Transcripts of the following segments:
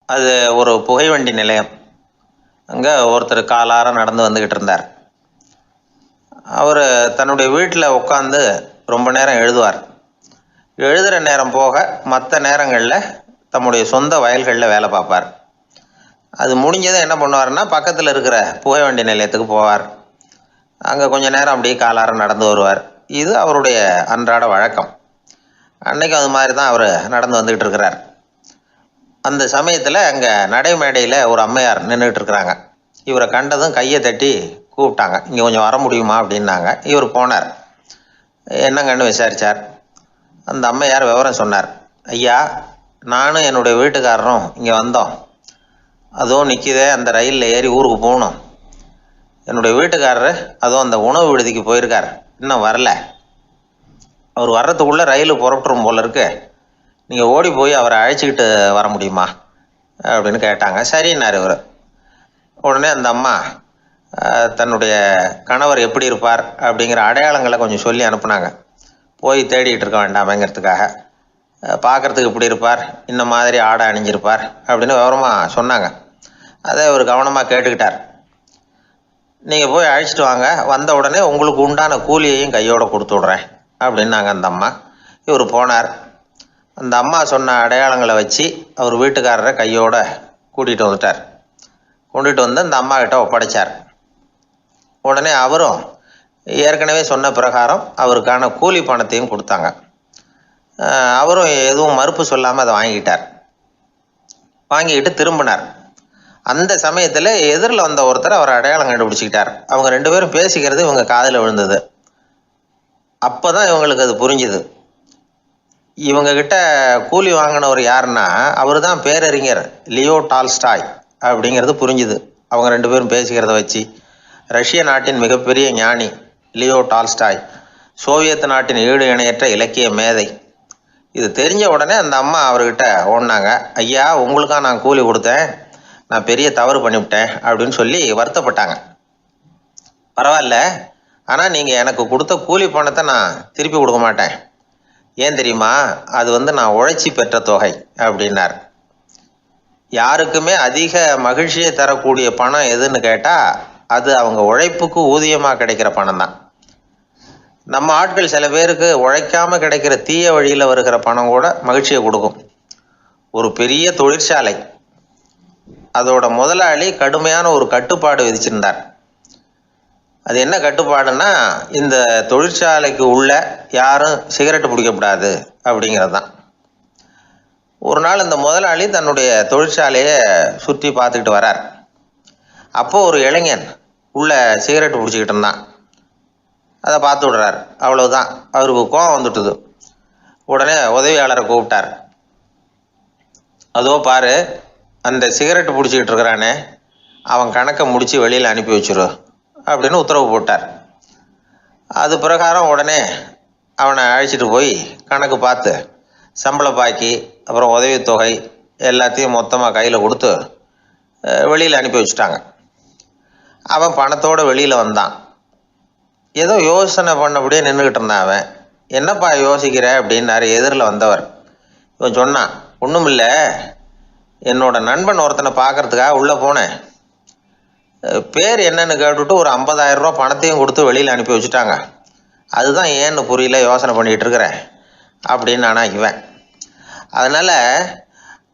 அது ஒரு புகைவண்டி நிலையம். அங்கே ஒருத்தர் காலார நடந்து வந்துக்கிட்டு இருந்தார். அவர் தன்னுடைய வீட்டில் உட்காந்து ரொம்ப நேரம் எழுதுவார். எழுதுகிற நேரம் போக மற்ற நேரங்களில் தம்முடைய சொந்த வயல்களில் வேலை பார்ப்பார். அது முடிஞ்சதும் என்ன பண்ணுவார்னா, பக்கத்தில் இருக்கிற புகைவண்டி நிலையத்துக்கு போவார். அங்கே கொஞ்சம் நேரம் அப்படியே காலார நடந்து வருவார். இது அவருடைய அன்றாட வழக்கம். அன்னைக்கு அது மாதிரி தான் அவர் நடந்து வந்துக்கிட்டு இருக்கிறார். அந்த சமயத்தில் அங்கே நடைமேடையில் ஒரு அம்மையார் நின்றுட்டு இருக்கிறாங்க. இவரை கண்டதும் கையை தட்டி கூப்பிட்டாங்க. இங்கே கொஞ்சம் வர முடியுமா அப்படின்னாங்க. இவர் போனார். என்னங்கன்னு விசாரித்தார். அந்த அம்மையார் விவரம் சொன்னார். ஐயா, நானும் என்னுடைய வீட்டுக்காரரும் இங்கே வந்தோம். அதுவும் நிற்கிதே, அந்த ரயிலில் ஏறி ஊருக்கு போகணும். என்னுடைய வீட்டுக்காரர் அதுவும் அந்த உணவு விடுதிக்கு போயிருக்கார், இன்னும் வரல. அவர் வர்றதுக்குள்ளே ரயில் புறப்பட்டுரும் போல இருக்கு. நீங்கள் ஓடி போய் அவரை அழைச்சிக்கிட்டு வர முடியுமா அப்படின்னு கேட்டாங்க. சரின்னார் இவர். உடனே அந்த அம்மா தன்னுடைய கணவர் எப்படி இருப்பார் அப்படிங்கிற அடையாளங்களை கொஞ்சம் சொல்லி அனுப்புனாங்க. போய் தேடிட்டு இருக்க வேண்டாமேங்கிறதுக்காக. பார்க்குறதுக்கு இப்படி இருப்பார், இந்த மாதிரி ஆடை அணிஞ்சிருப்பார் அப்படின்னு விவரமாக சொன்னாங்க. அதை இவர் கவனமாக கேட்டுக்கிட்டார். நீங்கள் போய் அழைச்சிட்டு வாங்க, வந்த உடனே உங்களுக்கு உண்டான கூலியையும் கையோடு கொடுத்து விட்றேன் அப்படின்னாங்க அந்த அம்மா. இவர் போனார். அந்த அம்மா சொன்ன அடையாளங்களை வச்சு அவர் வீட்டுக்காரரை கையோடு கூட்டிகிட்டு வந்துட்டார். கொண்டுட்டு வந்து அந்த அம்மா கிட்ட ஒப்படைச்சார். உடனே அவரும் ஏற்கனவே சொன்ன பிரகாரம் அவருக்கான கூலி பணத்தையும் கொடுத்தாங்க. அவரும் எதுவும் மறுப்பு சொல்லாமல் அதை வாங்கிக்கிட்டார். வாங்கிக்கிட்டு திரும்பினார். அந்த சமயத்தில் எதிரில் வந்த ஒருத்தர் அவர் அடையாளம் கண்டுபிடிச்சிக்கிட்டார். அவங்க ரெண்டு பேரும் பேசிக்கிறது இவங்க காதில் விழுந்தது. அப்போ தான் இவங்களுக்கு அது புரிஞ்சுது. இவங்கக்கிட்ட கூலி வாங்கினவர் யாருன்னா, அவர் தான் பேரறிஞர் லியோ டால்ஸ்டாய் அப்படிங்கிறது புரிஞ்சுது அவங்க ரெண்டு பேரும் பேசிக்கிறத வச்சு. ரஷ்ய நாட்டின் மிகப்பெரிய ஞானி லியோ டால்ஸ்டாய், சோவியத் நாட்டின் ஈடு இணையற்ற இலக்கிய மேதை. இது தெரிஞ்ச உடனே அந்த அம்மா அவர்கிட்ட ஓடினாங்க. ஐயா, உங்களுக்காக நான் கூலி கொடுத்தேன், நான் பெரிய தவறு பண்ணிவிட்டேன் அப்படின்னு சொல்லி வருத்தப்பட்டாங்க. பரவாயில்ல, ஆனால் நீங்கள் எனக்கு கொடுத்த கூலி பணத்தை நான் திருப்பி கொடுக்க மாட்டேன். ஏன் தெரியுமா? அது நான் உழைச்சி பெற்ற தொகை அப்படின்னார். யாருக்குமே அதிக மகிழ்ச்சியை தரக்கூடிய பணம் எதுன்னு கேட்டால், அது அவங்க உழைப்புக்கு ஊதியமாக கிடைக்கிற பணம் தான். நம்ம ஆட்கள் சில பேருக்கு உழைக்காமல் கிடைக்கிற தீய வழியில் வருகிற பணம் கூட மகிழ்ச்சியை கொடுக்கும். ஒரு பெரிய தொழிற்சாலை, அதோட முதலாளி கடுமையான ஒரு கட்டுப்பாடு விதிச்சிருந்தார். அது என்ன கட்டுப்பாடுன்னா, இந்த தொழிற்சாலைக்கு உள்ள யாரும் சிகரெட்டு பிடிக்கக்கூடாது அப்படிங்கிறது தான். ஒரு நாள் இந்த முதலாளி தன்னுடைய தொழிற்சாலையை சுற்றி பார்த்துக்கிட்டு வரார். அப்போது ஒரு இளைஞன் உள்ள சிகரெட்டு பிடிச்சிக்கிட்டு இருந்தான். அதை பார்த்து விடுறார். அவ்வளவுதான், அவருக்கு கோபம் வந்துட்டுது. உடனே உதவியாளரை கூப்பிட்டார். அதோ பாரு, அந்த சிகரெட்டு பிடிச்சிக்கிட்டு இருக்கிறானே, அவன் கணக்கை முடித்து வெளியில் அனுப்பி வச்சிரு அப்படின்னு உத்தரவு போட்டார். அது பிரகாரம் உடனே அவனை அழைச்சிட்டு போய் கணக்கு பார்த்து சம்பள பாக்கி, அப்புறம் உதவித்தொகை எல்லாத்தையும் மொத்தமாக கையில் கொடுத்து வெளியில் அனுப்பி வச்சுட்டாங்க. அவன் பணத்தோடு வெளியில் வந்தான். ஏதோ யோசனை பண்ணபடியே நின்றுக்கிட்டு இருந்தான். அவன், என்னப்பா யோசிக்கிற அப்படின்னாரு எதிரில் வந்தவர். இவன் சொன்னான், ஒன்றும் இல்லை, என்னோட நண்பன் ஒருத்தனை பார்க்கறதுக்காக உள்ளே போனேன். பேர் என்னன்னு கேட்டுவிட்டு ஒரு 50,000 ரூபா பணத்தையும் கொடுத்து வெளியில் அனுப்பி வச்சுட்டாங்க. அதுதான் ஏன்னு புரியல, யோசனை பண்ணிகிட்டு இருக்கிறேன் அப்படின்னு நானா இவன். அதனால்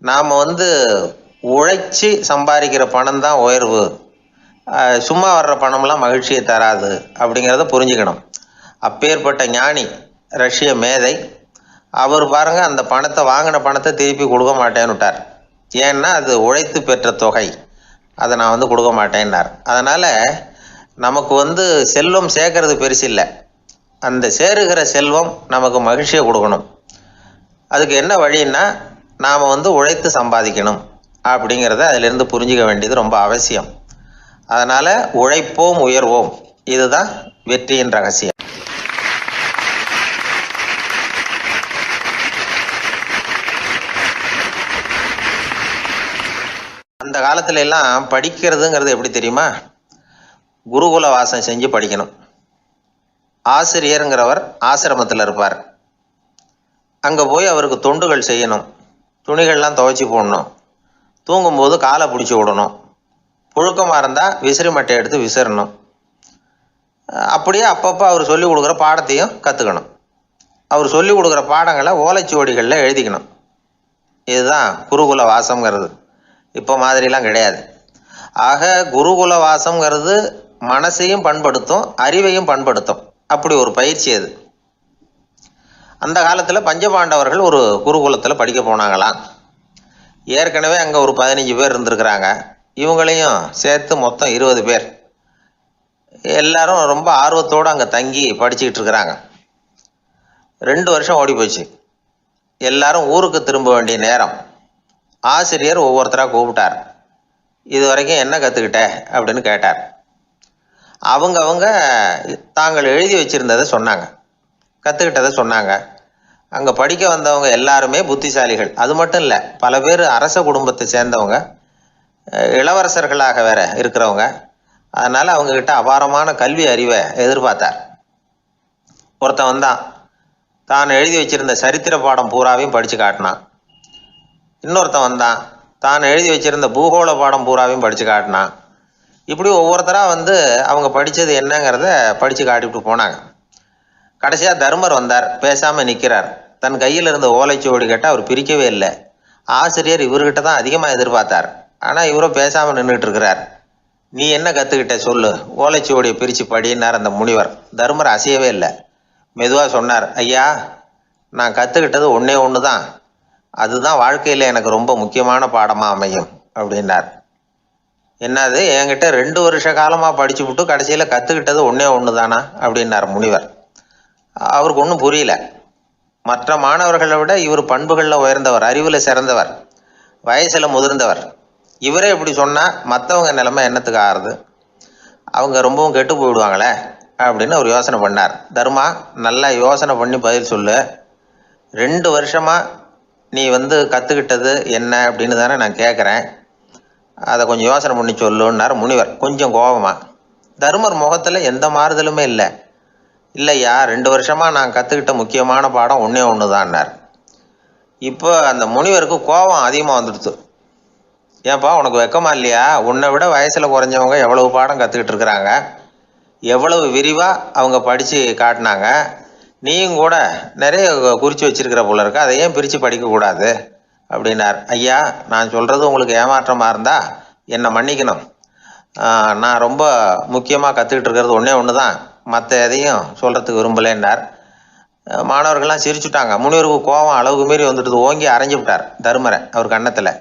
நாம் உழைச்சி சம்பாதிக்கிற பணம் தான் உயர்வு, சும்மா வர்ற பணம்லாம் மகிழ்ச்சியை தராது அப்படிங்கிறத புரிஞ்சுக்கணும். அப்பேற்பட்ட ஞானி ரஷ்ய மேதை அவர் பாருங்கள், அந்த பணத்தை வாங்கின பணத்தை திருப்பி கொடுக்க மாட்டேன்னு விட்டார். ஏன்னா அது உழைத்து பெற்ற தொகை, அதை நான் கொடுக்க மாட்டேன்னார். அதனால் நமக்கு செல்வம் சேர்க்கறது பெருசு இல்லை, அந்த சேருகிற செல்வம் நமக்கு மகிழ்ச்சியை கொடுக்கணும். அதுக்கு என்ன வழின்னா, நாம் உழைத்து சம்பாதிக்கணும் அப்படிங்கிறத அதிலிருந்து புரிஞ்சிக்க வேண்டியது ரொம்ப அவசியம். அதனால் உழைப்போம் உயர்வோம், இதுதான் வெற்றியின் ரகசியம். அந்த காலத்துல எல்லாம் படிக்கிறதுங்கிறது எப்படி தெரியுமா? குருகுல வாசம் செஞ்சு படிக்கணும். ஆசிரியருங்கிறவர் ஆசிரமத்தில் இருப்பார். அங்கே போய் அவருக்கு தொண்டுகள் செய்யணும், துணிகள்லாம் துவைச்சி போடணும், தூங்கும்போது காலை பிடிச்சி விடணும். புழுக்கமாக இருந்தால் விசிறி மட்டை எடுத்து விசிறணும். அப்படியே அப்பப்போ அவர் சொல்லிக் கொடுக்குற பாடத்தையும் கற்றுக்கணும். அவர் சொல்லிக் கொடுக்குற பாடங்களை ஓலைச்சுவடிகளில் எழுதிக்கணும். இதுதான் குருகுல வாசம்ங்கிறது. இப்போ மாதிரிலாம் கிடையாது. ஆக குருகுல வாசம்ங்கிறது மனசையும் பண்படுத்தும், அறிவையும் பண்படுத்தும். அப்படி ஒரு பயிற்சி அது. அந்த காலத்தில் பஞ்சபாண்டவர்கள் ஒரு குருகுலத்தில் படிக்க போனாங்களாம். ஏற்கனவே அங்கே ஒரு 15 பேர் இருந்திருக்கிறாங்க. இவங்களையும் சேர்த்து மொத்தம் 20 பேர். எல்லாரும் ரொம்ப ஆர்வத்தோடு அங்கே தங்கி படிச்சுக்கிட்டு இருக்கிறாங்க. 2 வருஷம் ஓடி போச்சு. எல்லாரும் ஊருக்கு திரும்ப வேண்டிய நேரம். ஆசிரியர் ஒவ்வொருத்தராக கூப்பிட்டார். இது வரைக்கும் என்ன கற்றுக்கிட்ட அப்படின்னு கேட்டார். அவங்க தாங்கள் எழுதி வச்சுருந்ததை சொன்னாங்க, கற்றுக்கிட்டதை சொன்னாங்க. அங்கே படிக்க வந்தவங்க எல்லாருமே புத்திசாலிகள். அது மட்டும் இல்லை, பல பேர் அரச குடும்பத்தை சேர்ந்தவங்க, இளவரசர்களாக வேற இருக்கிறவங்க. அதனால் அவங்கக்கிட்ட அபாரமான கல்வி அறிவை எதிர்பார்த்தார். ஒருத்தன் வந்தான், தான் எழுதி வச்சிருந்த சரித்திர பாடம் பூராவையும் படித்து காட்டினான். இன்னொருத்தன் வந்தான், தான் எழுதி வச்சிருந்த பூகோள பாடம் பூராவையும் படித்து காட்டினான். இப்படி ஒவ்வொருத்தராக வந்து அவங்க படித்தது என்னங்கிறத படித்து காட்டிவிட்டு போனாங்க. கடைசியாக தர்மர் வந்தார். பேசாமல் நிற்கிறார். தன் கையில் இருந்த ஓலைச்சுவடி கேட்டால் அவர் பிரிக்கவே இல்லை. ஆசிரியர் இவர்கிட்ட தான் அதிகமாக எதிர்பார்த்தார். ஆனால் இவரும் பேசாமல் நின்றுட்டு இருக்கிறார். நீ என்ன கற்றுக்கிட்ட சொல்லு, ஓலைச்சுவடியை பிரித்து படினார் அந்த முனிவர். தர்மர் அசையவே இல்லை. மெதுவாக சொன்னார், ஐயா, நான் கற்றுக்கிட்டது ஒன்றே ஒன்று தான். அதுதான் வாழ்க்கையில் எனக்கு ரொம்ப முக்கியமான பாடமாக அமையும் அப்படின்னார். என்னது, என்கிட்ட 2 வருஷ காலமாக படித்து விட்டு கடைசியில் கற்றுக்கிட்டது ஒன்றே ஒன்று தானா அப்படின்னார் முனிவர். அவருக்கு ஒன்றும் புரியல. மற்ற மாணவர்களை விட இவர் பண்புகளில் உயர்ந்தவர், அறிவில் சிறந்தவர், வயசில் முதிர்ந்தவர். இவரே இப்படி சொன்னால் மற்றவங்க நிலைமை என்னத்துக்கு ஆறுது? அவங்க ரொம்பவும் கெட்டு போயிடுவாங்களே அப்படின்னு அவர் யோசனை பண்ணார். தர்மா, நல்லா யோசனை பண்ணி பதில் சொல்லு. 2 வருஷமாக நீ வந்து கற்றுக்கிட்டது என்ன அப்படின்னு தானே நான் கேட்குறேன். அதை கொஞ்சம் யோசனை பண்ணி சொல்லுன்னார் முனிவர் கொஞ்சம் கோபமாக. தர்மர் முகத்தில் எந்த மாறுதலுமே இல்லை. இல்லையா, 2 வருஷமாக நான் கற்றுக்கிட்ட முக்கியமான பாடம் ஒன்றே ஒன்று தான்னார். இப்போ அந்த முனிவருக்கு கோபம் அதிகமாக வந்துடுச்சு. ஏன்பா, உனக்கு வெக்கமா இல்லையா? உன்னை விட வயசில் குறைஞ்சவங்க எவ்வளவு பாடம் கற்றுக்கிட்டு இருக்கிறாங்க, எவ்வளவு விரிவாக அவங்க படித்து காட்டினாங்க. நீயும் கூட நிறைய குறித்து வச்சிருக்கிற போல இருக்கு, அதை ஏன் பிரித்து படிக்கக்கூடாது அப்படின்னார். ஐயா, நான் சொல்கிறது உங்களுக்கு ஏமாற்றமாக இருந்தால் என்னை மன்னிக்கணும். நான் ரொம்ப முக்கியமாக கற்றுக்கிட்டு இருக்கிறது ஒன்றே ஒன்று தான், மற்ற எதையும் சொல்கிறதுக்கு விரும்பலைன்னார். மாணவர்கள்லாம் சிரிச்சுட்டாங்க. முனிவருக்கு கோபம் அளவுக்கு மீறி வந்துட்டு ஓங்கி அரைஞ்சி விட்டார் தர்மரை அவர் கன்னத்தில்.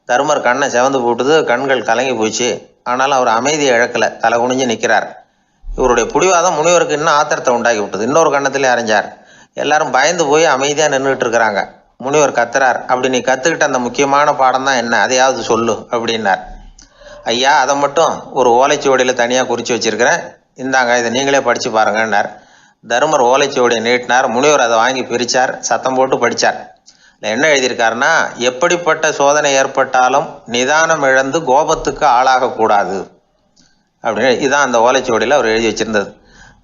தர்மர் கண்ணை செவந்து போட்டுது, கண்கள் கலங்கி போச்சு. ஆனாலும் அவர் அமைதியை இழக்கலை, தலை குனிஞ்சு நிற்கிறார். இவருடைய புடிவாதம் முனிவருக்கு இன்னும் ஆத்திரத்தை உண்டாக்கி விட்டது. இன்னொரு கண்ணத்திலே அரைஞ்சார். எல்லாரும் பயந்து போய் அமைதியாக நின்றுட்டு இருக்கிறாங்க. முனிவர் கத்துறார், அப்படி நீ கற்றுக்கிட்ட அந்த முக்கியமான பாடம் தான் என்ன, அதையாவது சொல்லு அப்படின்னார். ஐயா, அதை மட்டும் ஒரு ஓலைச்சுவடியில் தனியாக குறித்து வச்சிருக்கிறேன், இந்தாங்க, இதை நீங்களே படித்து பாருங்கன்னார். தர்மர் ஓலைச்சுவடியை நீட்டினார். முனிவர் அதை வாங்கி பிரித்தார், சத்தம் போட்டு படித்தார். என்ன எழுதியிருக்காருன்னா, எப்படிப்பட்ட சோதனை ஏற்பட்டாலும் நிதானம் இழந்து கோபத்துக்கு ஆளாகக்கூடாது அப்படின்னு. இதுதான் அந்த ஓலைச்சுவடியில் அவர் எழுதி வச்சிருந்தது.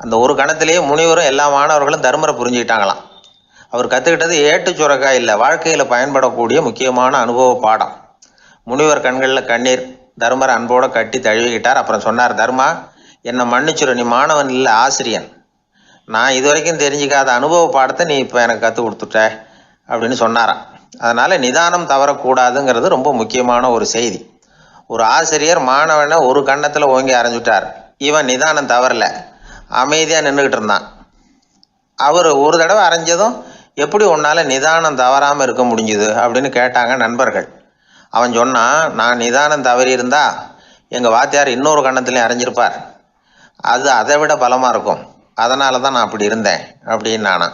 அந்த ஒரு கணத்திலேயே முனிவரும் எல்லா மாணவர்களும் தர்மரை புரிஞ்சுக்கிட்டாங்களாம். அவர் கற்றுக்கிட்டது ஏட்டு சுரக்காய் இல்லை, வாழ்க்கையில் பயன்படக்கூடிய முக்கியமான அனுபவ பாடம். முனிவர் கண்களில் கண்ணீர். தர்மரை அன்போடு கட்டி தழுவிக்கிட்டார். அப்புறம் சொன்னார், தர்மா, என்னை மன்னிச்சுரு, நீ மாணவன் இல்லை, ஆசிரியன். நான் இது வரைக்கும் தெரிஞ்சிக்காத அனுபவ பாடத்தை நீ இப்போ எனக்கு கற்றுக் கொடுத்துட்ட அப்படின்னு சொன்னாராம். அதனால் நிதானம் தவறக்கூடாதுங்கிறது ரொம்ப முக்கியமான ஒரு செய்தி. ஒரு ஆசிரியர் மாணவனை ஒரு கன்னத்தில் ஓங்கி அரைஞ்சுட்டார். இவன் நிதானம் தவறல, அமைதியாக நின்றுக்கிட்டு இருந்தான். அவர் ஒரு தடவை அரைஞ்சதும் எப்படி உன்னால் நிதானம் தவறாமல் இருக்க முடிஞ்சுது அப்படின்னு கேட்டாங்க நண்பர்கள். அவன் சொன்னான், நான் நிதானம் தவறி இருந்தா எங்கள் வாத்தியார் இன்னொரு கன்னத்துலேயும் அரைஞ்சிருப்பார், அது அதை விட பலமாக இருக்கும், அதனால தான் நான் அப்படி இருந்தேன் அப்படின்னு நானா.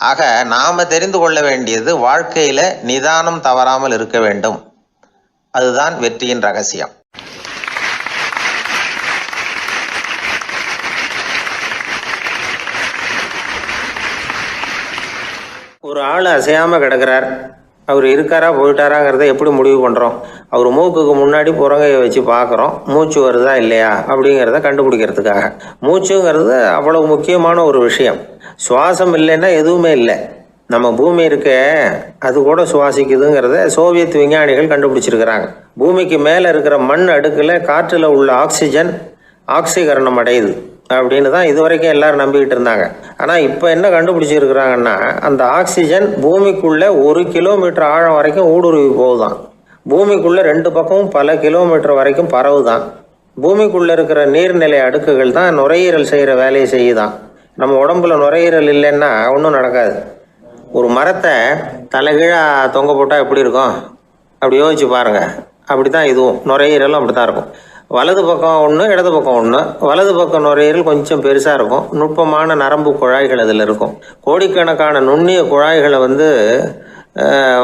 ஆக நாம் தெரிந்து கொள்ள வேண்டியது, வாழ்க்கையில் நிதானம் தவறாமல் இருக்க வேண்டும். அதுதான் வெற்றியின் ரகசியம். ஒரு ஆள் அசையாமல் கிடக்கிறார். அவர் இருக்காரா போயிட்டாராங்கிறத எப்படி முடிவு பண்ணுறோம்? அவர் மூக்குக்கு முன்னாடி புறங்கையை வச்சு பார்க்குறோம், மூச்சு வருதா இல்லையா அப்படிங்கிறத கண்டுபிடிக்கிறதுக்காக. மூச்சுங்கிறது அவ்வளவு முக்கியமான ஒரு விஷயம். சுவாசம் இல்லைன்னா எதுவுமே இல்லை. நம்ம பூமி இருக்கே அது கூட சுவாசிக்குதுங்கிறத சோவியத் விஞ்ஞானிகள் கண்டுபிடிச்சிருக்கிறாங்க. பூமிக்கு மேலே இருக்கிற மண் அடுக்கில் காற்றில் உள்ள ஆக்சிஜன் ஆக்சிகரணம் அடையுது அப்படின்னு தான் இது வரைக்கும் எல்லாரும் நம்பிக்கிட்டு இருந்தாங்க. ஆனால் இப்போ என்ன கண்டுபிடிச்சிருக்கிறாங்கன்னா, அந்த ஆக்சிஜன் பூமிக்குள்ளே 1 கிலோமீட்டர் ஆழம் வரைக்கும் ஊடுருவி போகுதான். பூமிக்குள்ளே 2 பக்கமும் பல கிலோமீட்டர் வரைக்கும் பரவுதான். பூமிக்குள்ளே இருக்கிற நீர்நிலை அடுக்குகள் தான் நுரையீரல் செய்கிற வேலையை செய்யுதான். நம்ம உடம்புல நுரையீரல் இல்லைன்னா ஒன்றும் நடக்காது. ஒரு மரத்தை தலைகீழாக தொங்க போட்டால் எப்படி இருக்கும் அப்படி யோசிச்சு பாருங்கள். அப்படி தான் இதுவும் நுரையீரலும் அப்படி தான் இருக்கும். வலது பக்கம் ஒன்று, இடது பக்கம் ஒன்று. வலது பக்கம் நுரையீரல் கொஞ்சம் பெருசாக இருக்கும். நுட்பமான நரம்பு குழாய்கள் அதில் இருக்கும். கோடிக்கணக்கான நுண்ணிய குழாய்களை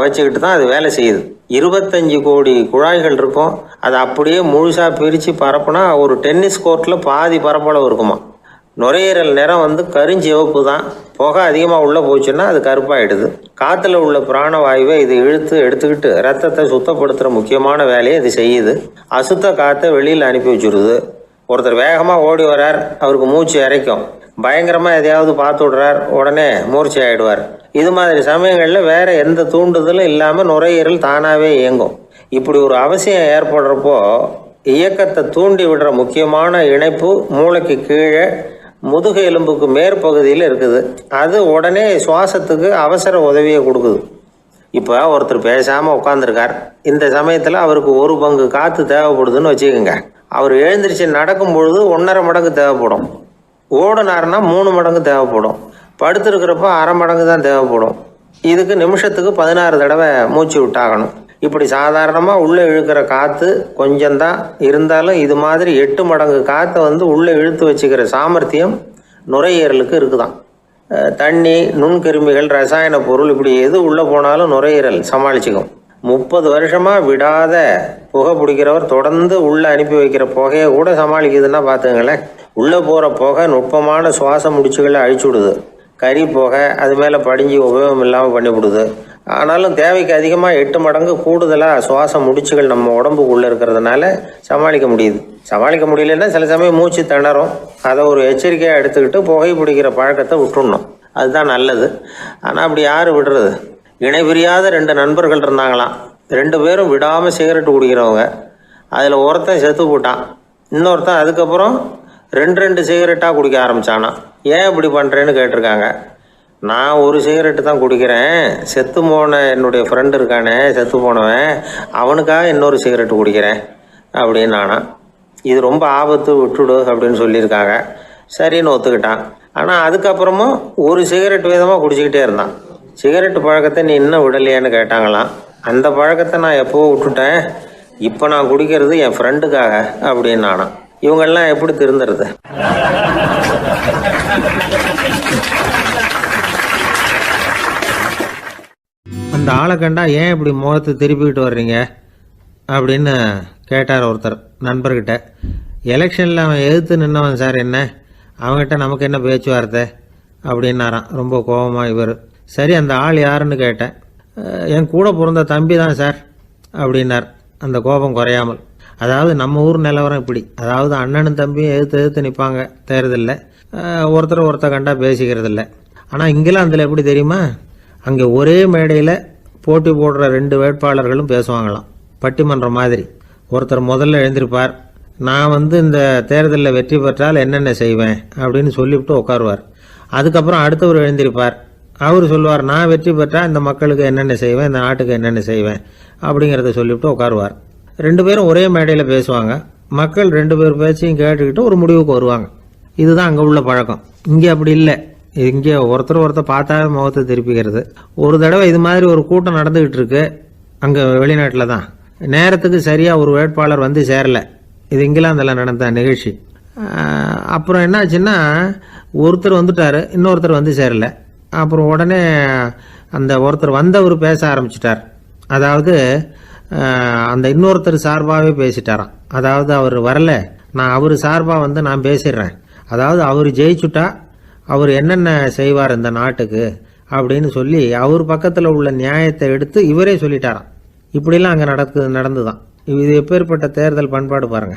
வச்சுக்கிட்டு தான் அது வேலை செய்யுது. 25 கோடி குழாய்கள் இருக்கும். அதை அப்படியே முழுசாக பிரித்து பரப்புனா ஒரு டென்னிஸ் கோர்ட்டில் பாதி பரப்பளவு இருக்குமா. நுரையீரல் நிறம் கருஞ்சிவப்பு தான். புகை அதிகமாக உள்ளே போச்சுன்னா அது கருப்பாயிடுது. காற்றுல உள்ள பிராணவாயுவை இது இழுத்து எடுத்துக்கிட்டு ரத்தத்தை சுத்தப்படுத்துகிற முக்கியமான வேலையை இது செய்யுது. அசுத்த காற்றை வெளியில் அனுப்பி வச்சுருது. ஒருத்தர் வேகமாக ஓடி வர்றார், அவருக்கு மூச்சு இறைக்கும். பயங்கரமாக எதையாவது பார்த்து விடுறார், உடனே மூர்ச்சி ஆகிடுவார். இது மாதிரி சமயங்களில் வேறு எந்த தூண்டுதலும் இல்லாமல் நுரையீரல் தானாகவே இயங்கும். இப்படி ஒரு அவசியம் ஏற்படுறப்போ இயக்கத்தை தூண்டி விடுற முக்கியமான இணைப்பு மூளைக்கு கீழே முதுகு எலும்புக்கு மேற்பகுதியில் இருக்குது. அது உடனே சுவாசத்துக்கு அவசர உதவியை கொடுக்குது. இப்போ ஒருத்தர் பேசாமல் உட்காந்துருக்கார். இந்த சமயத்தில் அவருக்கு 1 பங்கு காற்று தேவைப்படுதுன்னு வச்சுக்கோங்க. அவர் எழுந்திரிச்சு நடக்கும் பொழுது 1.5 மடங்கு தேவைப்படும். ஓடினார்னா 3 மடங்கு தேவைப்படும். படுத்துருக்கிறப்ப 1/2 மடங்கு தான் தேவைப்படும். இதுக்கு நிமிஷத்துக்கு 16 தடவை மூச்சு விட்டாகணும். இப்படி சாதாரணமாக உள்ளே இழுக்கிற காற்று கொஞ்சம்தான் இருந்தாலும் இது மாதிரி 8 மடங்கு காற்றை உள்ளே இழுத்து வச்சுக்கிற சாமர்த்தியம் நுரையீரலுக்கு இருக்குதான். தண்ணி, நுண்கிருமிகள், ரசாயன பொருள் இப்படி எது உள்ளே போனாலும் நுரையீரல் சமாளிச்சுக்கும். 30 வருஷமாக விடாத புகை பிடிக்கிறவர் தொடர்ந்து உள்ளே அனுப்பி வைக்கிற புகையை கூட சமாளிக்குதுன்னா பார்த்துங்களேன். உள்ளே போகிற புகை நுட்பமான சுவாச முடிச்சுகளை அழிச்சு விடுது. கறி புகை அது மேலே படிஞ்சு உபயோகம் இல்லாமல் பண்ணிவிடுது. ஆனாலும் தேவைக்கு அதிகமாக 8 மடங்கு கூடுதலாக சுவாச முடிச்சுகள் நம்ம உடம்புக்குள்ளே இருக்கிறதுனால சமாளிக்க முடியுது. சமாளிக்க முடியலன்னா சில சமயம் மூச்சு திணறும். அதை ஒரு எச்சரிக்கையாக எடுத்துக்கிட்டு புகை பிடிக்கிற பழக்கத்தை விட்டுடணும். அதுதான் நல்லது. ஆனால் அப்படி யார் விடுறது? இணை பிரியாத 2 நண்பர்கள் இருந்தாங்களாம். 2 பேரும் விடாமல் சிகரெட்டு குடிக்கிறவங்க. அதில் ஒருத்தன் செத்து போட்டான். இன்னொருத்தன் அதுக்கப்புறம் 2 சிகரெட்டாக குடிக்க ஆரம்பித்தானா. ஏன் இப்படி பண்ணுறேன்னு கேட்டிருக்காங்க. நான் 1 சிகரெட்டு தான் குடிக்கிறேன். செத்து போன என்னுடைய ஃப்ரெண்டு இருக்கானே, செத்து போனவன், அவனுக்காக இன்னொரு சிகரெட்டு குடிக்கிறேன் அப்படின்னு நானா. இது ரொம்ப ஆபத்து, விட்டுடு அப்படின்னு சொல்லியிருக்காங்க. சரின்னு ஒத்துக்கிட்டான். ஆனால் அதுக்கப்புறமும் 1 சிகரெட் வீதமாக குடிச்சிக்கிட்டே இருந்தான். சிகரெட்டு பழக்கத்தை நீ இன்னும் விடலையான்னு கேட்டாங்களாம். அந்த பழக்கத்தை நான் எப்போவோ விட்டுட்டேன். இப்போ நான் குடிக்கிறது என் ஃப்ரெண்டுக்காக அப்படின்னு நானா. இவங்கெல்லாம் எப்படி திருந்துறது? அந்த ஆளை கண்டா ஏன் இப்படி முகத்தை திருப்பிக்கிட்டு வர்றீங்க அப்படின்னு கேட்டார் ஒருத்தர் நண்பர்கிட்ட. எலெக்ஷனில் அவன் எதிர்த்து நின்னவன் சார், என்ன அவங்ககிட்ட நமக்கு என்ன பேச்சுவார்த்தை அப்படின்னாரான் ரொம்ப கோபமாக இவர். சரி, அந்த ஆள் யாருன்னு கேட்டேன். என் கூட பிறந்த தம்பி தான் சார் அப்படின்னார் அந்த கோபம் குறையாமல். அதாவது நம்ம ஊர் நிலவரம் இப்படி. அதாவது அண்ணனும் தம்பியும் எதிர்த்து நிற்பாங்க தேர்தலில். ஒருத்தர் கண்டா பேசிக்கிறது இல்லை. ஆனால் இங்கிலாந்தில் எப்படி தெரியுமா? அங்கே ஒரே மேடையில் போட்டி போடுற 2 வேட்பாளர்களும் பேசுவாங்களாம், பட்டிமன்றம் மாதிரி. ஒருத்தர் முதல்ல எழுந்திருப்பார், நான் இந்த தேர்தலில் வெற்றி பெற்றால் என்னென்ன செய்வேன் அப்படின்னு சொல்லிவிட்டு உட்காருவார். அதுக்கப்புறம் அடுத்தவர் எழுந்திருப்பார், அவர் சொல்லுவார், நான் வெற்றி பெற்றால் இந்த மக்களுக்கு என்னென்ன செய்வேன், இந்த நாட்டுக்கு என்னென்ன செய்வேன் அப்படிங்கிறத சொல்லிவிட்டு உட்காருவார். 2 பேரும் ஒரே மேடையில் பேசுவாங்க. மக்கள் 2 பேர் பேச்சையும் கேட்டுக்கிட்டு ஒரு முடிவுக்கு வருவாங்க. இதுதான் அங்கே உள்ள பழக்கம். இங்கே அப்படி இல்லை. இங்கே ஒருத்தர் பார்த்தா முகத்தை திருப்பிக்கிறது. ஒரு தடவை இது மாதிரி ஒரு கூட்டம் நடந்துகிட்டு இருக்கு அங்கே வெளிநாட்டில் தான். நேரத்துக்கு சரியாக ஒரு வேட்பாளர் சேரலை. இது இங்கிலாந்தில் நடந்த நிகழ்ச்சி. அப்புறம் என்னாச்சுன்னா, ஒருத்தர் வந்துட்டார், இன்னொருத்தர் சேரலை. அப்புறம் உடனே அந்த ஒருத்தர் வந்தவர் பேச ஆரம்பிச்சிட்டார். அதாவது அந்த இன்னொருத்தர் சார்பாகவே பேசிட்டாராம். அதாவது அவர் வரல, நான் அவர் சார்பாக நான் பேசிடுறேன். அதாவது அவர் ஜெயிச்சுட்டா அவர் என்னென்ன செய்வார் இந்த நாட்டுக்கு அப்படின்னு சொல்லி அவர் பக்கத்தில் உள்ள நியாயத்தை எடுத்து இவரே சொல்லிட்டாராம். இப்படிலாம் அங்கே நடந்துதான். இது எப்பேற்பட்ட தேர்தல் பண்பாடு பாருங்க.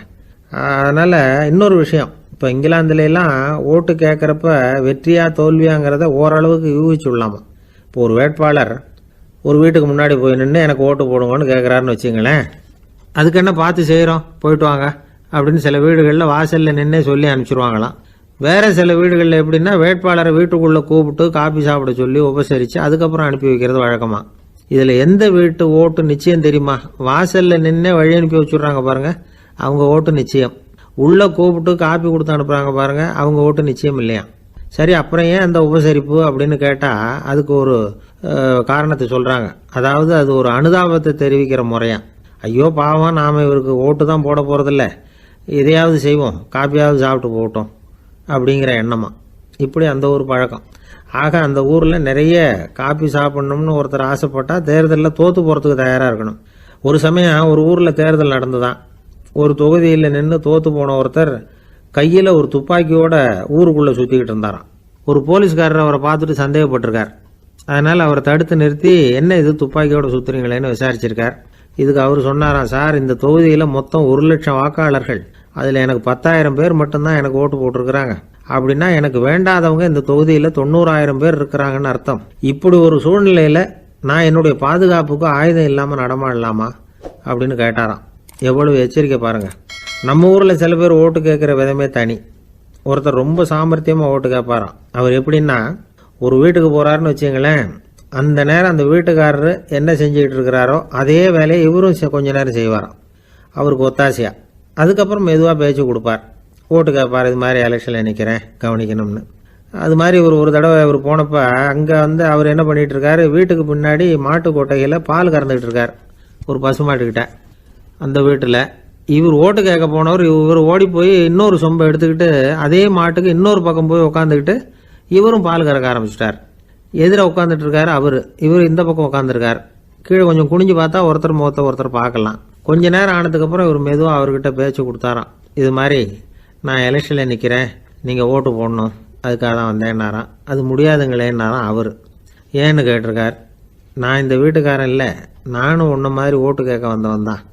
அதனால் இன்னொரு விஷயம், இப்போ இங்கிலாந்துலாம் ஓட்டு கேட்குறப்ப வெற்றியா தோல்வியாங்கிறத ஓரளவுக்கு யூகிச்சு விடலாமா. இப்போ ஒரு வேட்பாளர் ஒரு வீட்டுக்கு முன்னாடி போய் நின்று எனக்கு ஓட்டு போடுங்கன்னு கேட்குறாருன்னு வச்சுங்களேன், அதுக்கு என்ன பார்த்து செய்கிறோம், போயிட்டு வாங்க அப்படின்னு சில வீடுகளில் வாசலில் நின்னே சொல்லி அனுப்பிச்சிருவாங்களாம். வேறு சில வீடுகளில் எப்படின்னா வேட்பாளரை வீட்டுக்குள்ளே கூப்பிட்டு காபி சாப்பிட சொல்லி உபசரித்து அதுக்கப்புறம் அனுப்பி வைக்கிறது வழக்கமாக. இதில் எந்த வீட்டு ஓட்டு நிச்சயம் தெரியுமா? வாசலில் நின்னே வழி அனுப்பி வச்சுட்றாங்க பாருங்கள், அவங்க ஓட்டு நிச்சயம். உள்ளே கூப்பிட்டு காப்பி கொடுத்து அனுப்புகிறாங்க பாருங்கள், அவங்க ஓட்டு நிச்சயம் இல்லையா. சரி, அப்புறம் ஏன் அந்த உபசரிப்பு அப்படின்னு கேட்டால் அதுக்கு ஒரு காரணத்தை சொல்கிறாங்க. அதாவது அது ஒரு அனுதாபத்தை தெரிவிக்கிற முறையா. ஐயோ பாவம், நாம் இவருக்கு ஓட்டு தான் போட போகிறதில்ல, இதையாவது செய்வோம், காப்பியாவது சாப்பிட்டு போகட்டும் அப்படிங்கிற எண்ணமா. இப்படி அந்த ஊர் பழக்கம். ஆக அந்த ஊரில் நிறைய காப்பி சாப்பிட்ணும்னு ஒருத்தர் ஆசைப்பட்டால் தேர்தலில் தோற்று போகிறதுக்கு தயாராக இருக்கணும். ஒரு சமயம் ஒரு ஊரில் தேர்தல் நடந்துதான். ஒரு தொகுதியில் நின்று தோற்று போன ஒருத்தர் கையில் ஒரு துப்பாக்கியோட ஊருக்குள்ளே சுற்றிக்கிட்டு இருந்தாராம். ஒரு போலீஸ்காரர் அவரை பார்த்துட்டு சந்தேகப்பட்டிருக்கார். அதனால் அவரை தடுத்து நிறுத்தி என்ன இது துப்பாக்கியோட சுற்றுறீங்களேன்னு விசாரிச்சிருக்கார். இதுக்கு அவர் சொன்னாராம், சார் இந்த தொகுதியில் மொத்தம் 1,00,000 வாக்காளர்கள், அதில் எனக்கு 10,000 பேர் மட்டும்தான் எனக்கு ஓட்டு போட்டிருக்கிறாங்க. அப்படின்னா எனக்கு வேண்டாதவங்க இந்த தொகுதியில் 90,000 பேர் இருக்கிறாங்கன்னு அர்த்தம். இப்படி ஒரு சூழ்நிலையில் நான் என்னுடைய பாதுகாப்புக்கு ஆயுதம் இல்லாமல் நடமாடலாமா அப்படின்னு கேட்டாராம். எவ்வளவு எச்சரிக்கை பாருங்க. நம்ம ஊரில் சில பேர் ஓட்டு கேட்குற விதமே தனி. ஒருத்தர் ரொம்ப சாமர்த்தியமாக ஓட்டு கேட்பாராம். அவர் எப்படின்னா, ஒரு வீட்டுக்கு போகிறாருன்னு வச்சுங்களேன், அந்த நேரம் அந்த வீட்டுக்காரரு என்ன செஞ்சுக்கிட்டு இருக்கிறாரோ அதே வேலையை இவரும் கொஞ்ச நேரம் செய்வாராம், அவருக்கு ஒத்தாசையா. அதுக்கப்புறம் மெதுவாக பேச்சு கொடுப்பார், ஓட்டு கேட்பார், இது மாதிரி எலெக்ஷனில் நிற்கிறேன் கவனிக்கணும்னு. அது மாதிரி ஒரு தடவை அவர் போனப்போ அங்கே அவர் என்ன பண்ணிகிட்டு இருக்காரு, வீட்டுக்கு பின்னாடி மாட்டு கொட்டையில் பால் கறந்துக்கிட்டு இருக்கார் ஒரு பசுமாட்டுக்கிட்ட. அந்த வீட்டில் இவர் ஓட்டு கேட்க போனவர் இவர் ஓடி போய் இன்னொரு சொம்பை எடுத்துக்கிட்டு அதே மாட்டுக்கு இன்னொரு பக்கம் போய் உட்காந்துக்கிட்டு இவரும் பால் கறக்க ஆரம்பிச்சிட்டார். எதிர உட்காந்துட்டு இருக்காரு இவர் இந்த பக்கம் உட்காந்துருக்கார். கீழே கொஞ்சம் குனிஞ்சு பார்த்தா ஒருத்தர் முகத்தை ஒருத்தர் பார்க்கலாம். கொஞ்ச நேரம் ஆனதுக்கப்புறம் இவர் மெதுவாக அவர்கிட்ட பேச்சு கொடுத்தாராம். இது மாதிரி நான் எலெக்ஷனில் நிற்கிறேன், நீங்கள் ஓட்டு போடணும், அதுக்காக தான் வந்தேன்னாராம். அது முடியாதுங்களேன்னாராம் அவர். ஏன்னு கேட்டிருக்கார். நான் இந்த வீட்டுக்காரன் இல்லை, நானும் உன்ன மாதிரி ஓட்டு கேட்க வந்தவன் தான்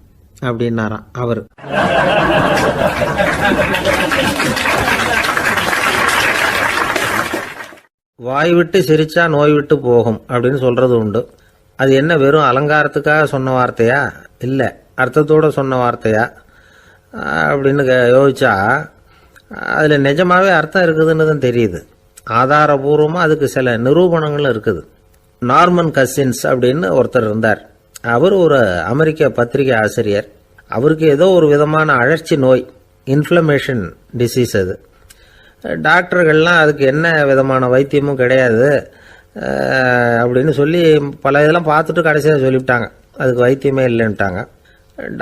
அப்படின்னாராம் அவர். வாய் விட்டு சிரிச்சா நோய் விட்டு போகும் அப்படின்னு சொல்றது உண்டு. அது என்ன வெறும் அலங்காரத்துக்காக சொன்ன வார்த்தையா, இல்லை அர்த்தத்தோடு சொன்ன வார்த்தையா அப்படின்னு யோசிச்சா அதில் நிஜமாவே அர்த்தம் இருக்குதுன்னு தான் தெரியுது. ஆதாரபூர்வமாக அதுக்கு சில நிரூபணங்களும் இருக்குது. நார்மன் கசின்ஸ் அப்படின்னு ஒருத்தர் இருந்தார். அவர் ஒரு அமெரிக்க பத்திரிகை ஆசிரியர். அவருக்கு ஏதோ ஒரு விதமான அழற்சி நோய், இன்ஃப்ளமேஷன் டிசீஸ். அது டாக்டர்கள்லாம் அதுக்கு என்ன விதமான வைத்தியமும் கிடையாது அப்படின்னு சொல்லி பல இதெல்லாம் பார்த்துட்டு கடைசியாக சொல்லிவிட்டாங்க, அதுக்கு வைத்தியமே இல்லைன்ட்டாங்க.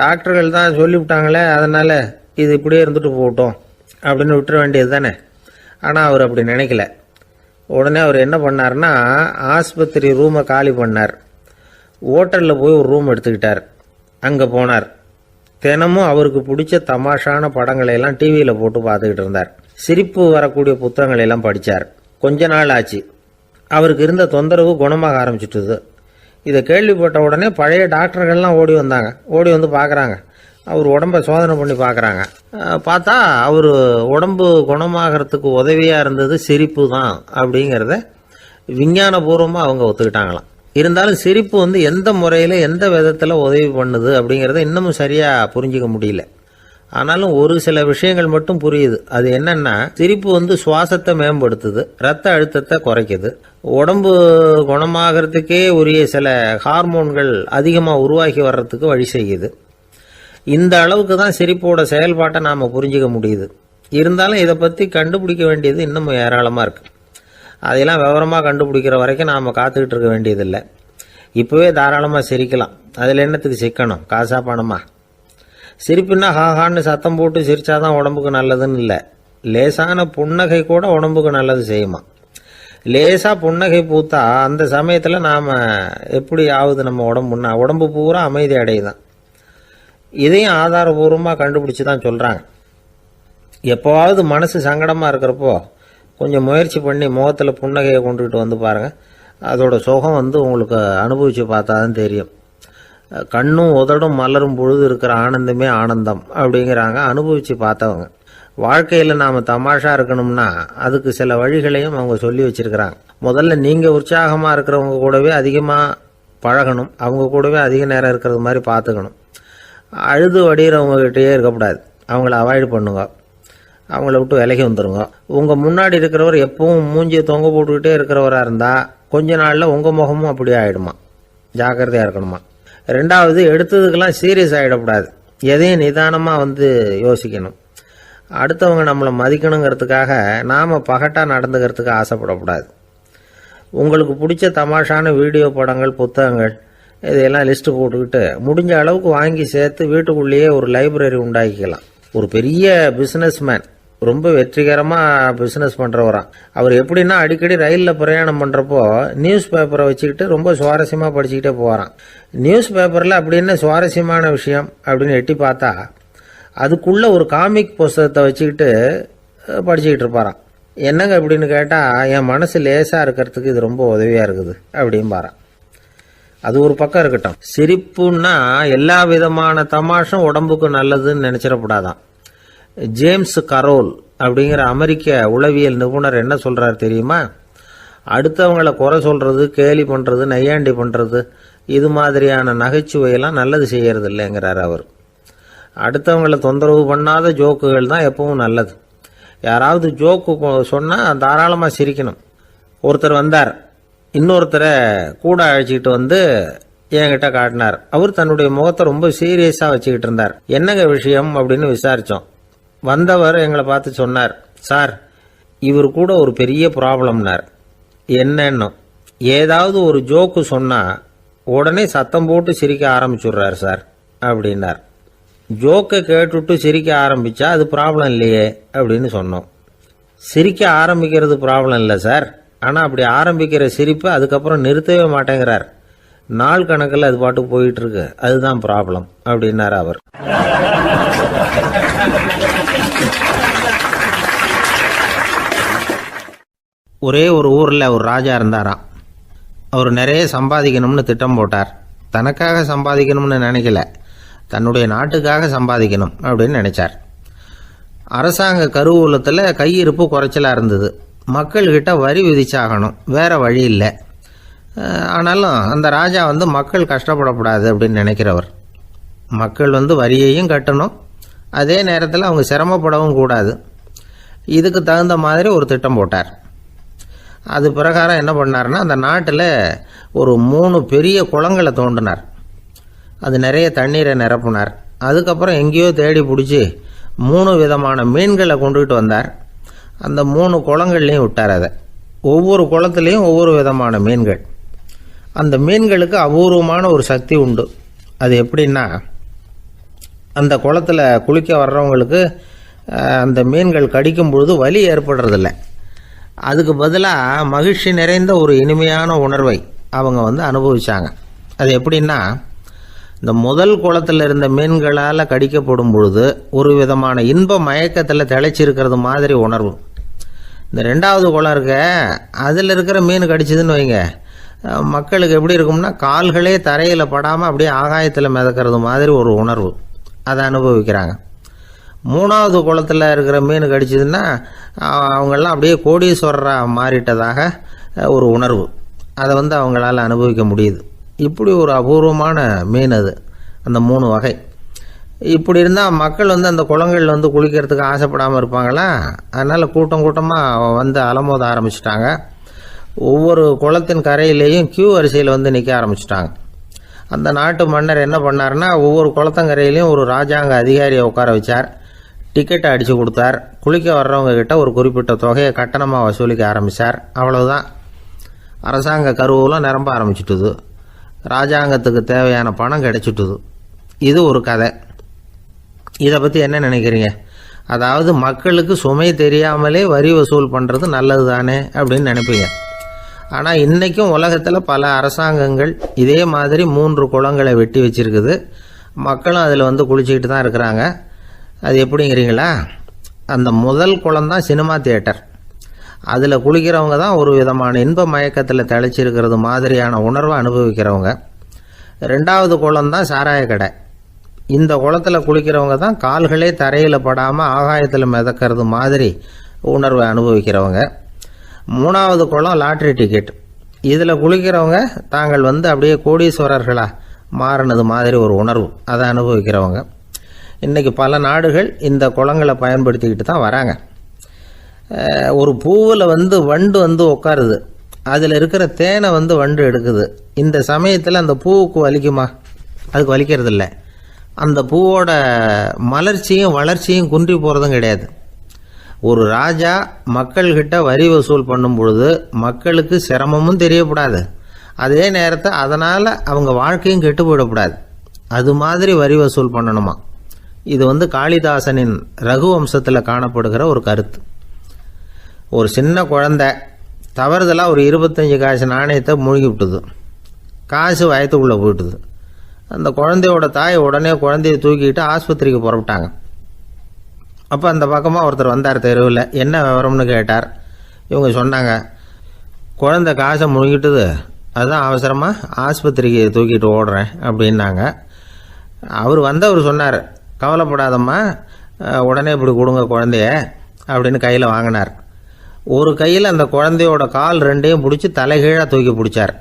டாக்டர்கள் தான் சொல்லிவிட்டாங்களே, அதனால் இது இப்படியே இருந்துட்டு போகட்டும் அப்படின்னு விட்டுற வேண்டியது தானே. ஆனால் அவர் அப்படி நினைக்கல. உடனே அவர் என்ன பண்ணார்னா, ஆஸ்பத்திரி ரூமை காலி பண்ணார். ஹோட்டலில் போய் ஒரு ரூம் எடுத்துக்கிட்டார். அங்கே போனார். தினமும் அவருக்கு பிடிச்ச தமாஷான படங்களை எல்லாம் டிவியில் போட்டு பார்த்துக்கிட்டு இருந்தார். சிரிப்பு வரக்கூடிய புத்தகங்களை எல்லாம் படித்தார். கொஞ்ச நாள் ஆச்சு, அவருக்கு இருந்த தொந்தரவு குணமாக ஆரம்பிச்சிட்டுது. இதை கேள்விப்பட்ட உடனே பழைய டாக்டர்கள்லாம் ஓடி வந்தாங்க. ஓடி வந்து பார்க்குறாங்க, அவர் உடம்பை சோதனை பண்ணி பார்க்குறாங்க. பார்த்தா அவர் உடம்பு குணமாகறதுக்கு உதவியாக இருந்தது சிரிப்பு தான் அப்படிங்கிறத விஞ்ஞானபூர்வமாக அவங்க ஒத்துக்கிட்டாங்களாம். இருந்தாலும் சிரிப்பு எந்த முறையில் எந்த விதத்தில் உதவி பண்ணுது அப்படிங்கிறத இன்னமும் சரியாக புரிஞ்சிக்க முடியல. ஆனாலும் ஒரு சில விஷயங்கள் மட்டும் புரியுது. அது என்னன்னா, சிரிப்பு சுவாசத்தை மேம்படுத்துது, ரத்த அழுத்தத்தை குறைக்குது, உடம்பு குணமாகறதுக்கே உரிய சில ஹார்மோன்கள் அதிகமாக உருவாகி வர்றதுக்கு வழி செய்யுது. இந்த அளவுக்கு தான் சிரிப்போட செயல்பாட்டை நாம் புரிஞ்சிக்க முடியுது. இருந்தாலும் இதை பற்றி கண்டுபிடிக்க வேண்டியது இன்னமும் ஏராளமாக இருக்குது. அதையெல்லாம் விவரமாக கண்டுபிடிக்கிற வரைக்கும் நாம் காத்துக்கிட்டு இருக்க வேண்டியதில்லை. இப்போவே தாராளமாக சிரிக்கலாம். அதில் என்னத்துக்கு சிக்கணும், காசா பணமா? சிரிப்புன்னா ஹாஹான்னு சத்தம் போட்டு சிரிச்சாதான் உடம்புக்கு நல்லதுன்னு இல்லை. லேசான புன்னகை கூட உடம்புக்கு நல்லது செய்யுமா. லேசாக புன்னகை பூத்தா அந்த சமயத்தில் நாம் எப்படி ஆகுது, நம்ம உடம்பு பூரா அமைதி அடையுதான். இதையும் ஆதாரபூர்வமாக கண்டுபிடிச்சி தான் சொல்கிறாங்க. எப்போவாவது மனசு சங்கடமாக இருக்கிறப்போ கொஞ்சம் முயற்சி பண்ணி முகத்தில் புன்னகையை கொண்டுகிட்டு வந்து பாருங்கள். அதோட சுகம் உங்களுக்கு அனுபவித்து பார்த்தா தான் தெரியும். கண்ணும் உதடும் மலரும் பொழுது இருக்கிற ஆனந்தமே ஆனந்தம் அப்படிங்கிறாங்க அனுபவித்து பார்த்தவங்க. வாழ்க்கையில் நாம் தமாஷா இருக்கணும்னா அதுக்கு சில வழிகளையும் அவங்க சொல்லி வச்சிருக்கிறாங்க. முதல்ல நீங்கள் உற்சாகமாக இருக்கிறவங்க கூடவே அதிகமாக பழகணும், அவங்க கூடவே அதிக நேரம் இருக்கிறது மாதிரி பார்த்துக்கணும். அழுது வடிகிறவங்ககிட்டயே இருக்கக்கூடாது, அவங்கள அவாய்டு பண்ணுங்க, அவங்கள விட்டு விலகி வந்துடுங்க. உங்கள் முன்னாடி இருக்கிறவர் எப்பவும் மூஞ்சியை தொங்க போட்டுக்கிட்டே இருக்கிறவராக இருந்தால் கொஞ்ச நாளில் உங்கள் முகமும் அப்படியே ஆகிடுமா, ஜாக்கிரதையாக இருக்கணுமா. ரெண்டாவது, எடுத்ததுக்கெல்லாம் சீரியஸ் ஆகிடக்கூடாது, எதையும் நிதானமாக யோசிக்கணும். அடுத்தவங்க நம்மளை மதிக்கணுங்கிறதுக்காக நாம் பகட்டாக நடந்துக்கிறதுக்கு ஆசைப்படக்கூடாது. உங்களுக்கு பிடிச்ச தமாஷான வீடியோ படங்கள், புத்தகங்கள் இதையெல்லாம் லிஸ்ட்டு போட்டுக்கிட்டு முடிஞ்ச அளவுக்கு வாங்கி சேர்த்து வீட்டுக்குள்ளேயே ஒரு லைப்ரரி உண்டாக்கிக்கலாம். ஒரு பெரிய பிஸ்னஸ்மேன், ரொம்ப வெற்றிகரமாக பிஸ்னஸ் பண்ணுறவராம். அவர் எப்படின்னா அடிக்கடி ரயிலில் பிரயாணம் பண்ணுறப்போ நியூஸ் பேப்பரை வச்சுக்கிட்டு ரொம்ப சுவாரஸ்யமாக படிச்சுக்கிட்டே போகிறான். நியூஸ் பேப்பரில் அப்படி என்ன சுவாரஸ்யமான விஷயம் அப்படின்னு எட்டி பார்த்தா அதுக்குள்ளே ஒரு காமிக் புஸ்தகத்தை வச்சுக்கிட்டு படிச்சுக்கிட்டு இருப்பாராம். என்னங்க அப்படின்னு கேட்டால், என் மனசு லேசாக இருக்கிறதுக்கு இது ரொம்ப உதவியாக இருக்குது அப்படின்பாரான். அது ஒரு பக்கம் இருக்கட்டும். சிரிப்புன்னா எல்லா விதமான தமாஷும் உடம்புக்கு நல்லதுன்னு நினச்சிடக்கூடாதான். ஜேம்ஸ் கரோல் அப்படிங்கிற அமெரிக்க உளவியல் நிபுணர் என்ன சொல்கிறார் தெரியுமா? அடுத்தவங்களை குறை சொல்கிறது, கேலி பண்ணுறது, நையாண்டி பண்ணுறது, இது மாதிரியான நகைச்சுவையெல்லாம் நல்லது செய்கிறது இல்லைங்கிறார் அவர். அடுத்தவங்களை தொந்தரவு பண்ணாத ஜோக்குகள் தான் எப்பவும் நல்லது. யாராவது ஜோக்கு சொன்னால் தாராளமாக சிரிக்கணும். ஒருத்தர் வந்தார், இன்னொருத்தரை கூட அழைச்சிக்கிட்டு என்கிட்ட காட்டினார். அவர் தன்னுடைய முகத்தை ரொம்ப சீரியஸாக வச்சுக்கிட்டு இருந்தார். என்னங்க விஷயம் அப்படின்னு விசாரித்தோம். வந்தவர் எங்களை பார்த்து சொன்னார், சார், இவர் கூட ஒரு பெரிய ப்ராப்ளம்னார். என்னன்னு, ஏதாவது ஒரு ஜோக்கு சொன்னால் உடனே சத்தம் போட்டு சிரிக்க ஆரம்பிச்சுடுறார் சார் அப்படின்னார். ஜோக்கை கேட்டுவிட்டு சிரிக்க ஆரம்பித்தா அது ப்ராப்ளம் இல்லையே அப்படின்னு சொன்னோம். சிரிக்க ஆரம்பிக்கிறது ப்ராப்ளம் இல்லை சார், ஆனால் அப்படி ஆரம்பிக்கிற சிரிப்பை அதுக்கப்புறம் நிறுத்தவே மாட்டேங்கிறார். நாள் கணக்கில் அது பாட்டுக்கு போயிட்டு இருக்கு, அதுதான் ப்ராப்ளம் அப்படின்னார் அவர். ஒரே ஒரு ஊரில் ஒரு ராஜா இருந்தாராம். அவர் நிறைய சம்பாதிக்கணும்னு திட்டம் போட்டார். தனக்காக சம்பாதிக்கணும்னு நினைக்கல, தன்னுடைய நாட்டுக்காக சம்பாதிக்கணும் அப்படின்னு நினைச்சார். அரசாங்க கருவூலத்தில் கையிருப்பு குறைச்சலாக இருந்தது. மக்கள்கிட்ட வரி விதிச்சாகணும், வேற வழி இல்லை. ஆனாலும் அந்த ராஜா மக்கள் கஷ்டப்படக்கூடாது அப்படின்னு நினைக்கிறவர். மக்கள் வரியையும் கட்டணும், அதே நேரத்தில் அவங்க சிரமப்படவும் கூடாது. இதுக்கு தகுந்த மாதிரி ஒரு திட்டம் போட்டார். அது பிரகாரம் என்ன பண்ணார்னா, அந்த நாட்டில் ஒரு 3 பெரிய குளங்களை தோண்டினார். அது நிறைய தண்ணீரை நிரப்புனார். அதுக்கப்புறம் எங்கேயோ தேடி பிடிச்சி 3 விதமான மீன்களை கொண்டுகிட்டு வந்தார். அந்த 3 குளங்கள்லையும் விட்டார். அதை ஒவ்வொரு குளத்துலேயும் ஒவ்வொரு விதமான மீன்கள். அந்த மீன்களுக்கு அபூர்வமான ஒரு சக்தி உண்டு. அது எப்படின்னா, அந்த குளத்தில் குளிக்க வர்றவங்களுக்கு அந்த மீன்கள் கடிக்கும் பொழுது வலி ஏற்படுறதில்ல. அதுக்கு பதிலாக மகிழ்ச்சி நிறைந்த ஒரு இனிமையான உணர்வை அவங்க அனுபவிச்சாங்க. அது எப்படின்னா, இந்த முதல் குளத்தில் இருந்த மீன்களால் கடிக்கப்படும் பொழுது ஒரு விதமான இன்ப மயக்கத்தில் திளைச்சிருக்கிறது மாதிரி உணர்வு. இந்த 2வது குளம் இருக்க, அதில் இருக்கிற மீன் கடிச்சதுன்னு வைங்க, மக்களுக்கு எப்படி இருக்கும்னா, கால்களே தரையில் படாமல் அப்படியே ஆகாயத்தில் மிதக்கிறது மாதிரி ஒரு உணர்வு, அதை அனுபவிக்கிறாங்க. 3வது குளத்தில் இருக்கிற மீன் கடிச்சதுன்னா அவங்கெல்லாம் அப்படியே கோடீஸ்வரராக மாறிட்டதாக ஒரு உணர்வு, அதை அவங்களால அனுபவிக்க முடியுது. இப்படி ஒரு அபூர்வமான மீன் அது, அந்த 3 வகை. இப்படி இருந்தால் மக்கள் அந்த குளங்களில் குளிக்கிறதுக்கு ஆசைப்படாமல் இருப்பாங்களா? அதனால் கூட்டம் கூட்டமாக அலமோத ஆரம்பிச்சிட்டாங்க. ஒவ்வொரு குளத்தின் கரையிலேயும் கியூ வரிசையில் நிற்க ஆரம்பிச்சிட்டாங்க. அந்த நாட்டு மன்னர் என்ன பண்ணார்னா, ஒவ்வொரு குளத்தங்கரையிலையும் ஒரு ராஜாங்க அதிகாரியை உட்கார வச்சார். டிக்கெட்டை அடித்து கொடுத்தார். குளிக்க வர்றவங்க கிட்ட ஒரு குறிப்பிட்ட தொகையை கட்டணமாக வசூலிக்க ஆரம்பித்தார். அவ்வளவுதான், அரசாங்க கருவூலம் நிரம்ப ஆரம்பிச்சுட்டுது. ராஜாங்கத்துக்கு தேவையான பணம் கிடைச்சிட்டுது. இது ஒரு கதை. இதை பற்றி என்ன நினைக்கிறீங்க? அதாவது மக்களுக்கு சுமை தெரியாமலே வரி வசூல் பண்ணுறது நல்லது தானே அப்படின்னு நினைப்பீங்க. ஆனால் இன்றைக்கும் உலகத்தில் பல அரசாங்கங்கள் இதே மாதிரி 3 குளங்களை வெட்டி வச்சிருக்குது. மக்களும் அதில் குளிச்சுக்கிட்டு தான் இருக்கிறாங்க. அது எப்படிங்கிறீங்களா? அந்த முதல் குளம் தான் சினிமா தியேட்டர். அதில் குளிக்கிறவங்க தான் ஒரு விதமான இன்ப மயக்கத்தில் திளைச்சிருக்கிறது மாதிரியான உணர்வை அனுபவிக்கிறவங்க. 2வது குளம் தான் சாராய கடை. இந்த குளத்தில் குளிக்கிறவங்க தான் கால்களே தரையில் படாமல் ஆகாயத்தில் மிதக்கிறது மாதிரி உணர்வை அனுபவிக்கிறவங்க. 3வது குளம் லாட்ரி டிக்கெட். இதில் குளிக்கிறவங்க தாங்கள் அப்படியே கோடீஸ்வரர்களாக மாறினது மாதிரி ஒரு உணர்வு, அதை அனுபவிக்கிறவங்க. இன்றைக்கி பல நாடுகள் இந்த குளங்களை பயன்படுத்திக்கிட்டு தான் வராங்க. ஒரு பூவில் வண்டு உட்காருது, அதில் இருக்கிற தேனை வண்டு எடுக்குது. இந்த சமயத்தில் அந்த பூவுக்கு வலிக்குமா? அதுக்கு வலிக்கிறது இல்லை. அந்த பூவோட மலர்ச்சியும் வளர்ச்சியும் குன்றி போகிறதும் கிடையாது. ஒரு ராஜா மக்கள்கிட்ட வரி வசூல் பண்ணும் பொழுது மக்களுக்கு சிரமமும் தெரியக்கூடாது, அதே நேரத்தை அதனால் அவங்க வாழ்க்கையும் கெட்டு போயிடக்கூடாது. அது மாதிரி வரி வசூல் பண்ணணுமா. இது காளிதாசனின் ரகுவம்சத்தில் காணப்படுகிற ஒரு கருத்து. ஒரு சின்ன குழந்தை தவறுதலாக ஒரு 25 காசு நாணயத்தை மூழ்கி விட்டுது. காசு வயத்துக்குள்ளே போயிட்டுது. அந்த குழந்தையோட தாய் உடனே குழந்தைய தூக்கிட்டு ஆஸ்பத்திரிக்கு புறப்பட்டாங்க. அப்போ அந்த பக்கமாக ஒருத்தர் வந்தார் தெருவில். என்ன விவரம்னு கேட்டார். இவங்க சொன்னாங்க, குழந்தை காசை முழுங்கிட்டுது, அதுதான் அவசரமாக ஆஸ்பத்திரிக்கு தூக்கிட்டு ஓடுறேன் அப்படின்னாங்க. அவர் சொன்னார், கவலைப்படாதம்மா, உடனே இப்படி கொடுங்க குழந்தைய அப்படின்னு கையில் வாங்கினார். ஒரு கையில் அந்த குழந்தையோட கால் 2ஐயும் பிடிச்சி தலைகீழாக தூக்கி பிடிச்சார்.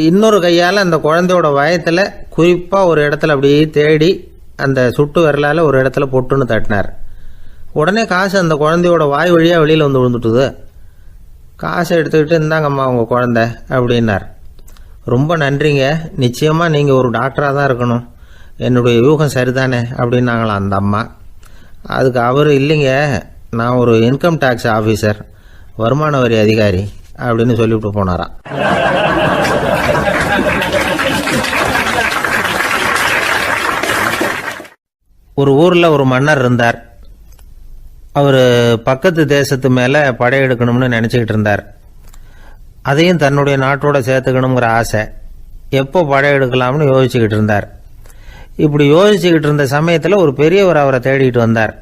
இன்னொரு கையால் அந்த குழந்தையோட வயத்தில் குறிப்பாக ஒரு இடத்துல அப்படியே தேடி அந்த சுட்டு விரலால் ஒரு இடத்துல பொட்டுன்னு தட்டினார். உடனே காசு அந்த குழந்தையோட வாய் வழியாக வெளியில் விழுந்துட்டுது. காசை எடுத்துக்கிட்டு இருந்தாங்கம்மா உங்கள் குழந்தை அப்படின்னார். ரொம்ப நன்றிங்க, நிச்சயமாக நீங்கள் ஒரு டாக்டராக தான் இருக்கணும், என்னுடைய யூகம் சரிதானே அப்படின்னாங்களாம் அந்த அம்மா. அதுக்கு அவர், இல்லைங்க, நான் ஒரு இன்கம் டேக்ஸ் ஆஃபீஸர், வருமான வரி அதிகாரி அப்படின்னு சொல்லிவிட்டு போனாராம். ஒரு ஊரில் ஒரு மன்னர் இருந்தார். அவர் பக்கத்து தேசத்து மேலே படையெடுக்கணும்னு நினச்சிக்கிட்டு இருந்தார். அதையும் தன்னுடைய நாட்டோட சேர்த்துக்கணுங்கிற ஆசை. எப்போ படையெடுக்கலாம்னு யோசிச்சுக்கிட்டு இருந்தார். இப்படி யோசிச்சுக்கிட்டு இருந்த சமயத்தில் ஒரு பெரியவர் அவரை தேடிட்டு வந்தார்.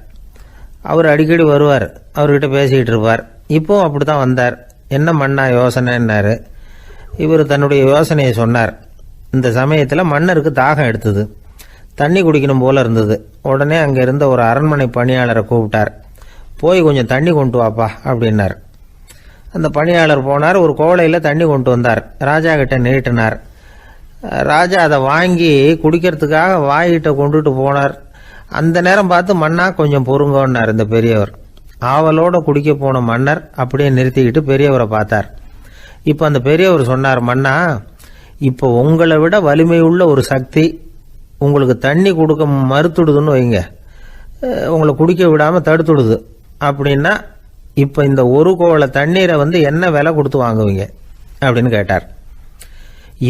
அவர் அடிக்கடி வருவார், அவர்கிட்ட பேசிக்கிட்டு இருப்பார். இப்போவும் அப்படி தான் வந்தார். என்ன மன்னா யோசனைன்னாரு. இவர் தன்னுடைய யோசனையை சொன்னார். இந்த சமயத்தில் மன்னருக்கு தாகம் எடுத்தது, தண்ணி குடிக்கணும் போல இருந்தது. உடனே அங்கே இருந்த ஒரு அரண்மனை பணியாளரை கூப்பிட்டார். போய் கொஞ்சம் தண்ணி கொண்டு வாப்பா அப்படின்னார். அந்த பணியாளர் போனார், ஒரு கோலையில் தண்ணி கொண்டு வந்தார். ராஜா கிட்ட நீட்டினார். ராஜா அதை வாங்கி குடிக்கிறதுக்காக வாய்கிட்ட கொண்டுட்டு போனார். அந்த நேரம் பார்த்து, மன்னா கொஞ்சம் பொறுங்கன்னார் இந்த பெரியவர். ஆவலோட குடிக்க போன மன்னர் அப்படியே நிறுத்திக்கிட்டு பெரியவரை பார்த்தார். இப்போ அந்த பெரியவர் சொன்னார், மன்னா, இப்போ உங்களை விட வலிமையுள்ள ஒரு சக்தி உங்களுக்கு தண்ணி கொடுக்க மறுத்துடுதுன்னு வைங்க, உங்களை குடிக்க விடாமல் தடுத்துடுது அப்படின்னா, இப்போ இந்த ஒரு கோவள தண்ணீரை என்ன விலை கொடுத்து வாங்குவீங்க அப்படின்னு கேட்டார்.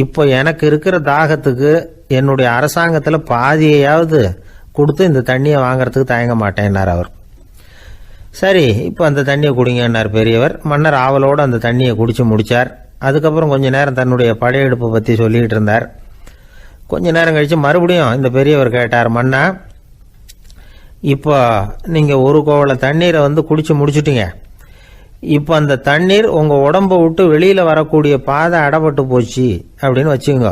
இப்போ எனக்கு இருக்கிற தாகத்துக்கு என்னுடைய அரசாங்கத்தில் பாதியையாவது கொடுத்து இந்த தண்ணியை வாங்கிறதுக்கு தயங்க மாட்டேன்னார் அவர். சரி, இப்போ அந்த தண்ணியை குடிங்கன்னார் பெரியவர். மன்னர் ஆவலோடு அந்த தண்ணியை குடித்து முடித்தார். அதுக்கப்புறம் கொஞ்ச நேரம் தன்னுடைய படையெடுப்பை பற்றி சொல்லிகிட்டு இருந்தார். கொஞ்ச நேரம் கழித்து மறுபடியும் இந்த பெரியவர் கேட்டார், மன்னா, இப்போ நீங்கள் ஒரு கோவள தண்ணீரை குடித்து முடிச்சுட்டீங்க. இப்போ அந்த தண்ணீர் உங்கள் உடம்பை விட்டு வெளியில் வரக்கூடிய பாதை அடப்பட்டு போச்சு அப்படின்னு வச்சுங்க,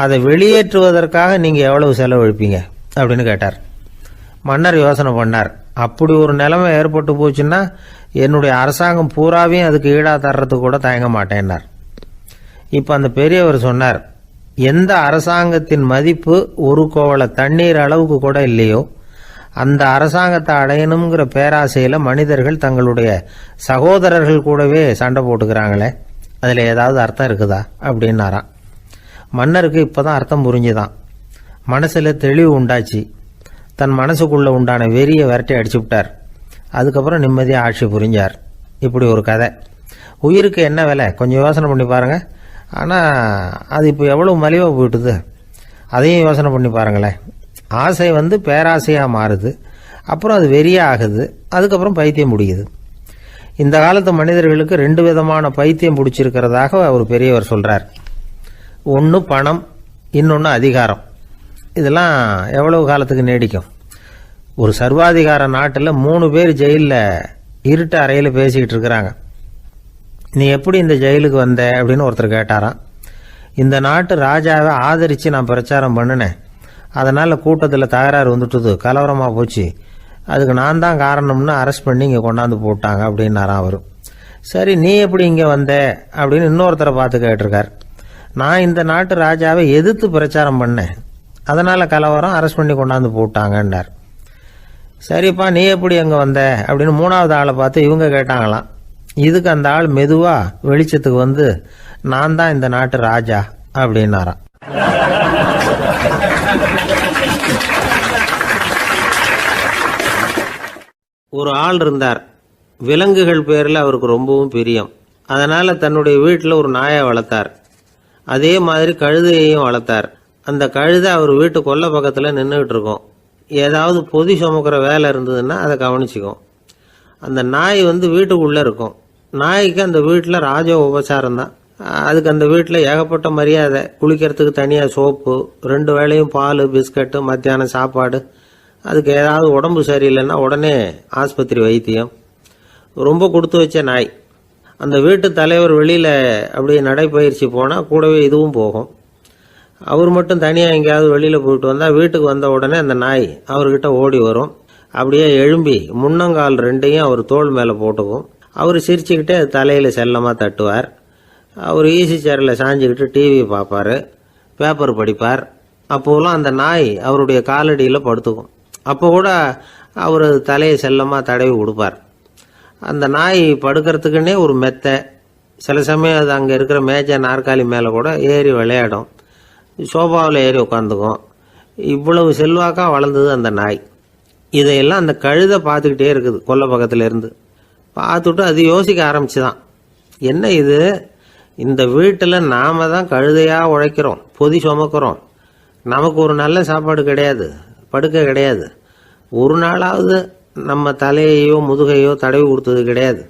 அதை வெளியேற்றுவதற்காக நீங்கள் எவ்வளவு செலவழிப்பீங்க அப்படின்னு கேட்டார். மன்னர் யோசனை பண்ணார். அப்படி ஒரு நிலைமை ஏற்பட்டு போச்சுன்னா என்னுடைய அரசாங்கம் பூராவையும் அதுக்கு ஈடாக தர்றதுக்கு கூட தயங்க மாட்டேன்னார். இப்போ அந்த பெரியவர் சொன்னார், எந்த அரசாங்கத்தின் மதிப்பு ஒரு கோவள தண்ணீர் அளவுக்கு கூட இல்லையோ அந்த அரசாங்கத்தை அடையணுங்கிற பேராசையில் மனிதர்கள் தங்களுடைய சகோதரர்கள் கூடவே சண்டை போட்டுக்கிறாங்களே, அதில் ஏதாவது அர்த்தம் இருக்குதா அப்படின்னாராம். மன்னருக்கு இப்போதான் அர்த்தம் புரிஞ்சுதான். மனசில் தெளிவு உண்டாச்சு. தன் மனசுக்குள்ளே உண்டான வெறியை விரட்டி அடிச்சு விட்டார். அதுக்கப்புறம் நிம்மதியாக ஆட்சி புரிஞ்சார். இப்படி ஒரு கதை. உயிருக்கு என்ன விலை கொஞ்சம் யோசனை பண்ணி பாருங்கள். ஆனால் அது இப்போ எவ்வளோ மலிவாக போயிட்டுது, அதையும் யோசனை பண்ணி பாருங்களேன். ஆசை பேராசையாக மாறுது, அப்புறம் அது வெறியாக ஆகுது, அதுக்கப்புறம் பைத்தியம் பிடிக்குது. இந்த காலத்து மனிதர்களுக்கு 2 விதமான பைத்தியம் பிடிச்சிருக்கிறதாக ஒரு பெரியவர் சொல்கிறார். ஒன்று பணம், இன்னொன்று அதிகாரம். இதெல்லாம் எவ்வளவு காலத்துக்கு நீடிக்கும்? ஒரு சர்வாதிகார நாட்டில் 3 பேர் ஜெயிலில் இருட்டு அறையில் பேசிக்கிட்டு இருக்கிறாங்க. நீ எப்படி இந்த ஜெயிலுக்கு வந்த அப்படின்னு ஒருத்தர் கேட்டாராம். இந்த நாட்டு ராஜாவை ஆதரித்து நான் பிரச்சாரம் பண்ணினேன், அதனால் கூட்டத்தில் தகராறு வந்துட்டுது, கலவரமாக போச்சு, அதுக்கு நான் தான் காரணம்னு அரெஸ்ட் பண்ணி இங்கே கொண்டாந்து போட்டாங்க அப்படின்னாராம் அவர். சரி, நீ எப்படி இங்கே வந்த அப்படின்னு இன்னொருத்தரை பார்த்து கேட்டிருக்கார். நான் இந்த நாட்டு ராஜாவை எதிர்த்து பிரச்சாரம் பண்ணேன், அதனால் கலவரம், அரெஸ்ட் பண்ணி கொண்டாந்து போட்டாங்கன்னார். சரிப்பா, நீ எப்படி அங்கே வந்த அப்படின்னு மூணாவது ஆளை பார்த்து இவங்க கேட்டாங்களாம். இதுக்கு அந்த ஆள் மெதுவாக வெளிச்சத்துக்கு வந்து, நான் தான் இந்த நாட்டு ராஜா அப்படின்னாராம். ஒரு ஆள் இருந்தார். விலங்குகள் பேரில் அவருக்கு ரொம்பவும் பிரியம். அதனால் தன்னுடைய வீட்டில் ஒரு நாயை வளர்த்தார். அதே மாதிரி கழுதையையும் வளர்த்தார். அந்த கழுதை அவர் வீட்டு கொல்லை பக்கத்தில் நின்றுக்கிட்டு இருக்கும். ஏதாவது பொதி சுமக்கிற வேலை இருந்ததுன்னா அதை கவனிச்சிக்கும். அந்த நாய் வீட்டுக்குள்ளே இருக்கும். நாய்க்கு அந்த வீட்டில் ராஜ உபசாரம் தான். அதுக்கு அந்த வீட்டில் ஏகப்பட்ட மரியாதை. குளிக்கிறதுக்கு தனியாக சோப்பு, 2 வேளையும் பால், பிஸ்கட்டு, மத்தியானம் சாப்பாடு. அதுக்கு ஏதாவது உடம்பு சரியில்லைன்னா உடனே ஆஸ்பத்திரி வைத்தியம். ரொம்ப கொடுத்து வச்ச நாய். அந்த வீட்டு தலைவர் வெளியில் அப்படியே நடைப்பயிற்சி போனால் கூடவே இதுவும் போகும். அவர் மட்டும் தனியாக எங்கேயாவது வெளியில் போயிட்டு வந்தால் வீட்டுக்கு வந்த உடனே அந்த நாய் அவர்கிட்ட ஓடி வரும். அப்படியே எழும்பி முன்னங்கால் 2ஐயும் அவர் தோள் மேலே போட்டுக்கும். அவர் சிரிச்சுக்கிட்டே தலையில் செல்லமாக தட்டுவார். அவர் ஈசி சேரில் சாஞ்சிக்கிட்டு டிவி பார்ப்பார், பேப்பர் படிப்பார். அப்போலாம் அந்த நாய் அவருடைய காலடியில் படுத்துக்கும். அப்போ கூட அவர் தலையை செல்லமாக தடவி கொடுப்பார். அந்த நாய் படுக்கிறதுக்குன்னே ஒரு மெத்தை, சில சமயம் அது அங்கே இருக்கிற மேஜை நாற்காலி மேலே கூட ஏறி விளையாடும், சோபாவில் ஏறி உட்காந்துக்கும். இவ்வளவு செல்வாக்காக வளர்ந்தது அந்த நாய். இதையெல்லாம் அந்த கழுதை பார்த்துக்கிட்டே இருக்குது கொல்லை பக்கத்தில் இருந்து. பார்த்துட்டு அது யோசிக்க ஆரம்பிச்சுதான், என்ன இது, இந்த வீட்டில் நாம தான் கழுதையாக உழைக்கிறோம், பொதி சுமக்கிறோம், நமக்கு ஒரு நல்ல சாப்பாடு கிடையாது, படுக்கை கிடையாது, ஒரு நாளாவது நம்ம தலையையோ முதுகையோ தடவி கொடுத்தது கிடையாது.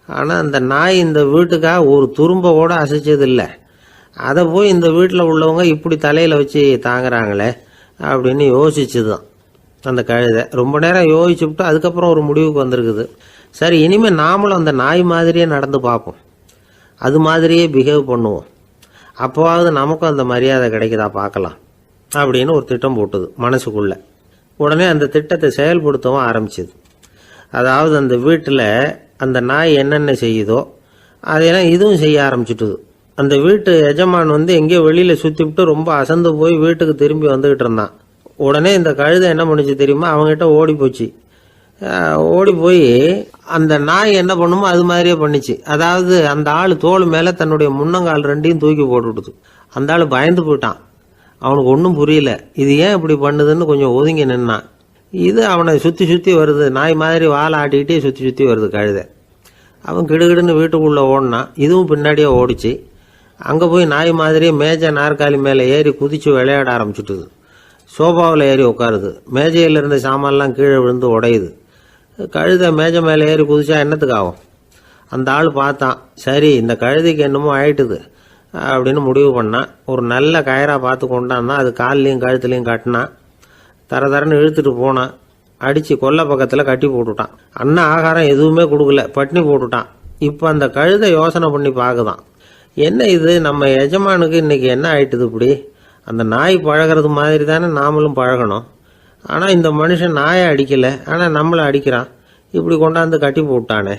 ஆனால் அந்த நாய் இந்த வீட்டுக்காக ஒரு துரும்ப கூட அசைச்சது இல்லை. அதை போய் இந்த வீட்டில் உள்ளவங்க இப்படி தலையில் வச்சு தாங்குறாங்களே அப்படின்னு யோசிச்சுதான் அந்த கழுதை. ரொம்ப நேரம் யோசிச்சுவிட்டு அதுக்கப்புறம் ஒரு முடிவுக்கு வந்திருக்குது. சரி, இனிமேல் நாமளும் அந்த நாய் மாதிரியே நடந்து பார்ப்போம், அது மாதிரியே பிஹேவ் பண்ணுவோம், அப்போவாவது நமக்கும் அந்த மரியாதை கிடைக்குதா பார்க்கலாம் அப்படின்னு ஒரு திட்டம் போட்டுது மனசுக்குள்ள. உடனே அந்த திட்டத்தை செயல்படுத்தவும் ஆரம்பிச்சுது. அதாவது அந்த வீட்டில் அந்த நாய் என்னென்ன செய்யுதோ அதையெல்லாம் இதுவும் செய்ய ஆரம்பிச்சுட்டுது. அந்த வீட்டு எஜமான் எங்கேயோ வெளியில் சுற்றிவிட்டு ரொம்ப அசந்து போய் வீட்டுக்கு திரும்பி வந்துக்கிட்டு இருந்தான். உடனே இந்த கழுதை என்ன பண்ணுச்சு தெரியுமா, அவங்ககிட்ட ஓடி போச்சு. ஓடி போய் அந்த நாய் என்ன பண்ணுமோ அது மாதிரியே பண்ணிச்சு. அதாவது அந்த ஆள் தோல் மேலே தன்னுடைய முன்னங்கால் 2ஐயும் தூக்கி போட்டுவிடுது. அந்த ஆள் பயந்து போயிட்டான். அவனுக்கு ஒன்றும் புரியல, இது ஏன் இப்படி பண்ணுதுன்னு கொஞ்சம் ஒதுங்கி நின்னான். இது அவனை சுற்றி சுற்றி வருது, நாய் மாதிரி வாழை ஆட்டிக்கிட்டே சுற்றி சுற்றி வருது கழுதை. அவன் கிடுகிடுன்னு வீட்டுக்குள்ளே ஓடினான். இதுவும் பின்னாடியே ஓடிச்சு. அங்கே போய் நாய் மாதிரியே மேஜை நாற்காலி மேலே ஏறி குதிச்சு விளையாட ஆரம்பிச்சுட்டுது. சோபாவில் ஏறி உட்காருது. மேஜையில் இருந்த சாமான்லாம் கீழே விழுந்து உடையுது. கழுதை மேஜை மேலே ஏறி குதிச்சா என்னத்துக்கு ஆகும்? அந்த ஆள் பார்த்தான், சரி இந்த கழுதைக்கு என்னமோ ஆயிட்டுது அப்படின்னு முடிவு பண்ணான். ஒரு நல்ல கயிறாக பார்த்து கொண்டாந்தான். அது கால்லையும் கழுத்துலையும் கட்டினான். தரன்னு இழுத்துட்டு போனான். அடித்து கொல்லை பக்கத்தில் கட்டி போட்டுட்டான். அண்ணன் ஆகாரம் எதுவுமே கொடுக்கல, பட்னி போட்டுட்டான். இப்போ அந்த கழுதை யோசனை பண்ணி பார்க்குதான், என்ன இது, நம்ம எஜமானுக்கு இன்னைக்கு என்ன ஆயிட்டுது இப்படி? அந்த நாய் பழகிறது மாதிரி தானே நாமளும் பழகணும். ஆனால் இந்த மனுஷன் நாயை அடிக்கலை, ஆனால் நம்மளை அடிக்கிறான். இப்படி கொண்டாந்து கட்டி போட்டானே,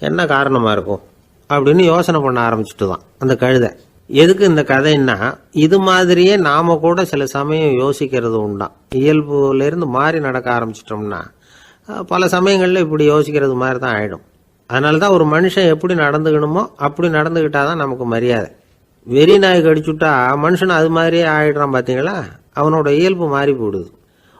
என்ன காரணமாக இருக்கும் அப்படின்னு யோசனை பண்ண ஆரம்பிச்சுட்டு தான் அந்த கழுதை. எதுக்கு இந்த கதைன்னா, இது மாதிரியே நாம கூட சில சமயம் யோசிக்கிறது உண்டாம். இயல்புலேருந்து மாறி நடக்க ஆரம்பிச்சிட்டோம்னா பல சமயங்களில் இப்படி யோசிக்கிறது மாதிரி தான் ஆகிடும். அதனால தான் ஒரு மனுஷன் எப்படி நடந்துக்கணுமோ அப்படி நடந்துக்கிட்டாதான் நமக்கு மரியாதை. வெறி நாய் கடிச்சுட்டா மனுஷன் அது மாதிரியே ஆகிடுறான் பார்த்தீங்களா, அவனோட இயல்பு மாறி போடுது.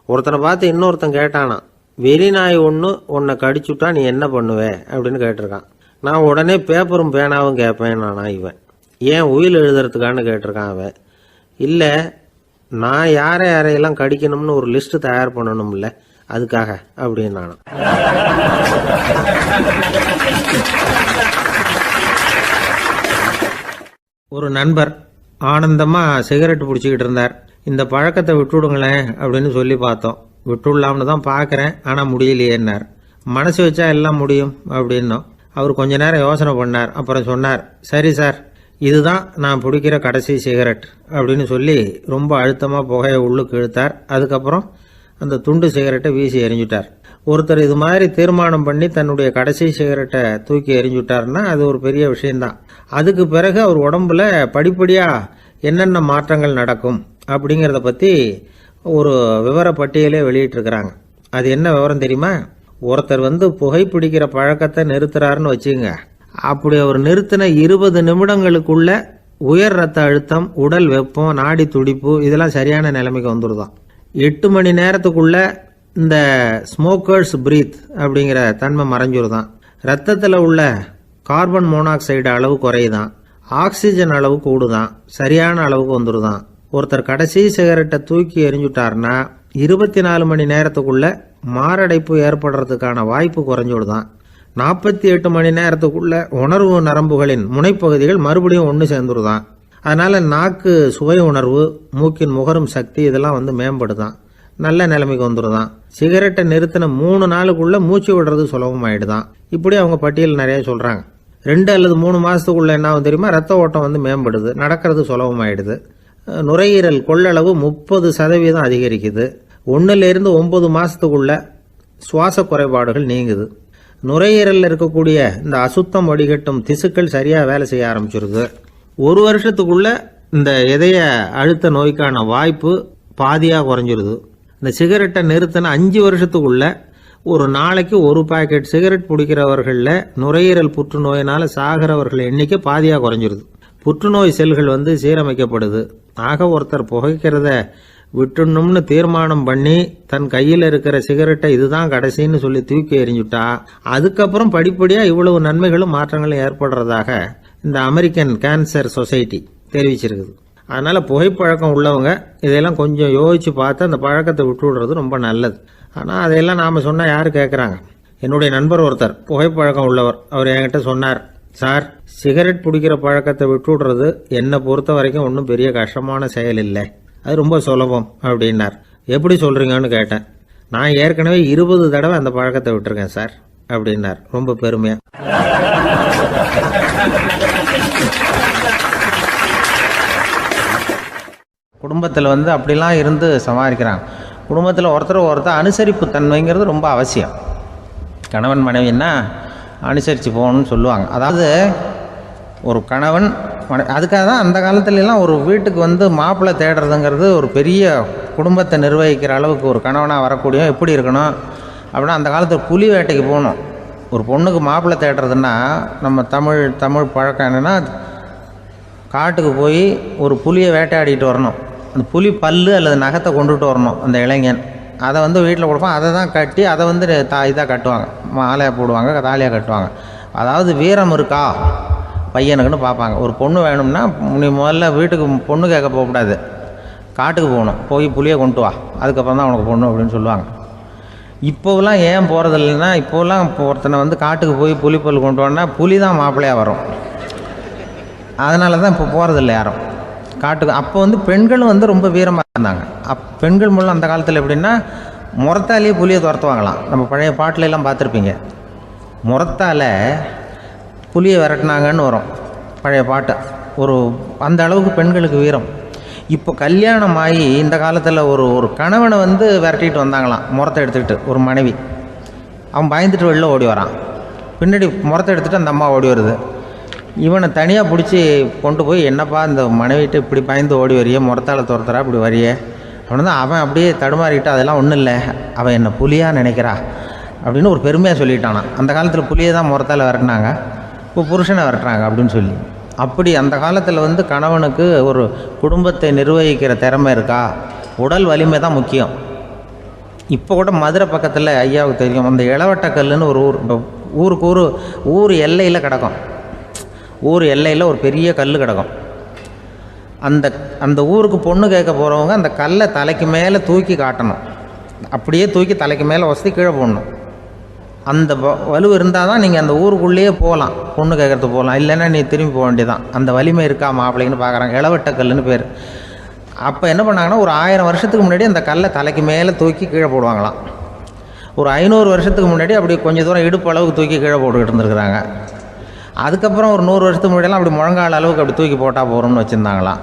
ஒருத்தனை பார்த்து இன்னொருத்தன் கேட்டானா, வெறி நாய் ஒன்று உன்னை கடிச்சுட்டா நீ என்ன பண்ணுவே அப்படின்னு கேட்டிருக்கான். நான் உடனே பேப்பரும் பேனாவும் கேட்பேன் நானா இவன். ஏன் உயில் எழுதுறதுக்கான்னு கேட்டிருக்கான் அவன். இல்லை, நான் யாரையெல்லாம் கடிக்கணும்னு ஒரு லிஸ்ட்டு தயார் பண்ணணும்ல, அதுக்காக அப்படின்னு நானும். ஒரு நண்பர் ஆனந்தமாக சிகரெட் பிடிச்சிக்கிட்டு இருந்தார். இந்த பழக்கத்தை விட்டுவிடுங்களேன் அப்படின்னு சொல்லி பார்த்தோம். விட்டுடலாம்னு தான் பார்க்குறேன், ஆனால் முடியலையேன்னார். மனசு வச்சா எல்லாம் முடியும் அப்படின்னோம். அவர் கொஞ்ச நேரம் யோசனை பண்ணார். அப்புறம் சொன்னார், சரி சார், இதுதான் நான் பிடிக்கிற கடைசி சிகரெட் அப்படின்னு சொல்லி ரொம்ப அழுத்தமாக புகையை உள்ளுக்கு இழுத்தார். அதுக்கப்புறம் அந்த துண்டு சிகரெட்டை வீசி எறிஞ்சுட்டார். ஒருத்தர் இது மாதிரி தீர்மானம் பண்ணி தன்னுடைய கடைசி சிகரெட்டை தூக்கி எறிஞ்சுட்டார்னா அது ஒரு பெரிய விஷயம்தான். அதுக்கு பிறகு அவர் உடம்புல படிப்படியாக என்னென்ன மாற்றங்கள் நடக்கும் அப்படிங்கிறத பற்றி ஒரு விவர பட்டியலே வெளியிட்டிருக்கிறாங்க. அது என்ன விவரம் தெரியுமா? ஒருத்தர் புகைப்பிடிக்கிற பழக்கத்தை நிறுத்துறாருன்னு வச்சுங்க. அப்படி அவர் நிறுத்தின 20 நிமிடங்களுக்குள்ள உயர் ரத்த அழுத்தம், உடல் வெப்பம், நாடி துடிப்பு இதெல்லாம் சரியான நிலைமைக்கு வந்துடுதான். 8 மணி நேரத்துக்குள்ள இந்த ஸ்மோக்கர்ஸ் பிரீத் அப்படிங்கிற தன்மை மறைஞ்சிருதான். ரத்தத்தில் உள்ள கார்பன் மோனாக்சைடு அளவு குறையுதான், ஆக்சிஜன் அளவு கூடுதான், சரியான அளவுக்கு வந்துடுதான். ஒருத்தர் கடைசி சிகரெட்டை தூக்கி எறிஞ்சுட்டார்னா 24 மணி நேரத்துக்குள்ள மாரடைப்பு ஏற்படுறதுக்கான வாய்ப்பு குறைஞ்சுடுதான். 48 மணி நேரத்துக்குள்ள உணர்வு நரம்புகளின் முனைப்பகுதிகள் மறுபடியும் ஒன்று சேர்ந்துருதான். அதனால நாக்கு சுவை உணர்வு, மூக்கின் முகரும் சக்தி இதெல்லாம் மேம்படுதான், நல்ல நிலைமைக்கு வந்துடுதான். சிகரெட்டை நிறுத்தின 3 நாளுக்குள்ள மூச்சு விடுறது சுலபமாயிடுதான். இப்படி அவங்க பட்டியல் நிறைய சொல்றாங்க. 2 அல்லது 3 மாசத்துக்குள்ள என்ன ஆகும் தெரியுமா? ரத்த ஓட்டம் மேம்படுது, நடக்கிறது சுலபமாயிடுது. நுரையீரல் கொள்ளளவு 30% அதிகரிக்குது. 1லிருந்து 9 மாசத்துக்குள்ள சுவாச குறைபாடுகள் நீங்குது. நுரையீரலில் இருக்கக்கூடிய இந்த அசுத்தம் வடிகட்டும் திசுக்கள் சரியா வேலை செய்ய ஆரம்பிச்சிருது. 1 வருஷத்துக்குள்ள இந்த இதய அழுத்த நோய்க்கான வாய்ப்பு பாதியாக குறைஞ்சிருது. இந்த சிகரெட்டை நிறுத்தின 5 வருஷத்துக்குள்ள ஒரு நாளைக்கு 1 பாக்கெட் சிகரெட் பிடிக்கிறவர்களில் நுரையீரல் புற்றுநோயினால சாகிறவர்கள் எண்ணிக்கை பாதியாக குறைஞ்சிருது. புற்றுநோய் செல்கள் சீரமைக்கப்படுது. ஆக ஒருத்தர் புகைக்கிறத விட்டுணும்னு தீர்மானம் பண்ணி தன் கையில் இருக்கிற சிகரெட்டை இதுதான் கடைசின்னு சொல்லி தூக்கி எறிஞ்சுட்டா அதுக்கப்புறம் படிப்படியாக இவ்வளவு நன்மைகளும் மாற்றங்களும் ஏற்படுறதாக இந்த அமெரிக்கன் கேன்சர் சொசைட்டி தெரிவிச்சிருக்குது. அதனால புகைப்பழக்கம் உள்ளவங்க இதையெல்லாம் கொஞ்சம் யோசிச்சு பார்த்து அந்த பழக்கத்தை விட்டு விடுறது ரொம்ப நல்லது. ஆனால் அதையெல்லாம் நாம் சொன்னால் யார் கேட்குறாங்க? என்னுடைய நண்பர் ஒருத்தர் புகைப்பழக்கம் உள்ளவர், அவர் என்கிட்ட சொன்னார், சார், சிகரெட் பிடிக்கிற பழக்கத்தை விட்டு விடுறது என்னை பொறுத்த வரைக்கும் ஒன்றும் பெரிய கஷ்டமான செயல் இல்லை, அது ரொம்ப சுலபம் அப்படின்னார். எப்படி சொல்றீங்கன்னு கேட்டேன். நான் ஏற்கனவே 20 தடவை அந்த பழக்கத்தை விட்டுருக்கேன் சார் அப்படின்னார் ரொம்ப பெருமையா. குடும்பத்தில் அப்படிலாம் இருந்து சமாளிக்கிறாங்க. குடும்பத்தில் ஒருத்தர் அனுசரிப்பு தன்மைங்கிறது ரொம்ப அவசியம். கணவன் மனைவின்னா அனுசரித்து போகணும்னு சொல்லுவாங்க. அதாவது ஒரு கணவன் அதுக்காக தான் அந்த காலத்துலலாம் ஒரு வீட்டுக்கு மாப்பிள்ளை தேடுறதுங்கிறது ஒரு பெரிய குடும்பத்தை நிர்வகிக்கிற அளவுக்கு ஒரு கணவனாக வரக்கூடிய எப்படி இருக்கணும் அப்படின்னா, அந்த காலத்தில் புலி வேட்டைக்கு போகணும். ஒரு பொண்ணுக்கு மாப்பிள்ளை தேடுறதுன்னா நம்ம தமிழ் பழக்கம் என்னென்னா, காட்டுக்கு போய் ஒரு புலியை வேட்டையாடிட்டு வரணும். அந்த புலி பல்லு அல்லது நகத்தை கொண்டுட்டு வரணும் அந்த இளைஞன். அதை வீட்டில் கொடுப்பான். அதை தான் கட்டி அதை இதாக கட்டுவாங்க, மாலையாக போடுவாங்க, தாலியாக கட்டுவாங்க. அதாவது வீரம் இருக்கா பையனுக்குன்னு பார்ப்பாங்க. ஒரு பொண்ணு வேணும்னா நீ முதல்ல வீட்டுக்கு பொண்ணு கேட்க போகக்கூடாது, காட்டுக்கு போகணும், போய் புளியை கொண்டு வா, அதுக்கப்புறம் தான் உனக்கு பொண்ணு அப்படின்னு சொல்லுவாங்க. இப்போவெல்லாம் ஏன் போகிறதில்லைன்னா, இப்போலாம் ஒருத்தனை காட்டுக்கு போய் புலிப்பல் கொண்டு வான்னா புலி தான் மாப்பிள்ளையாக வரும். அதனால தான் இப்போ போகிறதில்ல யாரும் காட்டுக்கு. அப்போ பெண்களும் ரொம்ப வீரமாக இருந்தாங்க. பெண்கள் மூலம் அந்த காலத்தில் எப்படின்னா, முறத்தாலேயே புலியை துரத்துவாங்களாம். நம்ம பழைய பாட்டிலெல்லாம் பார்த்துருப்பீங்க, முறத்தால் புலியை விரட்டினாங்கன்னு வரும் பழைய பாட்டு. அந்த அளவுக்கு பெண்களுக்கு வீரம். இப்போ கல்யாணம் ஆகி இந்த காலத்தில் ஒரு கணவனை விரட்டிட்டு வந்தாங்களாம் முறத்தை எடுத்துக்கிட்டு. ஒரு மனைவி அவன் பயந்துட்டு வெளில ஓடி வரான், பின்னாடி முறத்தை எடுத்துகிட்டு அந்த அம்மா ஓடி வருது. இவனை தனியாக பிடிச்சி கொண்டு போய், என்னப்பா இந்த மனைவிட்டு இப்படி பயந்து ஓடி வரியே, முறத்தால் துரத்துறா இப்படி வரியே அப்படின்னு தான் அவன் அப்படியே தடுமாறிக்கிட்டு, அதெல்லாம் ஒன்றும் இல்லை, அவன் என்ன புலியாக நினைக்கிறா அப்படின்னு ஒரு பெருமையாக சொல்லிட்டானான். அந்த காலத்தில் புலியை தான் முறத்தால் விரட்டினாங்க, இப்போ புருஷனை விரட்டுறாங்க அப்படின்னு சொல்லி. அப்படி அந்த காலத்தில் கணவனுக்கு ஒரு குடும்பத்தை நிர்வகிக்கிற திறமை இருக்கா, உடல் வலிமை தான் முக்கியம். இப்போ கூட மதுரை பக்கத்தில் ஐயாவுக்கு தெரியும், அந்த இளவட்டக்கல்லுன்னு ஒரு ஊருக்கு ஊர் எல்லையில் கிடக்கும். ஊர் எல்லையில் ஒரு பெரிய கல் கிடக்கும். அந்த ஊருக்கு பொண்ணு கேட்க போகிறவங்க அந்த கல்லை தலைக்கு மேலே தூக்கி காட்டணும், அப்படியே தூக்கி தலைக்கு மேலே வசதி கீழே போடணும். அந்த வலு இருந்தால் தான் நீங்கள் அந்த ஊருக்குள்ளேயே போகலாம், பொண்ணு கேட்குறதுக்கு போகலாம். இல்லைன்னா நீ திரும்பி போக வேண்டியதான். அந்த வலிமை இருக்கா மாப்பிள்ளைன்னு பார்க்குறாங்க. இளவட்டக்கல்லுன்னு பேர். அப்போ என்ன பண்ணாங்கன்னா, ஒரு 1000 வருஷத்துக்கு முன்னாடி அந்த கல்லை தலைக்கு மேலே தூக்கி கீழே போடுவாங்களாம். ஒரு 500 வருஷத்துக்கு முன்னாடி அப்படி கொஞ்சம் தூரம் இடுப்பு அளவுக்கு தூக்கி கீழே போட்டுக்கிட்டு இருந்துருக்குறாங்க. அதுக்கப்புறம் ஒரு 100 வருஷத்துக்கு முன்னாடியெல்லாம் அப்படி முழங்கால் அளவுக்கு அப்படி தூக்கி போட்டால் போகிறோம்னு வச்சுருந்தாங்களாம்.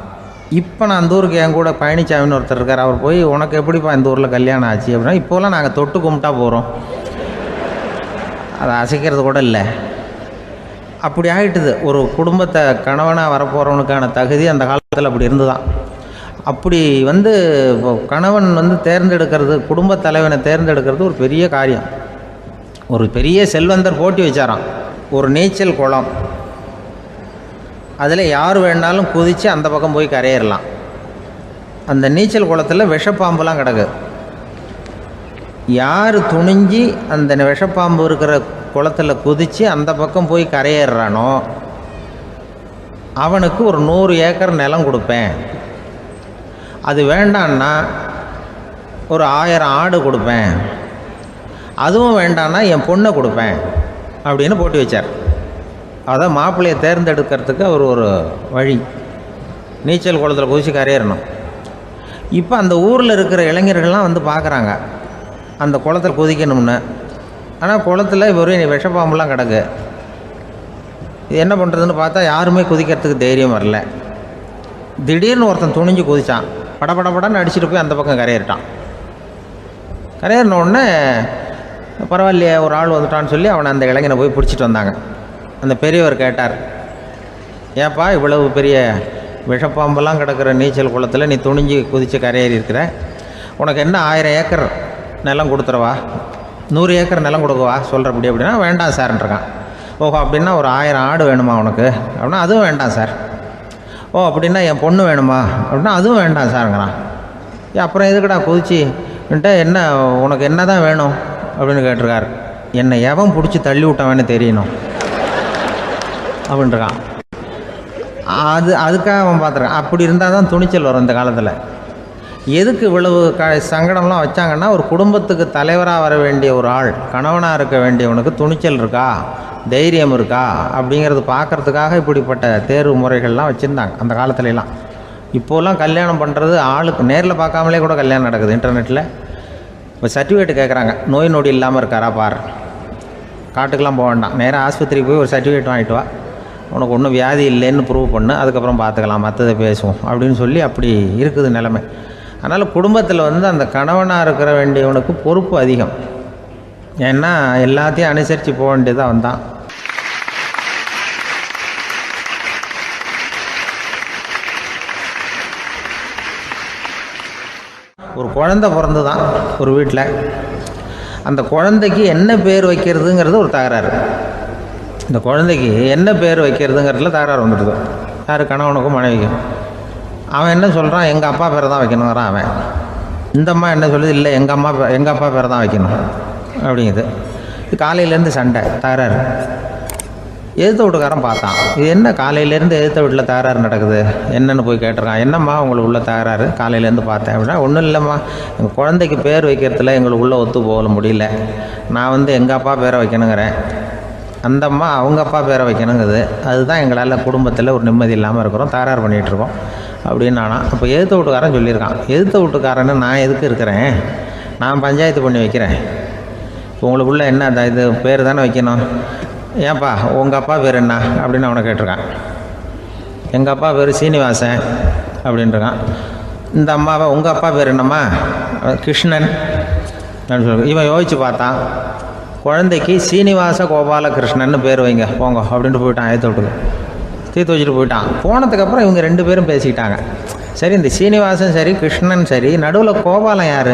இப்போ நான் அந்த ஊருக்கு என் கூட பழனிசாமின்னு ஒருத்தர் இருக்கார். அவர் போய் உனக்கு எப்படிப்பா இந்த ஊரில் கல்யாணம் ஆச்சு அப்படின்னா, இப்போலாம் நாங்கள் தொட்டு கும்பிட்டா போகிறோம், அதை அசைக்கிறது கூட இல்லை. அப்படி ஆகிட்டுது. ஒரு குடும்பத்தை கணவனாக வரப்போகிறவனுக்கான தகுதி அந்த காலத்தில் அப்படி இருந்துதான். அப்படி இப்போ கணவன் தேர்ந்தெடுக்கிறது, குடும்ப தலைவனை தேர்ந்தெடுக்கிறது ஒரு பெரிய காரியம். ஒரு பெரிய செல்வந்தர் போட்டி வச்சாராம். ஒரு நீச்சல் குளம், அதில் யார் வேணாலும் குதித்து அந்த பக்கம் போய் கரையேறலாம். அந்த நீச்சல் குளத்தில் விஷப்பாம்புலாம் கிடக்கு. யார் துணிஞ்சி அந்த விஷப்பாம்பு இருக்கிற குளத்தில் குதித்து அந்த பக்கம் போய் கரையேறானோ அவனுக்கு ஒரு 100 ஏக்கர் நிலம் கொடுப்பேன். அது வேண்டான்னா ஒரு 1000 ஆடு கொடுப்பேன். அதுவும் வேண்டான்னா என் பொண்ணை கொடுப்பேன் அப்படின்னு போட்டி வச்சார். அதான் மாப்பிள்ளையை தேர்ந்தெடுக்கிறதுக்கு அவர் ஒரு வழி, நீச்சல் குளத்தில் குதித்து கரையேறணும். இப்போ அந்த ஊரில் இருக்கிற இளைஞர்கள்லாம் பார்க்குறாங்க அந்த குளத்தில் குதிக்கணும்னு. ஆனால் குளத்தில் வெறும் விஷப்பாம்புலாம் கிடக்கு. இது என்ன பண்ணுறதுன்னு பார்த்தா யாருமே குதிக்கிறதுக்கு தைரியம் வரல. திடீர்னு ஒருத்தன் துணிஞ்சு குதித்தான். படபடன்னு அடிச்சுட்டு போய் அந்த பக்கம் கரையேறிட்டான். கரையேறின உடனே பரவாயில்லையே ஒரு ஆள் வந்துட்டான்னு சொல்லி அவனை அந்த இளைஞனை போய் பிடிச்சிட்டு வந்தாங்க. அந்த பெரியவர் கேட்டார், ஏப்பா இவ்வளவு பெரிய விஷப்பாம்பெல்லாம் கிடக்கிற நீச்சல் குளத்தில் நீ துணிஞ்சு குதித்து கரையேறி இருக்கிற, உனக்கு என்ன 1000 ஏக்கர் நிலம் கொடுத்துறவா, 100 ஏக்கர் நிலம் கொடுக்கவா சொல்கிறபடி அப்படின்னா, வேண்டாம் சார்ன்றான். ஓஹோ அப்படின்னா ஒரு 1000 ஆடு வேணுமா உனக்கு அப்படின்னா, அதுவும் வேண்டாம் சார். ஓ அப்படின்னா என் பொண்ணு வேணுமா அப்படின்னா, அதுவும் வேண்டாம் சாருங்கிறான். அப்புறம் எதுக்குடா குதிச்சுன்ட்டு என்ன உனக்கு என்ன தான் வேணும் அப்படின்னு கேட்டிருக்கார். என்னை எவன் பிடிச்சி தள்ளி விட்டவன்னு தெரியணும் அப்படின்றான். அதுக்காக அவன் பார்த்துருக்கான். அப்படி இருந்தால் தான் துணிச்சல் வரும் இந்த காலத்தில். எதுக்கு இவ்வளவு சங்கடம்லாம் வச்சாங்கன்னா, ஒரு குடும்பத்துக்கு தலைவராக வர வேண்டிய ஒரு ஆள், கணவனாக இருக்க வேண்டியவனுக்கு துணிச்சல் இருக்கா, தைரியம் இருக்கா அப்படிங்கிறது பார்க்குறதுக்காக இப்படிப்பட்ட தேர்வு முறைகள்லாம் வச்சுருந்தாங்க அந்த காலத்துலலாம். இப்போலாம் கல்யாணம் பண்ணுறது ஆளுக்கு நேரில் பார்க்காமலே கூட கல்யாணம் நடக்குது இன்டர்நெட்டில். இப்போ சர்டிஃபிகேட் கேட்குறாங்க, நோய் நொடி இல்லாமல் இருக்காரா பார், காட்டுக்கெலாம் போக வேண்டாம், நேராக ஆஸ்பத்திரிக்கு போய் ஒரு சர்டிஃபிகேட் வாங்கிட்டு வா, உனக்கு ஒன்றும் வியாதி இல்லைன்னு ப்ரூவ் பண்ணு, அதுக்கப்புறம் பார்த்துக்கலாம், மற்றதை பேசுவோம் அப்படின்னு சொல்லி அப்படி இருக்குது நிலைமை. அதனால் குடும்பத்தில் அந்த கணவனாக இருக்கிற வேண்டியவனுக்கு பொறுப்பு அதிகம். ஏன்னா எல்லாத்தையும் அனுசரித்து போக வேண்டியதாக வந்தான். ஒரு குழந்தை பிறந்து தான் ஒரு வீட்டில், அந்த குழந்தைக்கு என்ன பேர் வைக்கிறதுங்கிறது ஒரு தகராறு. இந்த குழந்தைக்கு என்ன பேர் வைக்கிறதுங்கிறதுல தகராறு வந்துடுது. யார்? கணவனுக்கும் மனைவிக்கும். அவன் என்ன சொல்கிறான், எங்கள் அப்பா பேரை தான் வைக்கணுங்கிறான் அவன். இந்த அம்மா என்ன சொல்லுது, இல்லை எங்கள் அப்பா பேரை தான் வைக்கணும் அப்படிங்குது. இது காலையிலேருந்து சண்டை, தகராறு. எதிர்த்த வீட்டுக்காரன் பார்த்தான், இது என்ன காலையிலேருந்து எதிர்த்த வீட்டில் தகராறு நடக்குது, என்னென்னு போய் கேட்டிருக்கான். என்னம்மா உங்களுக்கு உள்ள தகராறு, காலையிலேருந்து பார்த்தேன் அப்படின்னா, ஒன்றும் இல்லைம்மா, எங்கள் குழந்தைக்கு பேர் வைக்கிறதுல எங்களுக்கு உள்ளே ஒத்து போக முடியல, நான் எங்கள் அப்பா பேரை வைக்கணுங்கிறேன், அந்த அம்மா அவங்க அப்பா பேரை வைக்கணுங்குது, அதுதான் எங்களால் குடும்பத்தில் ஒரு நிம்மதி இல்லாமல் இருக்கிறோம், தகராறு பண்ணிகிட்ருக்கோம் அப்படின்னு நானா. அப்போ எதிர்த்த வீட்டுக்காரன் சொல்லியிருக்கான், எதிர்த்த வீட்டுக்காரன்னு நான் எதுக்கு இருக்கிறேன், நான் பஞ்சாயத்து பண்ணி வைக்கிறேன், உங்களுக்குள்ள என்ன இது பேர் தானே வைக்கணும், ஏன்ப்பா உங்கள் அப்பா பேர் என்ன அப்படின்னு அவனை கேட்டிருக்கான். எங்கள் அப்பா பேர் சீனிவாசன் அப்படின்ட்டுருக்கான். இந்த அம்மாவை உங்கள் அப்பா பேர் என்னம்மா, கிருஷ்ணன் அப்படின்னு சொல்லி இவன் யோசித்து பார்த்தான். குழந்தைக்கு சீனிவாச கோபாலகிருஷ்ணன்னு பேர் வைங்க போங்க அப்படின்ட்டு போயிட்டான். ஏற்ற விட்டுக்கு தீர்த்து வச்சுட்டு போயிட்டான். போனதுக்கப்புறம் இவங்க 2 பேரும் பேசிக்கிட்டாங்க. சரி, இந்த சீனிவாசன் சரி கிருஷ்ணன் சரி, நடுவில் கோபாலம் யார்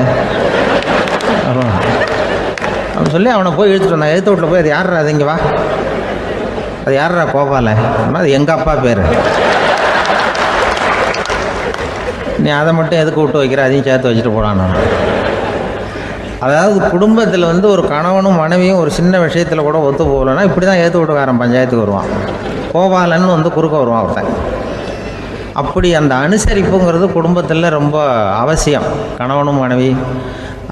அப்படின்னு சொல்லி அவனை போய் இழுத்துட்டு வந்தான். எழுத்து வீட்டில் போய் அது யாரா, அது இங்கே வா, அது யாரா கோபாலன், அது எங்கள் அப்பா பேர், நீ அதை மட்டும் எதுக்கு விட்டு வைக்கிற, அதையும் சேர்த்து வச்சுட்டு போடான்னு. அதாவது குடும்பத்தில் ஒரு கணவனும் மனைவியும் ஒரு சின்ன விஷயத்தில் கூட ஒத்து போகலன்னா இப்படி தான் ஏற்று வீட்டுக்காரன் பஞ்சாயத்துக்கு வருவான். கோபாலன்னு குறுக்க வருவான் ஒருத்தன். அப்படி அந்த அனுசரிப்புங்கிறது குடும்பத்தில் ரொம்ப அவசியம். கணவனும் மனைவி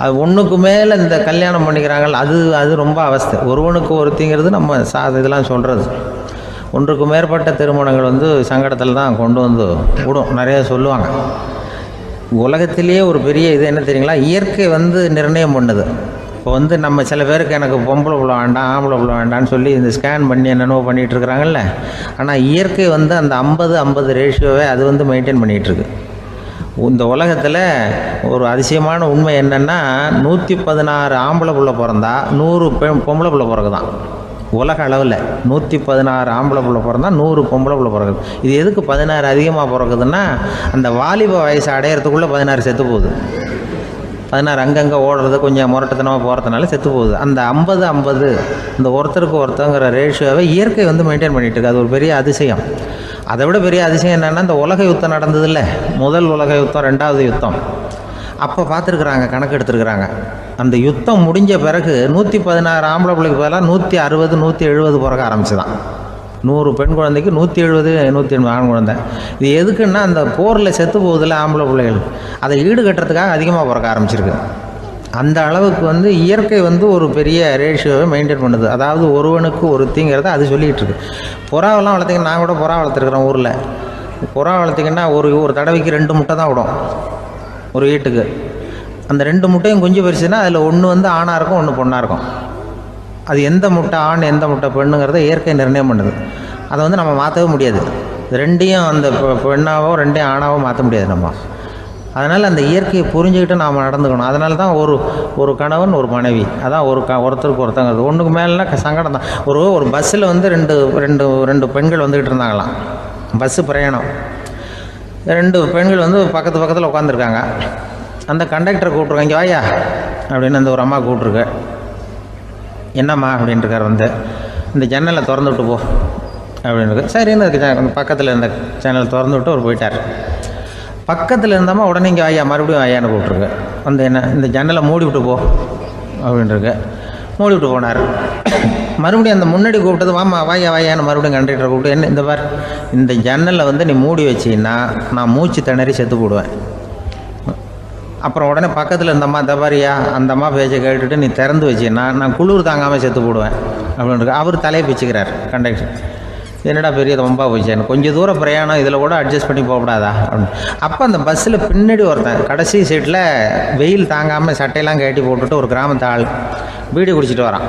அது ஒன்றுக்கு மேலே இந்த கல்யாணம் பண்ணிக்கிறாங்கள், அது ரொம்ப அவஸ்தை. ஒருவனுக்கு ஒருத்திங்கிறது நம்ம இதெல்லாம் சொல்கிறது. ஒன்றுக்கு மேற்பட்ட திருமணங்கள் சங்கடத்தில் தான் கொண்டு விடும். நிறைய சொல்லுவாங்க. உலகத்திலேயே ஒரு பெரிய இது என்ன தெரியுங்களா, இயற்கை நிர்ணயம் பண்ணுது. இப்போ வந்து நம்ம சில பேருக்கு எனக்கு பொம்பளை புள்ள வேண்டாம் ஆம்பளை புள்ள வேண்டாம்னு சொல்லி இந்த ஸ்கேன் பண்ணி என்னென்னவோ பண்ணிகிட்டு இருக்கிறாங்கல்ல. ஆனால் இயற்கை வந்து அந்த 50-50 ரேஷியோவை அது வந்து மெயின்டைன் பண்ணிகிட்ருக்கு. இந்த உலகத்தில் ஒரு அதிசயமான உண்மை என்னென்னா 116 ஆம்பளை புள்ள பிறந்தா 100 பொம்பளை புள்ள பிறகுதான். உலக அளவில் 116 ஆம்பளை புள்ள பிறந்தா 100 பொம்பளை புள்ள பிறகுது. இது எதுக்கு 16 அதிகமாக பிறகுதுன்னா அந்த வாலிப வயசு அடையிறதுக்குள்ளே 16 செத்து போகுது. 16 அங்கங்கே ஓடுறது கொஞ்சம் முரட்டுத்தனமாக போகிறதுனால செத்து போகுது. அந்த 50-50 இந்த ஒருத்தருக்கு ஒருத்தங்கிற ரேஷியோவை இயற்கை வந்து மெயின்டைன் பண்ணிகிட்டு இருக்கு. அது ஒரு பெரிய அதிசயம். அதை விட பெரிய அதிசயம் என்னென்னா இந்த உலக யுத்தம் நடந்ததில்ல, முதல் உலக யுத்தம், 2வது யுத்தம், அப்போ பார்த்துருக்குறாங்க, கணக்கு எடுத்துருக்குறாங்க. அந்த யுத்தம் முடிஞ்ச பிறகு 116 ஆம்பளை பிள்ளைக்கு பதிலாக 160 170 பிறக்க ஆரம்பிச்சுதான். 100 பெண் குழந்தைக்கு 170 180 ஆண் குழந்தை. இது எதுக்குன்னா அந்த போரில் செத்து போகுதில்ல ஆம்பளை பிள்ளைகள், அதை ஈடுகட்டுறதுக்காக அதிகமாக பிறக்க ஆரம்பிச்சிருக்கு. அந்த அளவுக்கு வந்து இயற்கை வந்து ஒரு பெரிய ரேஷியோவை மெயின்டைன் பண்ணுது. அதாவது ஒருவனுக்கு ஒருத்திங்கிறத அது சொல்லிகிட்டு இருக்கு. புறாவெல்லாம் வளர்த்திங்கன்னா, நான் கூட புறா வளர்த்துருக்குறேன் ஊரில். புறா வளர்த்திங்கன்னா ஒரு தடவைக்கு 2 முட்டை தான் விடும் ஒரு வீட்டுக்கு. அந்த 2 முட்டையும் குஞ்சு பறிச்சுன்னா அதில் ஒன்று வந்து ஆணாக இருக்கும், ஒன்று பொண்ணாக இருக்கும். அது எந்த முட்டை ஆண் எந்த முட்டை பெண்ணுங்கிறத இயற்கை நிர்ணயம் பண்ணுது. அதை வந்து நம்ம மாற்றவே முடியாது. ரெண்டையும் அந்த பெண்ணாவோ ரெண்டையும் ஆணாவோ மாற்ற முடியாது நம்ம. அதனால் அந்த இயற்கையை புரிஞ்சுக்கிட்டு நாம் நடந்துக்கணும். அதனால தான் ஒரு கணவன் ஒரு மனைவி, அதான் ஒருத்தருக்கு ஒருத்தங்கிறது. ஒன்றுக்கு மேலேனா சங்கடம் தான். ஒரு பஸ்ஸில் வந்து ரெண்டு பெண்கள் வந்துக்கிட்டு இருந்தாங்களாம். பஸ்ஸு பிரயாணம். 2 பெண்கள் வந்து பக்கத்தில் உட்காந்துருக்காங்க. அந்த கண்டக்டரை கூப்பிட்ருக்காங்க, இங்கே வாயா அப்படின்னு அந்த ஒரு அம்மா கூப்பிட்ருக்கு. என்னம்மா அப்படின்ட்டுருக்கார். வந்து இந்த ஜன்னலை திறந்து விட்டு போ அப்படின்னு. சரின்னு அதுக்கு பக்கத்தில் இருந்த ஜன்னலை திறந்து விட்டு அவர் போயிட்டார். பக்கத்தில் இருந்தாமல் உடனே இங்கே வாயா மறுபடியும் வாயான்னு கூப்பிட்ருக்கு. வந்து என்ன இந்த ஜன்னலை மூடி விட்டு போ அப்படின்ட்டுருக்கு. மூடி விட்டு போனார். மறுபடியும் அந்த முன்னாடி கூப்பிட்டது வாமா வாயான்னு மறுபடியும் கண்டக்டரை கூப்பிட்டு, என்ன இந்த பார், இந்த ஜன்னலை வந்து நீ மூடி வச்சின்னா நான் மூச்சு திணறி செத்து போடுவேன். அப்புறம் உடனே பக்கத்தில் இந்த அம்மா தபாரியா அந்த அம்மா பேச்சை கேட்டுட்டு நீ திறந்து வச்சின்னா நான் குளிர் தாங்காமல் செத்து போடுவேன் அப்படின்ட்டு அவர் தலையை பிச்சுக்கிறார் கண்டக்டர். என்னடா பெரிய ரொம்ப போச்சேன்னு, கொஞ்சம் தூரம் பிரயாணம், இதில் கூட அட்ஜஸ்ட் பண்ணி போகக்கூடாதா அப்படின்னு. அப்போ அந்த பஸ்ஸில் பின்னாடி ஒருத்தன் கடைசி சீட்டில் வெயில் தாங்காமல் சட்டையெல்லாம் கட்டி போட்டுட்டு ஒரு கிராமத்து ஆள் பீடி குடிச்சிட்டு வரான்.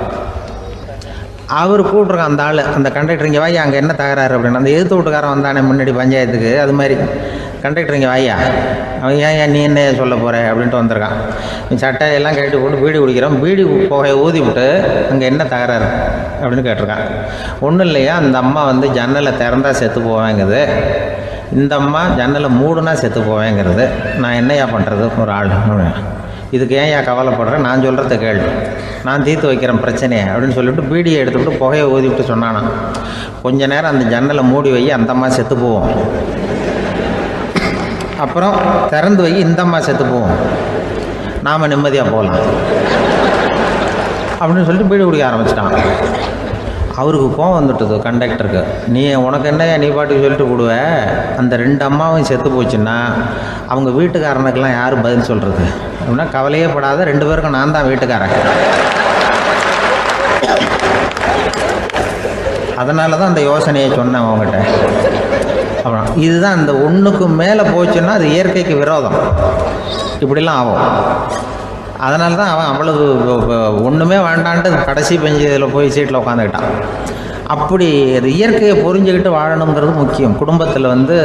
அவர் கூப்பிட்ருக்கான் அந்த ஆள், அந்த கண்டக்டர் இங்கே வாயா அங்கே என்ன தகராறு அப்படின்னு. அந்த எதிர்த்து வீட்டுக்காரன் வந்தானே முன்னாடி பஞ்சாயத்துக்கு, அது மாதிரி கண்டக்டர் இங்கே வாயா, அவன் ஏன் நீ என்ன சொல்ல போகிற அப்படின்ட்டு வந்திருக்கான். சட்டையெல்லாம் கட்டி போட்டு பீடி குடிக்கிறான். பீடி புகையை ஊதி விட்டு அங்கே என்ன தகராறு அப்படின்னு கேட்டிருக்கான். ஒன்றும் இல்லையா, அந்த அம்மா வந்து ஜன்னலை திறந்தா செத்து போவேங்குது, இந்த அம்மா ஜன்னலை மூடுனா செத்து போவேங்கிறது. நான் என்னையா பண்ணுறது ஒரு ஆள், இதுக்கு ஏன் கவலைப்படுறேன், நான் சொல்கிறத கேள்வி, நான் தீர்த்து வைக்கிறேன் பிரச்சனையை அப்படின்னு சொல்லிவிட்டு பீடியை எடுத்துவிட்டு புகையை ஊதிவிட்டு சொன்னானா, கொஞ்ச நேரம் அந்த ஜன்னலை மூடி வை, அந்த அம்மா செத்து போவோம், அப்புறம் திறந்து வை, இந்த அம்மா செத்து போவோம், நாம் நிம்மதியாக போகலாம் அப்படின்னு சொல்லிட்டு பீடி குடிக்க ஆரம்பிச்சிட்டான். அவருக்கு கோவம் வந்துட்டுது கண்டக்டருக்கு. உனக்கு என்னையா நீ பாட்டுக்கு சொல்லிட்டு விடுவ, அந்த 2 அம்மாவும் செத்து போச்சுன்னா அவங்க வீட்டுக்காரனுக்கெல்லாம் யார் பதில் சொல்கிறது அப்படின்னா, கவலையே படாத, 2 பேருக்கும் நான் தான் வீட்டுக்காரன். அதனால தான் அந்த யோசனையை சொன்னேன் அவங்ககிட்ட. அப்புறம் இதுதான் அந்த ஒன்றுக்கு மேலே போச்சுன்னா அது இயற்கைக்கு விரோதம், இப்படிலாம் ஆகும். அதனால தான் அவன் அவ்வளவு ஒன்றுமே வேண்டான்ட்டு கடைசி பெஞ்சு இதில் போய் சீட்டில் உட்காந்துக்கிட்டான். அப்படி அது இயற்கையை புரிஞ்சுக்கிட்டு வாழணுங்கிறது முக்கியம். குடும்பத்தில் வந்து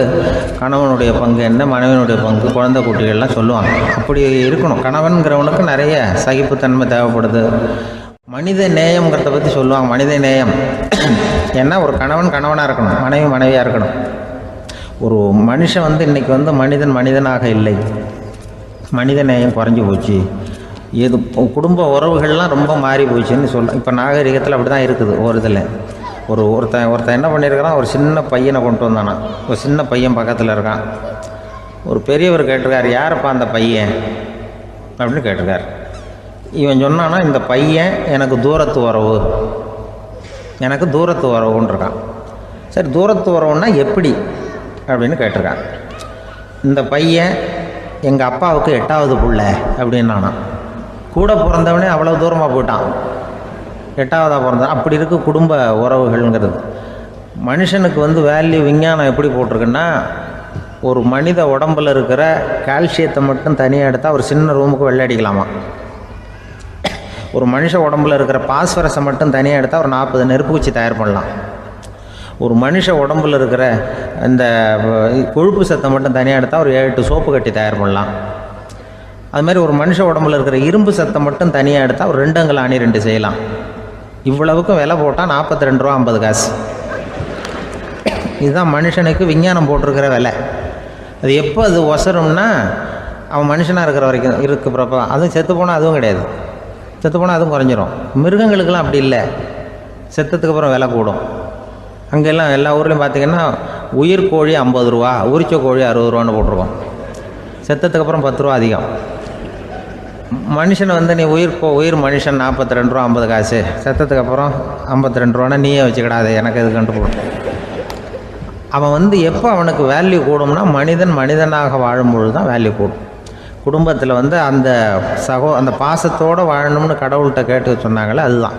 கணவனுடைய பங்கு என்ன, மனைவியினுடைய பங்கு, குழந்தை குட்டிகள்லாம் சொல்லுவாங்க. அப்படி இருக்கணும். கணவன்கிறவனுக்கு நிறைய சகிப்புத்தன்மை தேவைப்படுது. மனித நேயம்ங்கிறத பற்றி சொல்லுவாங்க. மனித நேயம் ஏன்னா ஒரு கணவனாக இருக்கணும், மனைவி மனைவியாக இருக்கணும். ஒரு மனுஷன் வந்து இன்றைக்கி வந்து மனிதனாக இல்லை, மனித நேயம் குறைஞ்சி போச்சு, இது குடும்ப உறவுகள்லாம் ரொம்ப மாறி போச்சுன்னு சொல்லலாம். இப்போ நாகரிகத்தில் அப்படி தான் இருக்குது. ஒரு இதில் ஒருத்தன் என்ன பண்ணியிருக்கிறான், ஒரு சின்ன பையனை கொண்டு வந்தானா, ஒரு சின்ன பையன் பக்கத்தில் இருக்கான். ஒரு பெரியவர் கேட்டிருக்கார், யாரப்பா அந்த பையன் அப்படின்னு கேட்டிருக்கார். இவன் சொன்னான்னா, இந்த பையன் எனக்கு தூரத்து உறவுன்னு இருக்கான். சரி, தூரத்து உறவுன்னா எப்படி அப்படின்னு கேட்டிருக்கான். இந்த பையன் எங்கள் அப்பாவுக்கு 8வது புள்ள அப்படின்னானா. கூட பிறந்தவனே அவ்வளோ தூரமாக போயிட்டான், 8வதாக பிறந்தான். அப்படி இருக்கு குடும்ப உறவுகள்ங்கிறது. மனுஷனுக்கு வந்து வேல்யூ விஞ்ஞானம் எப்படி போட்டிருக்குன்னா, ஒரு மனித உடம்பில் இருக்கிற கால்சியத்தை மட்டும் தனியாக எடுத்தால் ஒரு சின்ன ரூமுக்கு வெள்ளை அடிக்கலாமா. ஒரு மனுஷ உடம்புல இருக்கிற பாஸ்பரஸை மட்டும் தனியாக எடுத்தால் ஒரு 40 நெருப்பு குச்சி தயார் பண்ணலாம். ஒரு மனுஷ உடம்புல இருக்கிற இந்த கொழுப்பு சத்தை மட்டும் தனியாக எடுத்தால் ஒரு 7 சோப்பு கட்டி தயார் பண்ணலாம். அதுமாதிரி ஒரு மனுஷ உடம்புல இருக்கிற இரும்பு சத்தை மட்டும் தனியாக எடுத்தால் ஒரு 2 அங்குல ஆணி 2 செய்யலாம். இவ்வளவுக்கும் விலை போட்டால் 42 ரூபா 50 காசு. இதுதான் மனுஷனுக்கு விஞ்ஞானம் போட்டிருக்கிற விலை. அது எப்போ அது ஒசரும்னா அவன் மனுஷனாக இருக்கிற வரைக்கும் இருக்கிறப்ப. அதுவும் செத்து போனால் அதுவும் கிடையாது, செத்து போனால் அதுவும் குறைஞ்சிரும். மிருகங்களுக்கெல்லாம் அப்படி இல்லை, செத்ததுக்கு அப்புறம் விலை கூடும். அங்கெல்லாம் எல்லா ஊர்லேயும் பார்த்திங்கன்னா உயிர் கோழி 50 ரூபா, உரிச்ச கோழி 60 ரூபான்னு போட்டிருக்கோம். செத்ததுக்கு அப்புறம் 10 ரூபா அதிகம். மனுஷனை வந்து நீ உயிர் மனுஷன் 42 ரூபா 50 காசு, செத்ததுக்கு அப்புறம் 52 ரூபான்னா நீயே வச்சுக்கிடாது, எனக்கு இது கண்டுபிடும். அவன் வந்து எப்போ அவனுக்கு வேல்யூ கூடும்னா மனிதனாக வாழும்பொழுது தான் வேல்யூ கூடும். குடும்பத்தில் வந்து அந்த பாசத்தோடு வாழணும்னு கடவுள்கிட்ட கேட்டு சொன்னாங்களே, அதுதான்.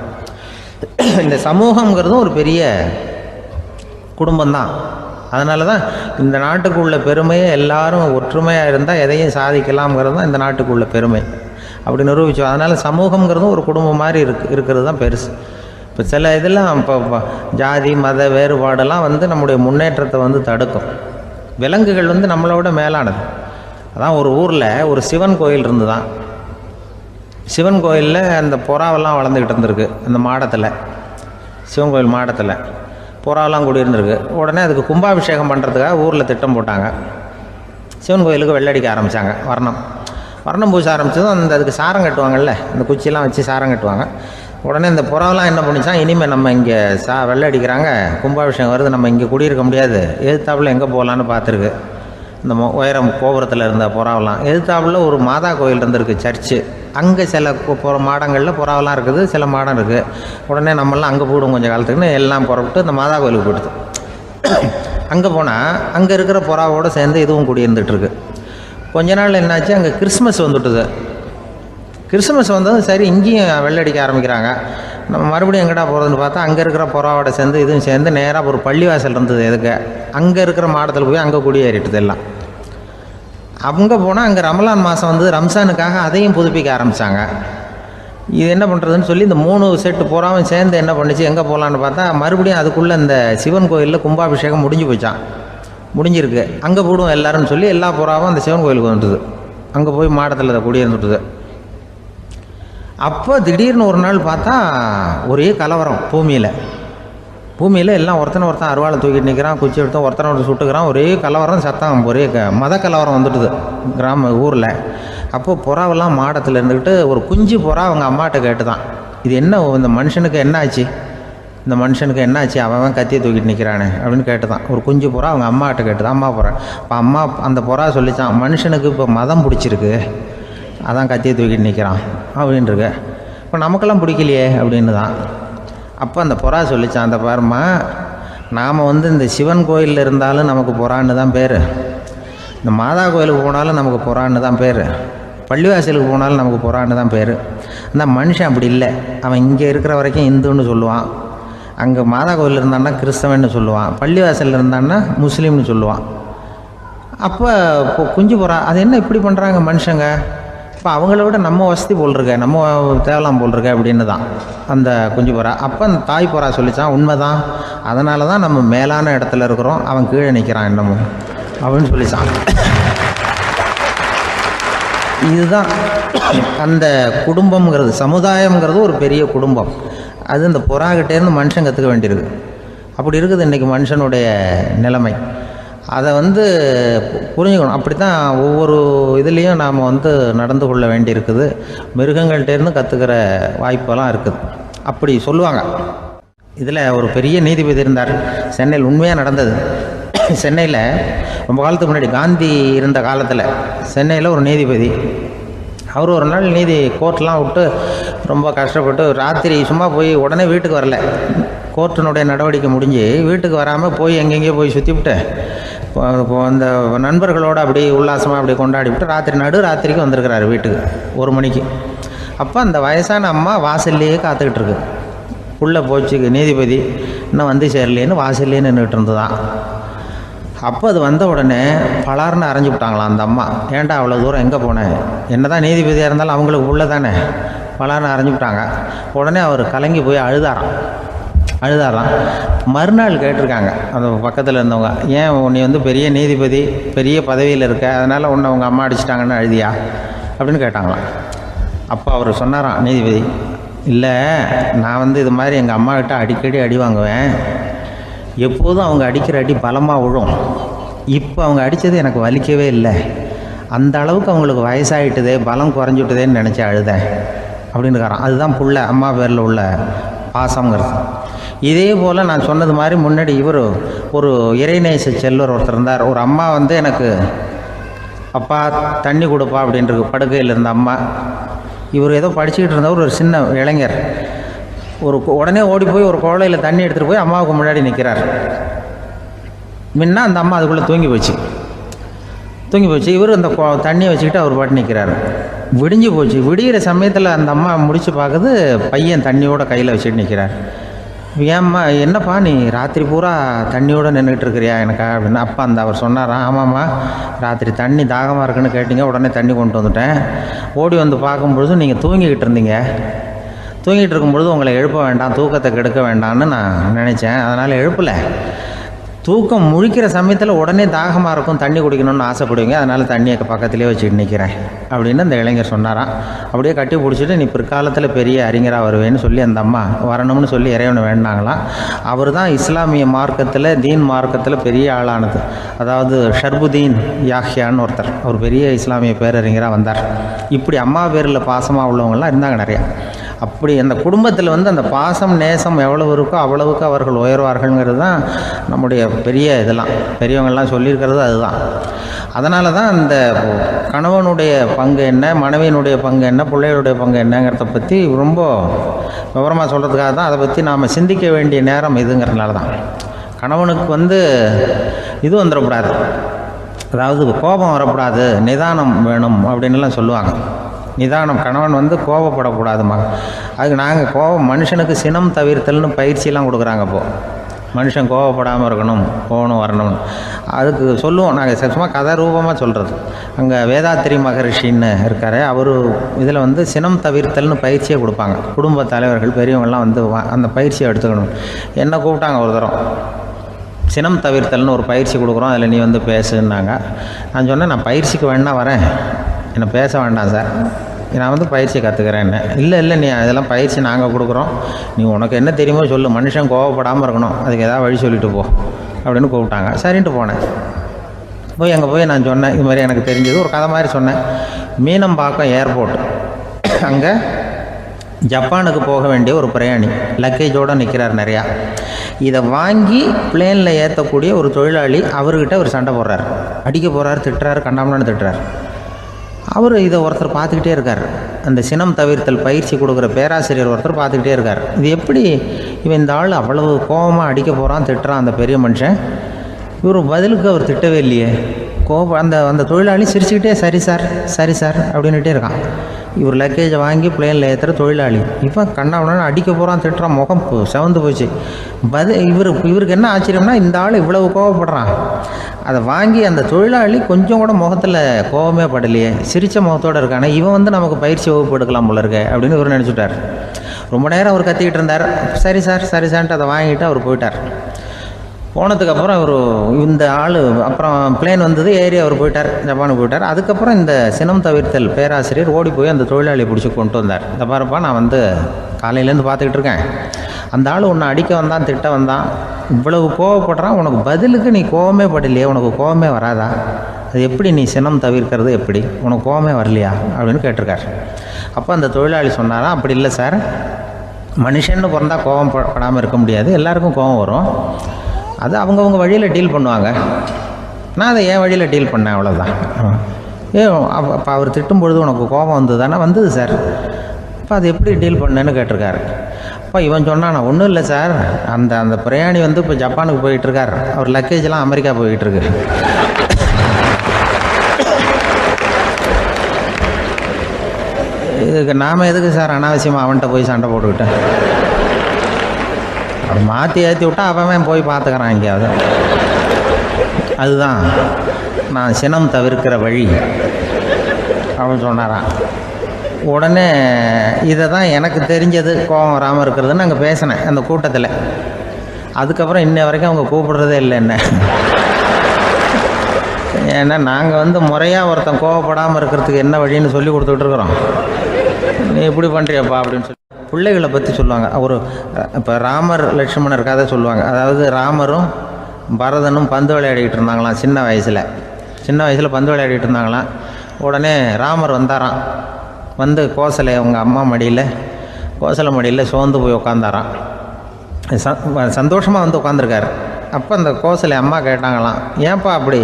இந்த சமூகங்கிறதும் ஒரு பெரிய குடும்பம்தான். அதனால தான் இந்த நாட்டுக்குள்ள பெருமையை எல்லாரும் ஒற்றுமையாக இருந்தால் எதையும் சாதிக்கலாம்ங்கிறது தான் இந்த நாட்டுக்குள்ள பெருமை. அப்படி நிரூபித்தோம். அதனால் சமூகங்கிறதும் ஒரு குடும்பம் மாதிரி இருக்கிறது தான் பெருசு. இப்போ சில இதெல்லாம் இப்போ ஜாதி மத வேறுபாடெல்லாம் வந்து நம்முடைய முன்னேற்றத்தை வந்து தடுக்கும். விலங்குகள் வந்து நம்மளோட மேலானது. அதான் ஒரு ஊரில் ஒரு சிவன் கோயில் இருந்து தான். சிவன் கோயிலில் அந்த புறாவெல்லாம் வளர்ந்துக்கிட்டு இருந்திருக்கு. அந்த மாடத்தில், சிவன் கோயில் மாடத்தில் புறாவெல்லாம் குடியிருந்திருக்கு. உடனே அதுக்கு கும்பாபிஷேகம் பண்ணுறதுக்காக ஊரில் திட்டம் போட்டாங்க. சிவன் கோயிலுக்கு வெள்ளடிக்க ஆரம்பித்தாங்க. வர்ணம் பூச ஆரம்பித்ததும் அதுக்கு சாரம் கட்டுவாங்கள்ல, அந்த குச்சியெல்லாம் வச்சு சாரம் கட்டுவாங்க. உடனே இந்த புறாவெல்லாம் என்ன பண்ணிச்சான், இனிமேல் நம்ம இங்கே வெள்ளை அடிக்கிறாங்க, கும்பாபிஷேகம் வருது, நம்ம இங்கே குடியிருக்க முடியாது, எதிர்த்தாப்புல எங்கே போகலான்னு பார்த்துருக்கு. இந்த உயரம் கோபுரத்தில் இருந்த புறாவெல்லாம் எதிர்த்தாப்புல ஒரு மாதா கோயில் இருந்திருக்கு, சர்ச்சு. அங்கே சில மாடங்களில் புறாவெல்லாம் இருக்குது, சில மாடம் இருக்குது. உடனே நம்மளாம் அங்கே போய்டும் கொஞ்சம் காலத்துக்குன்னு எல்லாம் புறப்பட்டு இந்த மாதா கோயிலுக்கு போயிடுது. அங்கே போனால் அங்கே இருக்கிற புறாவோடு சேர்ந்து இதுவும் குடியிருந்துகிட்ருக்கு. கொஞ்ச நாள் என்னாச்சு, அங்கே கிறிஸ்மஸ் வந்துவிட்டுது. கிறிஸ்மஸ் வந்ததும் சரி இங்கேயும் வெள்ளடிக்க ஆரம்பிக்கிறாங்க. நம்ம மறுபடியும் எங்கடா போகிறதுன்னு பார்த்தா அங்கே இருக்கிற புறாவோட சேர்ந்து இதுவும் சேர்ந்து நேராக ஒரு பள்ளிவாசல் இருந்தது. எதுக்கு அங்கே இருக்கிற மாடத்தில் போய் அங்கே குடியேறிட்டுது எல்லாம். அங்கே போனால் அங்கே ரமலான் மாதம் வந்து ரம்ஜானுக்காக அதையும் புதுப்பிக்க ஆரம்பித்தாங்க. இது என்ன பண்ணுறதுன்னு சொல்லி இந்த 3 செட்டு புறாவும் சேர்ந்து என்ன பண்ணிச்சு, எங்கே போகலான்னு பார்த்தா மறுபடியும் அதுக்குள்ளே இந்த சிவன் கோயிலில் கும்பாபிஷேகம் முடிஞ்சு போச்சான். முடிஞ்சிருக்கு, அங்கே போடுவோம் எல்லாருன்னு சொல்லி எல்லா புறாவும் அந்த சிவன் கோயிலுக்கு வந்துட்டுது. அங்கே போய் மாடத்தில் அதை குடியிருந்துட்டுது. அப்போ திடீர்னு ஒரு நாள் பார்த்தா ஒரே கலவரம் பூமியில் எல்லாம் ஒருத்தன் அருவாளை தூக்கிட்டு நிற்கிறான், குச்சி எடுத்து ஒருத்தனை சுட்டுக்கிறான். ஒரே கலவரம், சத்தம், ஒரே மத கலவரம் வந்துட்டுது ஊரில். அப்போது புறாவெல்லாம் மாடத்தில் இருந்துக்கிட்டு ஒரு குஞ்சு புறா அவங்க அம்மாட்ட கேட்டு தான், இது என்ன இந்த மனுஷனுக்கு என்ன ஆச்சு, அவன் கத்தியை தூக்கிட்டு நிற்கிறானே அப்படின்னு கேட்டு தான். ஒரு குஞ்சு புறா அவங்க அம்மாட்ட கேட்டு தான். அம்மா புறா. இப்போ அம்மா அந்த புறா சொல்லித்தான், மனுஷனுக்கு இப்போ மதம் பிடிச்சிருக்கு, அதான் கத்தியை தூக்கிட்டு நிற்கிறான் அப்படின்ருக்கு. இப்போ நமக்கெல்லாம் பிடிக்கலையே அப்படின்னு தான். அப்போ அந்த புறா சொல்லித்தான், அந்த பாருமா, நாம் வந்து இந்த சிவன் கோயிலில் இருந்தாலும் நமக்கு புறான்னு தான் பேர், இந்த மாதா கோயிலுக்கு போனாலும் நமக்கு புறான்னு தான் பேர், பள்ளிவாசலுக்கு போனாலும் நமக்கு புறான்னு தான் பேர். அந்த மனுஷன் அப்படி இல்லை. அவன் இங்கே இருக்கிற வரைக்கும் இந்துன்னு சொல்லுவான், அங்கே மாதா கோயில் இருந்தான்னா கிறிஸ்தவன்னு சொல்லுவான், பள்ளிவாசலில் இருந்தான்னா முஸ்லீம்னு சொல்லுவான். அப்போ குஞ்சு புறா அது என்ன இப்படி பண்ணுறாங்க மனுஷங்க, இப்போ அவங்கள விட நம்ம வசதி போல் இருக்க, நம்ம தேவலாம் போல் இருக்க அப்படின்னு தான் அந்த குஞ்சு புறா. அப்போ அந்த தாய் புறா சொல்லித்தான், உண்மைதான், அதனால தான் நம்ம மேலான இடத்துல இருக்கிறோம், அவன் கீழே நிற்கிறான் என்னமோ அப்படின்னு சொல்லித்தான். இதுதான் அந்த குடும்பம்ங்கிறது, சமுதாயம்ங்கிறது ஒரு பெரிய குடும்பம். அது இந்த புறாக்கிட்டேருந்து மனுஷன் கற்றுக்க வேண்டியிருக்கு. அப்படி இருக்குது இன்றைக்கி மனுஷனுடைய நிலைமை. அதை வந்து புரிஞ்சுக்கணும். அப்படி தான் ஒவ்வொரு இதுலேயும் நாம் வந்து நடந்து கொள்ள வேண்டியிருக்குது. மிருகங்கள்கிட்டேருந்து கற்றுக்கிற வாய்ப்பெல்லாம் இருக்குது. அப்படி சொல்லுவாங்க. இதில் ஒரு பெரிய நீதிபதி இருந்தார் சென்னையில், உண்மையாக நடந்தது. சென்னையில் ரொம்ப காலத்துக்கு முன்னாடி காந்தி இருந்த காலத்தில் சென்னையில் ஒரு நீதிபதி, அவர் ஒரு நாள் கோர்ட்லாம் விட்டு ரொம்ப கஷ்டப்பட்டு ராத்திரி சும்மா போய் உடனே வீட்டுக்கு வரல. கோர்ட்டினுடைய நடவடிக்கை முடிஞ்சு வீட்டுக்கு வராமல் போய் எங்கெங்கேயோ போய் சுற்றிவிட்டு அந்த நண்பர்களோடு அப்படி உல்லாசமாக அப்படி கொண்டாடி விட்டு ராத்திரிக்கு வந்திருக்கிறாரு வீட்டுக்கு 1 மணிக்கு. அப்போ அந்த வயசான அம்மா வாசல்லையே காத்துக்கிட்டு இருக்கு. உள்ளே போச்சு நீதிபதி இன்னும் வந்து சேரலேன்னு வாசல்லையே நின்றுட்டு இருந்துதான். அப்போ அது வந்த உடனே பலார்னு அரைஞ்சி விட்டாங்களாம் அந்த அம்மா. ஏன்டா அவ்வளோ தூரம் எங்கே போனேன், என்ன தான் நீதிபதியாக இருந்தாலும் அவங்களுக்கு உள்ள தானே, பலான்னு அரைஞ்சுவிட்டாங்க. உடனே அவர் கலங்கி போய் அழுதாராம். மறுநாள் கேட்டிருக்காங்க அந்த பக்கத்தில் இருந்தவங்க, ஏன் நீ வந்து பெரிய நீதிபதி, பெரிய பதவியில் இருக்க, அதனால் உன்னை உங்கள் அம்மா அடிச்சிட்டாங்கன்னு அழுதியா அப்படின்னு கேட்டாங்களாம். அப்போ அவர் சொன்னாராம் நீதிபதி, இல்லை நான் வந்து இது மாதிரி எங்கள் அம்மாக்கிட்ட அடிக்கடி அடி வாங்குவேன். எப்போதும் அவங்க அடிக்கிற அடி பலமாக விழும். இப்போ அவங்க அடித்தது எனக்கு வலிக்கவே இல்லை. அந்த அளவுக்கு அவங்களுக்கு வயசாகிட்டுதே, பலம் குறைஞ்சிட்டுதேன்னு நினச்சி அழுதேன் அப்படின்னு இருக்காராம். அதுதான் புள்ள அம்மா பேரில் உள்ள பாசங்கிறது. இதே போல் நான் சொன்னது மாதிரி முன்னாடி இவர் ஒரு இறைநேச செல்வர் ஒருத்தர் இருந்தார். ஒரு அம்மா வந்து எனக்கு அப்பா தண்ணி கொடுப்பா அப்படின்றது படுக்கையில் இருந்த அம்மா. இவர் ஏதோ படிச்சுக்கிட்டு இருந்தவர், ஒரு சின்ன இளைஞர். உடனே ஓடி போய் ஒரு குவளையில் தண்ணி எடுத்துகிட்டு போய் அம்மாவுக்கு முன்னாடி நிற்கிறார். முன்ன அந்த அம்மா அதுக்குள்ளே தூங்கி போச்சு. இவர் அந்த தண்ணியை வச்சுக்கிட்டு அவர் பாட்டு நிற்கிறார். விடிஞ்சு போச்சு. விடிகிற சமயத்தில் அந்த அம்மா முடிச்சு பார்க்குது, பையன் தண்ணியோட கையில் வச்சுட்டு நிற்கிறார். ஏம்மா என்னப்பா நீ ராத்திரி பூரா தண்ணியோடு நின்றுட்டு இருக்கிறியா எனக்கா அப்படின்னு. அப்பா அவர் சொன்னாராம், ஆமாம்மா ராத்திரி தண்ணி தாகமாக இருக்குன்னு கேட்டிங்க, உடனே தண்ணி கொண்டு வந்துட்டேன். ஓடி வந்து பார்க்கும்பொழுது நீங்கள் தூங்கிக்கிட்டு இருந்தீங்க. தூங்கிட்டு இருக்கும்பொழுது உங்களை எழுப்ப வேண்டாம், தூக்கத்தை கெடுக்க வேண்டாம்னு நான் நினச்சேன். அதனால் எழுப்பலை. தூக்கம் முழிக்கிற சமயத்தில் உடனே தாகமாக இருக்கும், தண்ணி குடிக்கணும்னு ஆசைப்படுவீங்க, அதனால் தண்ணியை பக்கத்துலேயே வச்சுட்டு நிற்கிறேன் அப்படின்னு அந்த இளைஞர் சொன்னாராம். அப்படியே கட்டி பிடிச்சிட்டு நீ பிற்காலத்தில் பெரிய அறிஞராக வருவேன்னு சொல்லி அந்த அம்மா வரணும்னு சொல்லி இறைவனை வேண்டாங்களாம். அவர் தான் இஸ்லாமிய மார்க்கத்தில், தீன் மார்க்கத்தில் பெரிய ஆளானது. அதாவது ஷர்புதீன் யாஹ்யான்னு ஒருத்தர், ஒரு பெரிய இஸ்லாமிய பேரறிஞராக வந்தார். இப்படி அம்மா பேரில் பாசமாக உள்ளவங்கள்லாம் இருந்தாங்க நிறையா. அப்படி அந்த குடும்பத்தில் வந்து அந்த பாசம் நேசம் எவ்வளவு இருக்கோ அவ்வளவுக்கு அவர்கள் உயர்வார்கள்ங்கிறது தான் நம்முடைய பெரிய இதெல்லாம் பெரியவங்கள்லாம் சொல்லியிருக்கிறது அதுதான். அதனால தான் அந்த கணவனுடைய பங்கு என்ன, மனைவியினுடைய பங்கு என்ன, பிள்ளைகளுடைய பங்கு என்னங்கிறத பற்றி ரொம்ப விவரமாக சொல்கிறதுக்காக தான் அதை பற்றி நாம் சிந்திக்க வேண்டிய நேரம் இதுங்கிறதுனால தான். கணவனுக்கு வந்து இது வந்துடக்கூடாது, அதாவது கோபம் வரக்கூடாது, நிதானம் வேணும் அப்படின்லாம் சொல்லுவாங்க. நிதானம், கணவன் வந்து கோபப்படக்கூடாதுமா. அதுக்கு நாங்கள் மனுஷனுக்கு சினம் தவிர்த்தல்னு பயிற்சியெல்லாம் கொடுக்குறாங்க. இப்போது மனுஷன் கோபப்படாமல் இருக்கணும், போகணும் வரணும்னு அதுக்கு சொல்லுவோம் நாங்கள். சும்மா கதை ரூபமாக சொல்கிறது. அங்கே வேதாத்திரி மகரிஷின்னு இருக்கார், அவர் இதில் வந்து சினம் தவிர்த்தல்னு பயிற்சியை கொடுப்பாங்க. குடும்ப தலைவர்கள் பெரியவங்கள்லாம் வந்து அந்த பயிற்சியை எடுத்துக்கணும். என்ன கூப்பிட்டாங்க ஒரு தரம், சினம் தவிர்த்தல்னு ஒரு பயிற்சி கொடுக்குறோம், அதில் நீ வந்து பேசுன்னாங்க. நான் சொன்னேன், நான் பயிற்சிக்கு வேணா வரேன், என்னை பேச வேண்டாம் சார், நான் வந்து பயிற்சி கற்றுக்கிறேன்னு. இல்லை நீ அதெல்லாம் பயிற்சி நாங்கள் கொடுக்குறோம், நீ உனக்கு என்ன தெரியுமோ சொல்லு, மனுஷன் கோவப்படாமல் இருக்கணும், அதுக்கு ஏதாவது வழி சொல்லிட்டு போ அப்படின்னு கூப்பிட்டாங்க. சரின்ட்டு போனேன். அங்கே போய் நான் சொன்னேன், இது மாதிரி எனக்கு தெரிஞ்சது ஒரு கதை மாதிரி சொன்னேன். மீனம்பாக்கம் ஏர்போர்ட், அங்கே ஜப்பானுக்கு போக வேண்டிய ஒரு பிரயாணி லக்கேஜோடு நிற்கிறார் நிறையா. இதை வாங்கி பிளேனில் ஏற்றக்கூடிய ஒரு தொழிலாளி அவர்கிட்ட ஒரு சண்டை போடுறார், அடிக்க போகிறார், திட்டுறாரு, கண்டாமலான்னு திட்டுறார். அவர் இதை ஒருத்தர் பார்த்துக்கிட்டே இருக்கார். அந்த சினம் தவிர்த்தல் பயிற்சி கொடுக்குற பேராசிரியர் ஒருத்தர் பார்த்துக்கிட்டே இருக்கார். இது எப்படி இவன் இந்த ஆள் அவ்வளவு கோபமாக அடிக்க போகிறான், திட்டுறான் அந்த பெரிய மனுஷன், இவர் பதிலுக்கு அவர் திட்டவே இல்லையே. அந்த தொழிலாளி சிரிச்சுக்கிட்டே சரி சார் அப்படின்னுட்டே இருக்கான். இவர் லக்கேஜை வாங்கி பிளேனில் ஏற்றுற தொழிலாளி இவன் கண்ணாவனா அடிக்க போகிறான், திட்டுறான், முகம் செவந்து போச்சு. இவருக்கு என்ன ஆச்சரியம்னா, இந்த ஆள் இவ்வளவு கோவப்படுறான், அதை வாங்கி அந்த தொழிலாளி கொஞ்சம் கூட முகத்தில் கோபமே படலையே, சிரித்த முகத்தோடு இருக்கானே, இவன் வந்து நமக்கு பயிற்சி வகுப்பு எடுக்கலாம் போல இருக்க அப்படின்னு இவர் நினச்சிட்டார். ரொம்ப நேரம் அவர் கத்திக்கிட்டு இருந்தார். சரி சார்ன்ட்டு அதை வாங்கிட்டு அவர் போயிட்டார். போனதுக்கப்புறம் அவர் இந்த ஆள் அப்புறம் பிளேன் வந்தது, ஏறி அவர் போயிட்டார், ஜப்பானுக்கு போயிட்டார். அதுக்கப்புறம் இந்த சினம் தவிர்த்தல் பேராசிரியர் ஓடி போய் அந்த தொழிலாளியை பிடிச்சி கொண்டு வந்தார். இந்த பாருப்பா, நான் வந்து காலையிலேருந்து பார்த்துக்கிட்டு இருக்கேன், அந்த ஆள் உன்னை அடிக்க வந்தான், திட்ட வந்தான், இவ்வளவு கோவப்படுறான், உனக்கு பதிலுக்கு நீ கோவமே படலையே, உனக்கு கோவமே வராதா, அது எப்படி நீ சினம் தவிர்க்கிறது, எப்படி உனக்கு கோவமே வரலையா அப்படின்னு கேட்டிருக்கார். அப்போ அந்த தொழிலாளி சொன்னாரா, அப்படி இல்லை சார், மனுஷன்னு பிறந்தால் கோவம் படாமல் இருக்க முடியாது, எல்லாருக்கும் கோவம் வரும், அது அவங்கவுங்க வழியில் டீல் பண்ணுவாங்க, நான் அதை என் வழியில் டீல் பண்ணேன், அவ்வளோதான். அப்போ அவர் திட்டும் பொழுது உனக்கு கோபம் வந்தது தானே? வந்தது சார். அப்போ அது எப்படி டீல் பண்ணேன்னு கேட்டிருக்காரு. அப்போ இவன் சொன்னான், ஒன்றும் இல்லை சார், அந்த பிரயாணி வந்து இப்போ ஜப்பானுக்கு போயிட்டுருக்கார், அவர் லக்கேஜெலாம் அமெரிக்கா போயிட்டுருக்கு, இதுக்கு நாம் எதுக்கு சார் அனாவசியமாக அவன்கிட்ட போய் சண்டை போட்டுக்கிட்டேன், அப்படி மாற்றி ஏற்றி விட்டா அவன் போய் பார்த்துக்கிறான் எங்கேயாவது. அதுதான் நான் சினம் தவிர்க்கிற வழி அவன் சொன்னாரான். உடனே இதை தான் எனக்கு தெரிஞ்சது கோபம் வராமல் இருக்கிறதுன்னு அங்கே பேசினேன் அந்த கூட்டத்தில். அதுக்கப்புறம் இன்ன வரைக்கும் அவங்க கூப்பிடுறதே இல்லை என்ன. ஏன்னா நாங்கள் முறையாக ஒருத்தன் கோவப்படாமல் இருக்கிறதுக்கு என்ன வழின்னு சொல்லி கொடுத்துட்ருக்குறோம். நீ இப்படி பண்ணுறியப்பா அப்படின்னு சொல்லி பிள்ளைகளை பற்றி சொல்லுவாங்க. இப்போ ராமர் லட்சுமணர் கதை சொல்லுவாங்க. அதாவது ராமரும் பரதனும் பந்து விளையாடிக்கிட்டு இருந்தாங்களாம் சின்ன வயசில் பந்து விளையாடிக்கிட்டு இருந்தாங்களாம். உடனே ராமர் வந்தாராம். வந்து கோசலை அவங்க அம்மா கோசலை மடியில் சோர்ந்து போய் உட்காந்தாராம். சந்தோஷமாக வந்து உட்காந்துருக்காரு. அப்போ அந்த கோசலை அம்மா கேட்டாங்களாம், ஏன்ப்பா அப்படி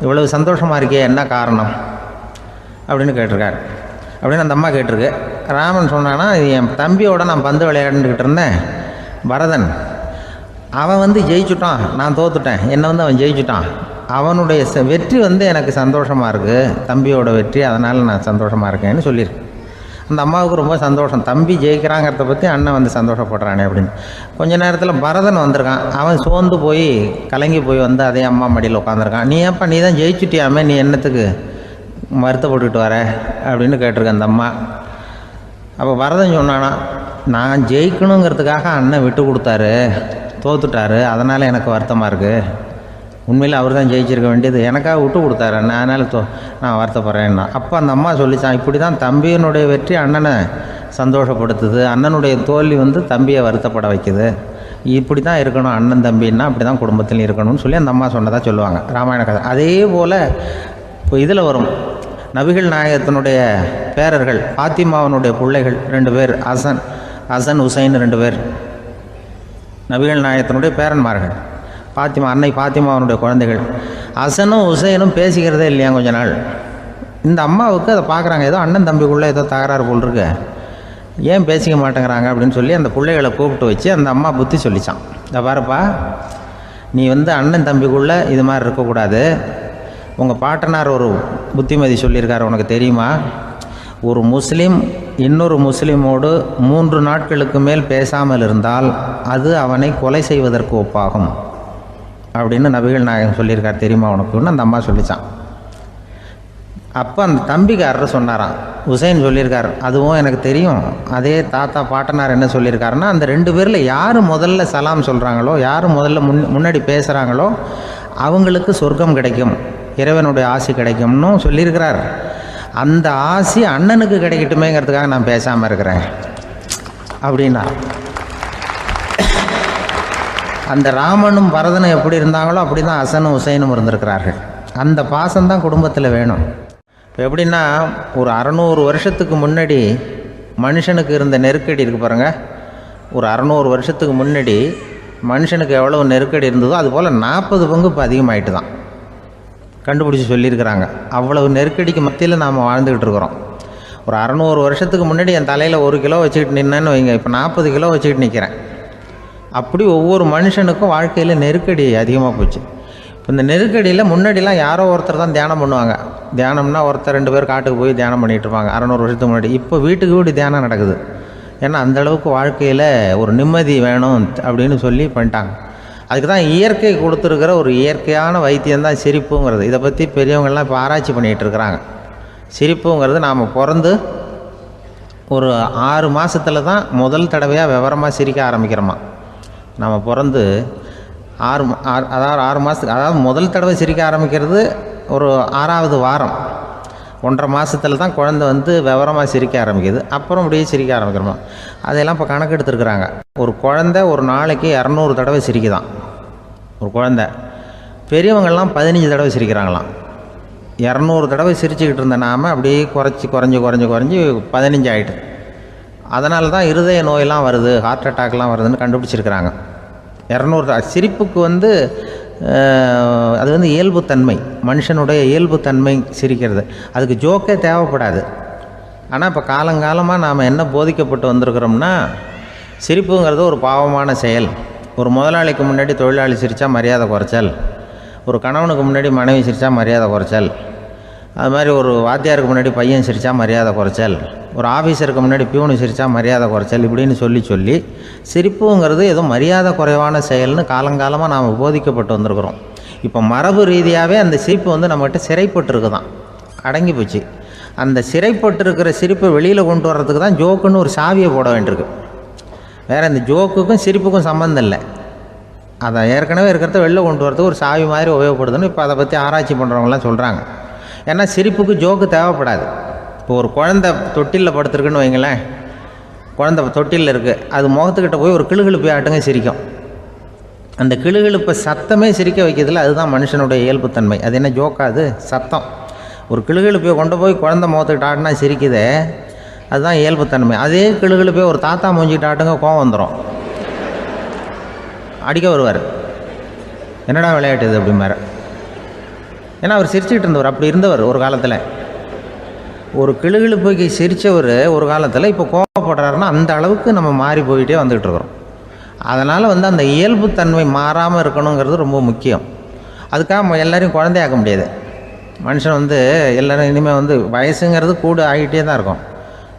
இவ்வளவு சந்தோஷமாக இருக்கே, என்ன காரணம் அப்படின்னு கேட்டிருக்காரு. அப்படின்னு அந்த அம்மா கேட்டிருக்கு. ராமன் சொன்னான்னா, என் தம்பியோட நான் பந்து விளையாண்டுக்கிட்டு இருந்தேன், பரதன் அவன் ஜெயிச்சுட்டான், நான் தோத்துட்டேன், என்னை அவன் ஜெயிச்சுட்டான், அவனுடைய வெற்றி எனக்கு சந்தோஷமாக இருக்குது, தம்பியோட வெற்றி, அதனால் நான் சந்தோஷமாக இருக்கேன்னு சொல்லியிருக்கு. அந்த அம்மாவுக்கு ரொம்ப சந்தோஷம், தம்பி ஜெயிக்கிறாங்கிறத பற்றி அண்ணன் சந்தோஷப்படுறானே அப்படின்னு. கொஞ்ச நேரத்தில் பரதன் வந்திருக்கான். அவன் சோர்ந்து போய் கலங்கி போய் அதே அம்மா மடியில் உட்காந்துருக்கான். நீ ஏன்ப்பா நீ தான் ஜெயிச்சுட்டியாமே, நீ என்னத்துக்கு வருத்தப்பட்டுக்கிட்டு வர அப்படின்னு கேட்டிருக்கேன் அந்த அம்மா. அப்போ பரதன் சொன்னானா, நான் ஜெயிக்கணுங்கிறதுக்காக அண்ணன் விட்டு கொடுத்தாரு, தோத்துட்டாரு, அதனால் எனக்கு வருத்தமாக இருக்குது. உண்மையில் அவர் தான் ஜெயிச்சிருக்க வேண்டியது, எனக்காக விட்டு கொடுத்தாரு அண்ணன், அதனால் நான் வருத்தப்படுறேன்னா. அப்போ அந்த அம்மா சொல்லிச்சான், இப்படி தான் தம்பியினுடைய வெற்றி அண்ணனை சந்தோஷப்படுத்துது, அண்ணனுடைய தோல்வி தம்பியை வருத்தப்பட வைக்குது, இப்படி தான் இருக்கணும் அண்ணன் தம்பின்னா, அப்படி தான் குடும்பத்தில் இருக்கணும்னு சொல்லி அந்த அம்மா சொன்னதாக சொல்லுவாங்க ராமாயண கதை. அதே போல் இப்போ இதில் வரும், நபிகள் நாயகத்தினுடைய பேரர்கள் பாத்திமாவனுடைய பிள்ளைகள் 2 பேர், ஹசன் ஹுசைன் 2 பேர் நபிகள் நாயகத்தினுடைய பேரன்மார்கள். அன்னை பாத்திமாவனுடைய குழந்தைகள். ஹசனும் ஹுசைனும் பேசிக்கிறதே இல்லையா கொஞ்ச நாள். இந்த அம்மாவுக்கு அதை பார்க்குறாங்க, ஏதோ அண்ணன் தம்பிக்குள்ளே ஏதோ தகராறு போல் இருக்கு, ஏன் பேசிக்க மாட்டேங்கிறாங்க அப்படின்னு சொல்லி அந்த பிள்ளைகளை கூப்பிட்டு வச்சு அந்த அம்மா புத்தி சொல்லிச்சான். இதை பாருப்பா, நீ அண்ணன் தம்பிக்குள்ளே இது மாதிரி இருக்கக்கூடாது, உங்கள் பாட்டனார் ஒரு புத்திமதி சொல்லியிருக்காரு, உனக்கு தெரியுமா, ஒரு முஸ்லீம் இன்னொரு முஸ்லீமோடு 3 நாட்களுக்கு மேல் பேசாமல் இருந்தால் அது அவனை கொலை செய்வதற்கு ஒப்பாகும் அப்படின்னு நபிகள் நாயகம் சொல்லியிருக்கார், தெரியுமா உனக்குன்னு அந்த அம்மா சொல்லிச்சான். அப்போ அந்த தம்பிக்காரர் சொன்னாராம், ஹுசைன் சொல்லியிருக்கார், அதுவும் எனக்கு தெரியும், அதே தாத்தா பாட்டனார் என்ன சொல்லியிருக்காருன்னா, அந்த 2 பேரில் யார் முதல்ல சலாம் சொல்கிறாங்களோ, யார் முதல்ல முன்னாடி பேசுகிறாங்களோ அவங்களுக்கு சொர்க்கம் கிடைக்கும், இறைவனுடைய ஆசி கிடைக்கும்னு சொல்லியிருக்கிறார். அந்த ஆசி அண்ணனுக்கு கிடைக்கட்டுமேங்கிறதுக்காக நான் பேசாமல் இருக்கிறேன் அப்படின்னா. அந்த ராமனும் பரதனும் எப்படி இருந்தாங்களோ அப்படி தான் ஹசனும் ஹுசைனும் இருந்திருக்கிறார்கள். அந்த பாசம்தான் குடும்பத்தில் வேணும். இப்போ எப்படின்னா, ஒரு 600 வருஷத்துக்கு முன்னாடி மனுஷனுக்கு இருந்த நெருக்கடி இருக்குது பாருங்கள், ஒரு 600 வருஷத்துக்கு முன்னாடி மனுஷனுக்கு எவ்வளோ நெருக்கடி இருந்ததோ அதுபோல் 40 பங்கு இப்போ அதிகமாகிட்டு தான் கண்டுபிடிச்சி சொல்லியிருக்கிறாங்க. அவ்வளவு நெருக்கடிக்கு மத்தியில் நாம் வாழ்ந்துக்கிட்டு இருக்கிறோம். ஒரு 600 வருஷத்துக்கு முன்னாடி என் தலையில் 1 கிலோ வச்சுக்கிட்டு நின்னேன்னு வைங்க, இப்போ 40 கிலோ வச்சுக்கிட்டு நிற்கிறேன். அப்படி ஒவ்வொரு மனுஷனுக்கும் வாழ்க்கையில் நெருக்கடி அதிகமாக போச்சு. இப்போ இந்த நெருக்கடியில் முன்னாடிலாம் யாரோ ஒருத்தர் தான் தியானம் பண்ணுவாங்க. தியானம்னா ஒருத்தர் 2 பேர் காட்டுக்கு போய் தியானம் பண்ணிகிட்டு இருப்பாங்க 600 வருஷத்துக்கு முன்னாடி. இப்போ வீட்டுக்கு வீடு தியானம் நடக்குது. ஏன்னா அந்தளவுக்கு வாழ்க்கையில் ஒரு நிம்மதி வேணும் அப்படின்னு சொல்லி பண்ணிட்டாங்க. அதுக்கு தான் இயற்கை கொடுத்துருக்கிற ஒரு இயற்கையான வைத்தியம்தான் சிரிப்புங்கிறது. இதை பற்றி பெரியவங்கள்லாம் இப்போ ஆராய்ச்சி பண்ணிகிட்டு இருக்கிறாங்க. சிரிப்புங்கிறது நாம் பிறந்து ஒரு 6 மாதத்தில் தான் முதல் தடவையாக விவரமாக சிரிக்க ஆரம்பிக்கிறோமா. நம்ம பிறந்து 6 மாதத்துக்கு, அதாவது முதல் தடவை சிரிக்க ஆரம்பிக்கிறது ஒரு 6ஆவது வாரம், 1.5 மாதத்தில் தான் குழந்தை விவரமாக சிரிக்க ஆரம்பிக்குது. அப்புறம் அப்படியே சிரிக்க ஆரம்பிக்கிறோமா. அதையெல்லாம் இப்போ கணக்கு எடுத்துருக்குறாங்க. ஒரு குழந்தை ஒரு நாளைக்கு 200 தடவை சிரிக்குதான் ஒரு குழந்தை. பெரியவங்கள்லாம் 15 தடவை சிரிக்கிறாங்களாம். 200 தடவை சிரிச்சுக்கிட்டு இருந்த நாம் அப்படியே குறைஞ்சி 15 ஆகிட்டு. அதனால தான் இருதய நோயெல்லாம் வருது, ஹார்ட் அட்டாக்லாம் வருதுன்னு கண்டுபிடிச்சிருக்கிறாங்க. 200 சிரிப்புக்கு அது இயல்புத்தன்மை, மனுஷனுடைய இயல்புத்தன்மை சிரிக்கிறது. அதுக்கு ஜோக்கே தேவைப்படாது. ஆனால் இப்போ காலங்காலமாக நாம் என்ன போதிக்கப்பட்டு வந்திருக்கிறோம்னா, சிரிப்புங்கிறது ஒரு பாவமான செயல். ஒரு முதலாளிக்கு முன்னாடி தொழிலாளி சிரித்தா மரியாதை குறைச்சல், ஒரு கணவனுக்கு முன்னாடி மனைவி சிரித்தா மரியாதை குறைச்சல், அது மாதிரி ஒரு வாத்தியாருக்கு முன்னாடி பையன் சிரித்தா மரியாதை குறைச்சல், ஒரு ஆஃபீஸருக்கு முன்னாடி பியூனு சிரித்தா மரியாதை குறைச்சல், இப்படின்னு சொல்லி சிரிப்புங்கிறது ஏதோ மரியாதை குறைவான செயல்னு காலங்காலமாக நாம் போதிக்கப்பட்டு வந்திருக்கிறோம். இப்போ மரபு ரீதியாகவே அந்த சிரிப்பு நம்மகிட்ட சிறைப்பட்டுருக்கு தான், அடங்கி போச்சு. அந்த சிறைப்பட்டிருக்கிற சிரிப்பை வெளியில் கொண்டு வர்றதுக்கு தான் ஜோக்குன்னு ஒரு சாவியை போட வேண்டியிருக்கு. வேறு இந்த ஜோக்குக்கும் சிரிப்புக்கும் சம்மந்தம் இல்லை. அதை ஏற்கனவே இருக்கிறத வெளில கொண்டு வரதுக்கு ஒரு சாவி மாதிரி உபயோகப்படுதுன்னு இப்போ அதை பற்றி ஆராய்ச்சி பண்ணுறவங்களாம் சொல்கிறாங்க. ஏன்னா சிரிப்புக்கு ஜோக்கு தேவைப்படாது. இப்போ ஒரு குழந்தை தொட்டிலில் படுத்துருக்குன்னு வைங்களேன், குழந்தை தொட்டிலில் இருக்குது, அது முகத்துக்கிட்ட போய் ஒரு கிளுகிழுப்பை ஆட்டுங்க சிரிக்கும். அந்த கிளுகிழுப்பை சத்தமே சிரிக்க வைக்கிறதுல அதுதான் மனுஷனுடைய இயல்புத்தன்மை. அது என்ன ஜோக்காது? சத்தம். ஒரு கிளுகிழுப்பையை கொண்டு போய் குழந்தை முகத்துக்கிட்ட ஆட்டினா சிரிக்குதே, அதுதான் இயல்புத்தன்மை. அதே கிளுகிழுப்பையை ஒரு தாத்தா மூஞ்சிக்கிட்ட ஆட்டுங்க கோவம் வந்துடும், அடிக்க வருவார். என்னடா விளையாட்டு இது அப்படிம்பார். ஏன்னா அவர் சிரிச்சுக்கிட்டு இருந்தவர், அப்படி இருந்தவர் ஒரு காலத்தில். ஒரு கிளுகிழுப்பைக்கு சிரித்தவர் ஒரு காலத்தில் இப்போ கோவப்படுறாருன்னா அந்த அளவுக்கு நம்ம மாறி போயிட்டே வந்துக்கிட்டு இருக்கிறோம். அதனால் அந்த இயல்புத்தன்மை மாறாமல் இருக்கணுங்கிறது ரொம்ப முக்கியம். அதுக்காக எல்லோரையும் குழந்தையாக்க முடியாது. மனுஷன் எல்லோரும் இனிமேல் வயசுங்கிறது கூட ஆகிட்டே தான் இருக்கும்.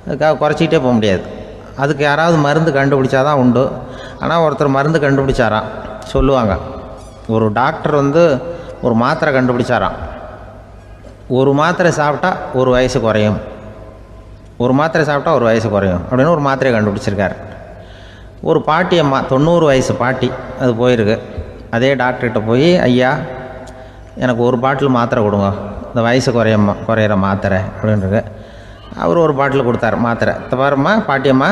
அதுக்காக குறைச்சிக்கிட்டே போக முடியாது. அதுக்கு யாராவது மருந்து கண்டுபிடிச்சாதான் உண்டு. ஆனால் ஒருத்தர் மருந்து கண்டுபிடிச்சாராம், சொல்லுவாங்க. ஒரு டாக்டர் ஒரு மாத்திரை கண்டுபிடிச்சாராம். ஒரு மாத்திரை சாப்பிட்டா ஒரு வயசு குறையும், ஒரு மாத்திரை சாப்பிட்டா ஒரு வயசு குறையும் அப்படின்னு ஒரு மாத்திரையை கண்டுபிடிச்சிருக்காரு. ஒரு பாட்டி அம்மா, 90 வயசு பாட்டி, அது போயிருக்கு. அதே டாக்டர்கிட்ட போய், ஐயா எனக்கு ஒரு பாட்டில் மாத்திரை கொடுங்க, இந்த வயசு குறையிற மாத்திரை அப்படின்றது. அவர் ஒரு பாட்டில் கொடுத்தாரு மாத்திரை. பாரும்மா பாட்டியம்மா,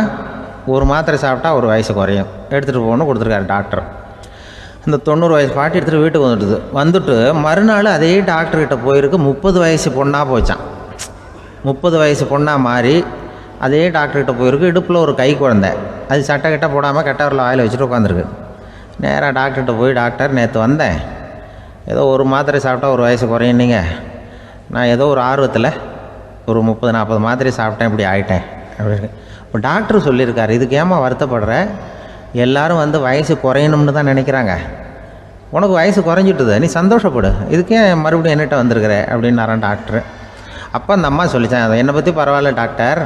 ஒரு மாத்திரை சாப்பிட்டா ஒரு வயசு குறையும், எடுத்துகிட்டு போகணும்னு கொடுத்துருக்காரு டாக்டர். அந்த 90 வயசு பாட்டி எடுத்துகிட்டு வீட்டுக்கு வந்துட்டு மறுநாள் அதே டாக்டர்கிட்ட போயிருக்கு. 30 வயசு பொண்ணாக போச்சான். 30 வயசு பொண்ணாக மாறி அதே டாக்டர்கிட்ட போயிருக்கு. இடுப்பில் ஒரு கை குழந்தை, அது சட்டை கிட்ட போடாமல் கெட்டவரில் வாயில் வச்சுட்டு உட்காந்துருக்கு. நேராக டாக்டர்கிட்ட போய், டாக்டர் நேற்று வந்தேன், ஏதோ ஒரு மாத்திரை சாப்பிட்டா ஒரு வயசு குறையினீங்க, நான் ஏதோ ஒரு ஆர்வத்தில் ஒரு 30-40 மாத்திரை சாப்பிட்டேன், இப்படி ஆகிட்டேன் அப்படின்னு. இப்போ டாக்டர் சொல்லியிருக்காரு, இதுக்கு ஏமா வருத்தப்படுற, எல்லோரும் வயசு குறையணும்னு தான் நினைக்கிறாங்க, உனக்கு வயசு குறைஞ்சிட்டுது, நீ சந்தோஷப்படு, இதுக்கே மறுபடியும் என்னட்ட வந்திருக்கிற அப்படின்னாரான் டாக்டர். அப்போ அந்த அம்மா சொல்லித்தேன், அதை என்னை பற்றி பரவாயில்ல டாக்டர்,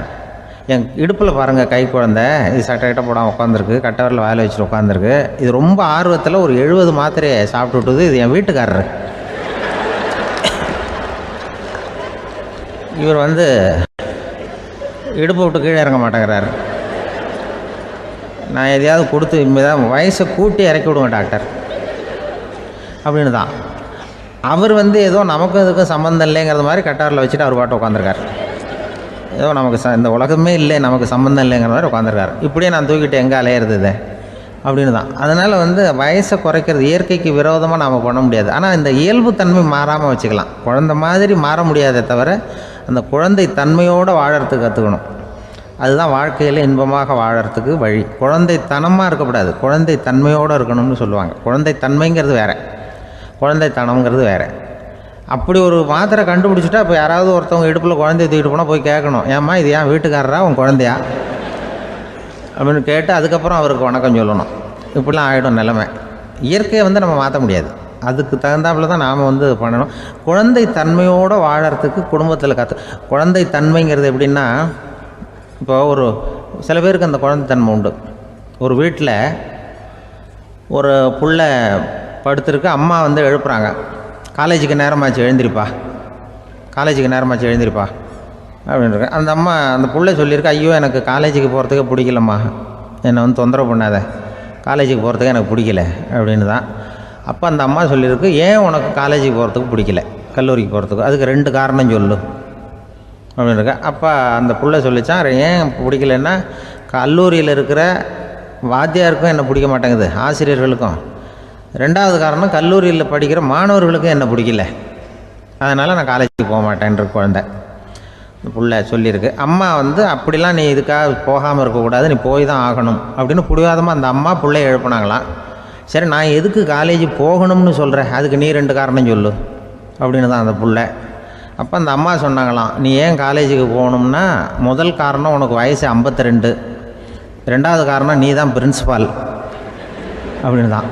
என் இடுப்பில் பாருங்கள் கை குழந்தை, இது சட்டை கிட்ட போடாமல் உட்காந்துருக்கு, கட்டவரில் வேலை வச்சுட்டு உட்காந்துருக்கு, இது ரொம்ப ஆர்வத்தில் ஒரு 70 மாத்திரையை சாப்பிட்டு விட்டுது, இது என் வீட்டுக்காரரு. இவர் இடுப்பை விட்டு கீழே இறங்க மாட்டேங்கிறாரு. நான் எதையாவது கொடுத்து இனிமேதான் வயசை கூட்டி இறக்கி விடுவேன் டாக்டர் அப்படின்னு தான். அவர் ஏதோ நமக்கும் இதுக்கும் சம்மந்தம் இல்லைங்கிறது மாதிரி கட்டாரில் வச்சுட்டு அவர் பாட்டு உட்காந்துருக்கார். ஏதோ நமக்கு இந்த உலகமே இல்லை, நமக்கு சம்மந்தம் இல்லைங்கிற மாதிரி உட்காந்துருக்கார். இப்படியே நான் தூக்கிட்டு எங்கே அலையிறது அப்படின்னு தான். அதனால் வயசை குறைக்கிறது இயற்கைக்கு விரோதமாக நாம் பண்ண முடியாது. ஆனால் இந்த இயல்புத்தன்மை மாறாமல் வச்சுக்கலாம். குழந்தை மாதிரி மாற முடியாதே தவிர அந்த குழந்தை தன்மையோடு வாழறதுக்கு கற்றுக்கணும். அதுதான் வாழ்க்கையில் இன்பமாக வாழறதுக்கு வழி. குழந்தைத்தனமாக இருக்கக்கூடாது, குழந்தை தன்மையோடு இருக்கணும்னு சொல்லுவாங்க. குழந்தை தன்மைங்கிறது வேறு, குழந்தைத்தனம்ங்கிறது வேறு. அப்படி ஒரு மாத்திரை கண்டுபிடிச்சிட்டா இப்போ யாராவது ஒருத்தவங்க இடுப்பில் குழந்தைய தூக்கிட்டு போனால் போய் கேட்கணும், ஏம்மா இது ஏன் வீட்டுக்காரரா உன் குழந்தையா அப்படின்னு கேட்டு அதுக்கப்புறம் அவருக்கு வணக்கம் சொல்லணும். இப்படிலாம் ஆகிடும் நிலைமை. இயற்கையை நம்ம மாற்ற முடியாது, அதுக்கு தகுந்தாப்புல தான் நாம் பண்ணணும். குழந்தை தன்மையோடு வாழறதுக்கு குடும்பத்தில் குழந்தை தன்மைங்கிறது எப்படின்னா, இப்போ ஒரு சில பேருக்கு அந்த குழந்தைத்தன்மை உண்டு. ஒரு வீட்டில் ஒரு புள்ள படுத்துருக்கு, அம்மா எழுப்புறாங்க, காலேஜுக்கு நேரமாச்சு எழுந்திருப்பா, காலேஜுக்கு நேரமாச்சு எழுந்திருப்பா அப்படின்ட்டு. அந்த அம்மா அந்த புள்ளை சொல்லியிருக்கு, ஐயோ எனக்கு காலேஜுக்கு போகிறதுக்கே பிடிக்கலம்மா, என்னை தொந்தரவு பண்ணாத, காலேஜுக்கு போகிறதுக்கு எனக்கு பிடிக்கல அப்படின்னு தான். அப்போ அந்த அம்மா சொல்லியிருக்கு, ஏன் உனக்கு காலேஜுக்கு போகிறதுக்கு பிடிக்கல, கல்லூரிக்கு போகிறதுக்கு, அதுக்கு 2 காரணம் சொல்லு அப்படின்னு இருக்கா. அப்போ அந்த புள்ளை சொல்லிச்சான், ஏன் பிடிக்கலன்னா, கல்லூரியில் இருக்கிற வாத்தியாருக்கும் என்னை பிடிக்க மாட்டேங்குது, ஆசிரியர்களுக்கும். 2வது காரணம், கல்லூரியில் படிக்கிற மாணவர்களுக்கும் என்னை பிடிக்கல, அதனால் நான் காலேஜுக்கு போக மாட்டேன்ற குழந்தை புள்ளை சொல்லியிருக்கு. அம்மா அப்படிலாம் நீ இதுக்காக போகாமல் இருக்கக்கூடாது, நீ போய் தான் ஆகணும் அப்படின்னு பிடிவாதமாக அந்த அம்மா பிள்ளைய எழுப்புனாங்களாம். சரி நான் எதுக்கு காலேஜ் போகணும்னு சொல்கிறேன், அதுக்கு நீ 2 காரணம் சொல்லு அப்படின்னு தான் அந்த புள்ளை. அப்போ அந்த அம்மா சொன்னாங்களாம், நீ ஏன் காலேஜுக்கு போகணும்னா, முதல் காரணம் உனக்கு வயசு 52, 2வது காரணம் நீ தான் பிரின்ஸிபால் அப்படின்னு தான்.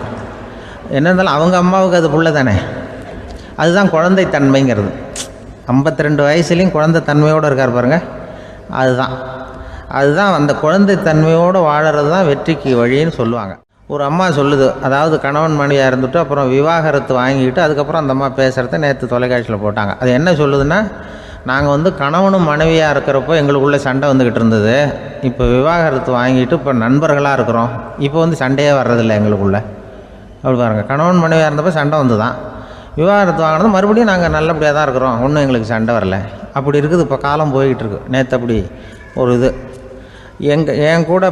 என்ன இருந்தாலும் அவங்க அம்மாவுக்கு அது புள்ள தானே, அதுதான் குழந்தை தன்மைங்கிறது. 52 வயசுலேயும் குழந்தை தன்மையோடு இருக்கார் பாருங்கள், அதுதான் அந்த குழந்தை தன்மையோடு வாழறது தான் வெற்றிக்கு வழின்னு சொல்லுவாங்க. ஒரு அம்மா சொல்லுது, அதாவது கணவன் மனைவியாக இருந்துட்டு அப்புறம் விவாகரத்து வாங்கிக்கிட்டு அதுக்கப்புறம் அந்த அம்மா பேசுகிறத நேற்று தொலைக்காட்சியில் போட்டாங்க. அது என்ன சொல்லுதுன்னா, நாங்கள் கணவனும் மனைவியாக இருக்கிறப்போ எங்களுக்குள்ளே சண்டை வந்துக்கிட்டு இருந்தது. இப்போ விவாகரத்து வாங்கிட்டு இப்போ நண்பர்களாக இருக்கிறோம். இப்போ சண்டையே வர்றதில்லை எங்களுக்குள்ளே. அப்படி பாருங்கள், கணவன் மனைவியாக இருந்தப்போ சண்டை வந்து தான், விவாகரத்து வாங்கினது மறுபடியும் நாங்கள் நல்லபடியாக தான் இருக்கிறோம், ஒன்றும் எங்களுக்கு சண்டை வரல. அப்படி இருக்குது இப்போ காலம் போய்கிட்டு இருக்கு. நேற்று அப்படி ஒரு இது என் கூட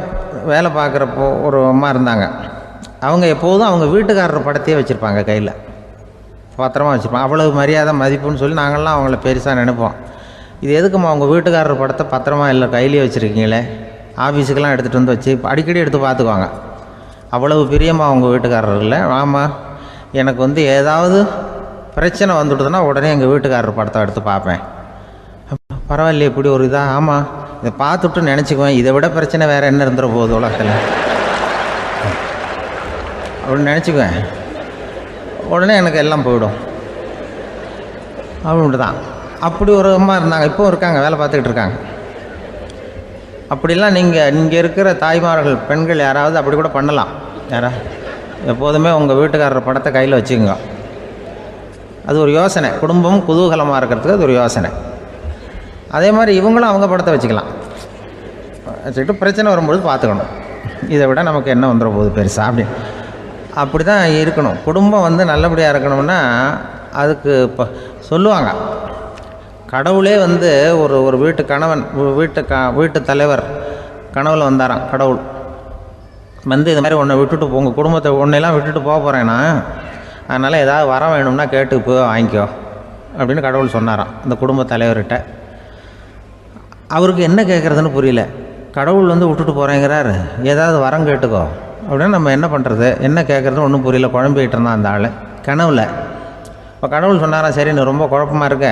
வேலை பார்க்குறப்போ ஒரு அம்மா இருந்தாங்க. அவங்க எப்போதும் அவங்க வீட்டுக்காரர் படத்தையே வச்சுருப்பாங்க, கையில் பத்திரமா வச்சுருப்பாங்க. அவ்வளவு மரியாதை மதிப்புன்னு சொல்லி நாங்கள்லாம் அவங்கள பெருசாக நினைப்போம். இது எதுக்குமா அவங்க வீட்டுக்காரர் படத்தை பத்திரமா இல்லை கையிலேயே வச்சுருக்கீங்களே, ஆஃபீஸுக்கெல்லாம் எடுத்துகிட்டு வந்து வச்சு அடிக்கடி எடுத்து பார்த்துக்குவாங்க. அவ்வளவு பிரியமாக அவங்க வீட்டுக்காரர் இல்லை. ஆமாம், எனக்கு ஏதாவது பிரச்சனை வந்துவிடுதுன்னா உடனே எங்கள் வீட்டுக்காரர் படத்தை எடுத்து பார்ப்பேன். பரவாயில்லையே இப்படி ஒரு இதாக. ஆமாம், இதை பார்த்துட்டு நினச்சிக்குவேன், இதை விட பிரச்சனை வேறு என்ன இருந்துட போகுது உலகத்தில் அப்படின்னு நினச்சிக்குவேன். உடனே எனக்கு எல்லாம் போயிடும் அப்படின்ட்டு தான். அப்படி ஒரு அம்மா இருந்தாங்க, இப்போவும் இருக்காங்க, வேலை பார்த்துக்கிட்டு இருக்காங்க. அப்படிலாம் நீங்கள் இருக்கிற தாய்மார்கள் பெண்கள் யாராவது அப்படி கூட பண்ணலாம். எப்போதுமே உங்கள் வீட்டுக்காரர் படத்தை கையில் வச்சுக்கோங்க. அது ஒரு யோசனை, குடும்பம் குதூகலமாக இருக்கிறதுக்கு அது ஒரு யோசனை. அதே மாதிரி இவங்களும் அவங்க படத்தை வச்சுக்கலாம், வச்சுக்கிட்டு பிரச்சனை வரும்பொழுது பார்த்துக்கணும், இதை விட நமக்கு என்ன வந்துட போகுது பெருசாக அப்படி தான் இருக்கணும். குடும்பம் நல்லபடியாக இருக்கணும்னா அதுக்கு இப்போ சொல்லுவாங்க, கடவுளே ஒரு வீட்டு கணவன் வீட்டு தலைவர் கனவுல வந்தாராம். கடவுள் இது மாதிரி உன்னை விட்டுட்டு உங்கள் குடும்பத்தை உன்னையெல்லாம் விட்டுட்டு போக போகிறேன்னா, அதனால் ஏதாவது வர வேணும்னா கேட்டு போய் வாங்கிக்கோ அப்படின்னு கடவுள் சொன்னாராம் இந்த குடும்ப தலைவர்கிட்ட. அவருக்கு என்ன கேட்குறதுன்னு புரியல. கடவுள் விட்டுட்டு போகிறேங்கிறார், ஏதாவது வரம் கேட்டுக்கோ அப்படின்னு நம்ம என்ன பண்ணுறது, என்ன கேட்குறதுன்னு ஒன்றும் புரியல. குழம்பிக்கிட்டு இருந்தான் அந்த ஆள் கனவுல. இப்போ கடவுள் சொன்னாராம், சரி நீ ரொம்ப குழப்பமாக இருக்க,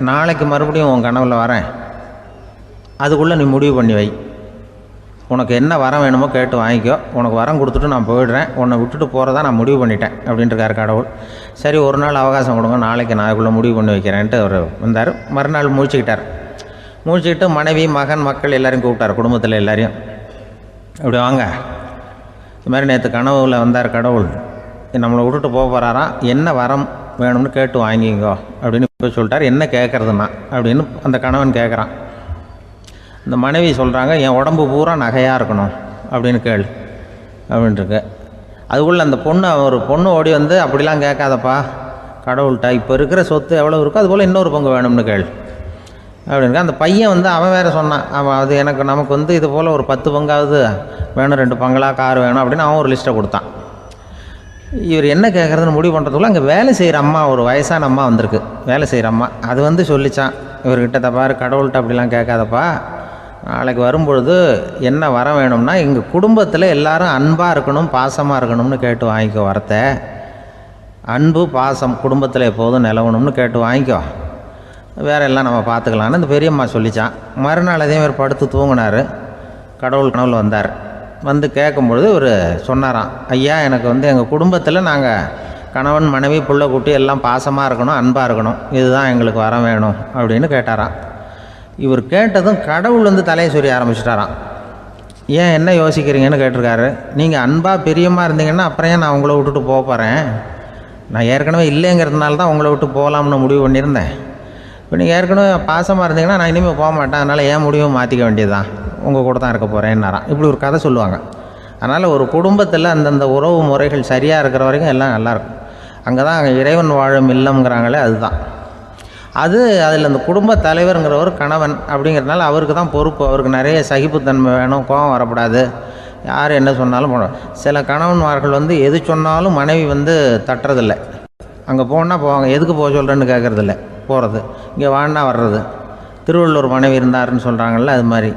நாளைக்கு மறுபடியும் உன் கனவுல வரேன், அதுக்குள்ளே நீ முடிவு பண்ணி வை, உனக்கு என்ன வரம் வேணுமோ கேட்டு வாங்கிக்கோ, உனக்கு வரம் கொடுத்துட்டு நான் போயிடுறேன், உன்னை விட்டுட்டு போகிறதா நான் முடிவு பண்ணிட்டேன் அப்படின்ட்டுருக்காரு கடவுள். சரி ஒரு நாள் அவகாசம் கொடுங்க, நாளைக்கு நான் அதுக்குள்ளே முடிவு பண்ணி வைக்கிறேன்ட்டு அவர் வந்தார். மறுநாள் முழிச்சுக்கிட்டு மனைவி மகன் மக்கள் எல்லோரையும் கூப்பிட்டார், குடும்பத்தில் எல்லாரையும். அப்படி வாங்க, இது மாதிரி நேற்று கனவுல வந்தார் கடவுள், நம்மளை விட்டுட்டு போக போகிறாராம், என்ன வரம் வேணும்னு கேட்டு வாங்கிங்கோ அப்படின்னு இப்போ சொல்லிட்டார். என்ன கேட்குறதுன்னா அப்படின்னு அந்த கணவன் கேட்குறான். இந்த மனைவி சொல்கிறாங்க, என் உடம்பு பூரா நகையாக இருக்கணும் அப்படின்னு கேள் அப்படின்ட்டுருக்கு. அதுக்குள்ளே அந்த ஒரு பொண்ணு ஓடி அப்படிலாம் கேட்காதப்பா கடவுள்கிட்ட, இப்போ இருக்கிற சொத்து எவ்வளோ இருக்கோ அதுபோல் இன்னொரு பங்கு வேணும்னு கேள் அப்படின்னு. அந்த பையன் அவன் வேறு சொன்னான், அவன் அது நமக்கு இது போல் ஒரு 10 பங்காவது வேணும், 2 பங்களா கார் வேணும் அப்படின்னு அவன் ஒரு லிஸ்ட்டை கொடுத்தான். இவர் என்ன கேட்குறதுன்னு முடிவு பண்ணுறதுக்குள்ள அங்கே வேலை செய்கிற அம்மா, ஒரு வயசான அம்மா வந்திருக்கு, வேலை செய்கிற அம்மா. அது சொல்லிச்சான் இவர்கிட்ட, தப்பாரு கடவுள்கிட்ட அப்படிலாம் கேட்காதப்பா, நாளைக்கு வரும்பொழுது என்ன வர வேணும்னா எங்கள் குடும்பத்தில் எல்லாரும் அன்பாக இருக்கணும் பாசமாக இருக்கணும்னு கேட்டு வாங்கிக்கோ, வரத்தை அன்பு பாசம் குடும்பத்தில் எப்போதும் நிலவணும்னு கேட்டு வாங்கிக்கோ, வேற எல்லாம் நம்ம பார்த்துக்கலான்னு இந்த பெரியம்மா சொல்லிச்சான். மறுநாள் அதே மாதிரி படுத்து தூங்கினார். கடவுள் கனவுல வந்தார். கேட்கும்பொழுது இவர் சொன்னாராம், ஐயா எனக்கு எங்கள் குடும்பத்தில் நாங்கள் கணவன் மனைவி புள்ள குட்டி எல்லாம் பாசமாக இருக்கணும் அன்பாக இருக்கணும், இதுதான் எங்களுக்கு வர வேணும் அப்படின்னு கேட்டாராம். இவர் கேட்டதும் கடவுள் தலையை சொரிய ஆரம்பிச்சிட்டாராம். ஏன் என்ன யோசிக்கிறீங்கன்னு கேட்டிருக்காரு. நீங்கள் அன்பாக பிரியமாக இருந்தீங்கன்னா அப்புறம் ஏன் நான் உங்களை விட்டுட்டு போக போகிறேன், நான் ஏற்கனவே இல்லைங்கிறதுனால தான் உங்களை விட்டு போகலாம்னு முடிவு பண்ணியிருந்தேன். இப்போ நீங்கள் ஏற்கனவே பாசமாக இருந்தீங்கன்னா நான் இனிமேல் போக மாட்டேன், அதனால் ஏன் முடிவும் மாற்றிக்க வேண்டியது தான், உங்கள் கூட தான் இருக்க போகிறேன்னாராம். இப்படி ஒரு கதை சொல்லுவாங்க. அதனால் ஒரு குடும்பத்தில் அந்தந்த உறவு முறைகள் சரியாக இருக்கிற வரைக்கும் எல்லாம் நல்லாயிருக்கும். அங்கே தான் இறைவன் வாழும் இல்லம்ங்கிறாங்களே, அதுதான் அதில் அந்த குடும்ப தலைவருங்கிறவர் கணவன் அப்படிங்கிறதுனால அவருக்கு தான் பொறுப்பு. அவருக்கு நிறைய சகிப்புத்தன்மை வேணும், கோபம் வரக்கூடாது, யார் என்ன சொன்னாலும் போகணும். சில கணவன்மார்கள் எது சொன்னாலும் மனைவி தட்டுறதில்லை, அங்கே போனால் போவாங்க, எதுக்கு போக சொல்கிறேன்னு கேட்குறதில்ல, போகிறது, இங்கே வான்னா வர்றது. திருவள்ளுவர் மனைவி இருந்தாருன்னு சொல்கிறாங்கல்ல, அது மாதிரி.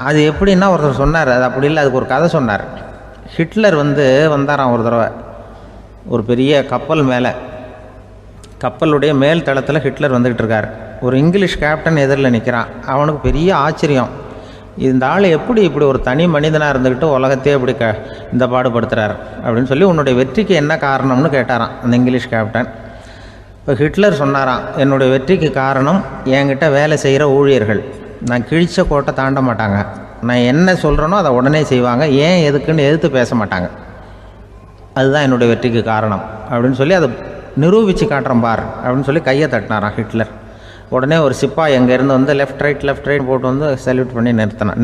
அது எப்படின்னா ஒருத்தர் சொன்னார், அது அப்படி இல்லை, அதுக்கு ஒரு கதை சொன்னார். ஹிட்லர் வந்தாராம் ஒரு தடவை, ஒரு பெரிய கப்பல் மேலே, கப்பலுடைய மேல் தளத்தில் ஹிட்லர் வந்துக்கிட்டு இருக்கார். ஒரு இங்கிலீஷ் கேப்டன் எதிரில் நிற்கிறான். அவனுக்கு பெரிய ஆச்சரியம், இந்த ஆள் எப்படி இப்படி ஒரு தனி மனிதனாக இருந்துக்கிட்டு உலகத்தையே இப்படி இந்த பாடுபடுத்துகிறார் அப்படின்னு சொல்லி, உன்னுடைய வெற்றிக்கு என்ன காரணம்னு கேட்டாராம் அந்த இங்கிலீஷ் கேப்டன். இப்போ ஹிட்லர் சொன்னாராம், என்னுடைய வெற்றிக்கு காரணம் என்கிட்ட வேலை செய்கிற ஊழியர்கள், நான் கிழிச்ச கோட்டை தாண்ட மாட்டாங்க, நான் என்ன சொல்கிறேனோ அதை உடனே செய்வாங்க, ஏன் எதுக்குன்னு எதிர்த்து பேச மாட்டாங்க, அதுதான் என்னுடைய வெற்றிக்கு காரணம் அப்படின்னு சொல்லி அதை நிரூபித்து காட்டுறேன் பார் அப்படின்னு சொல்லி கையை தட்டினாராம் ஹிட்லர். உடனே ஒரு சிப்பாய் எங்கேருந்து வந்து லெஃப்ட் ரைட் போட்டு வந்து சல்யூட் பண்ணி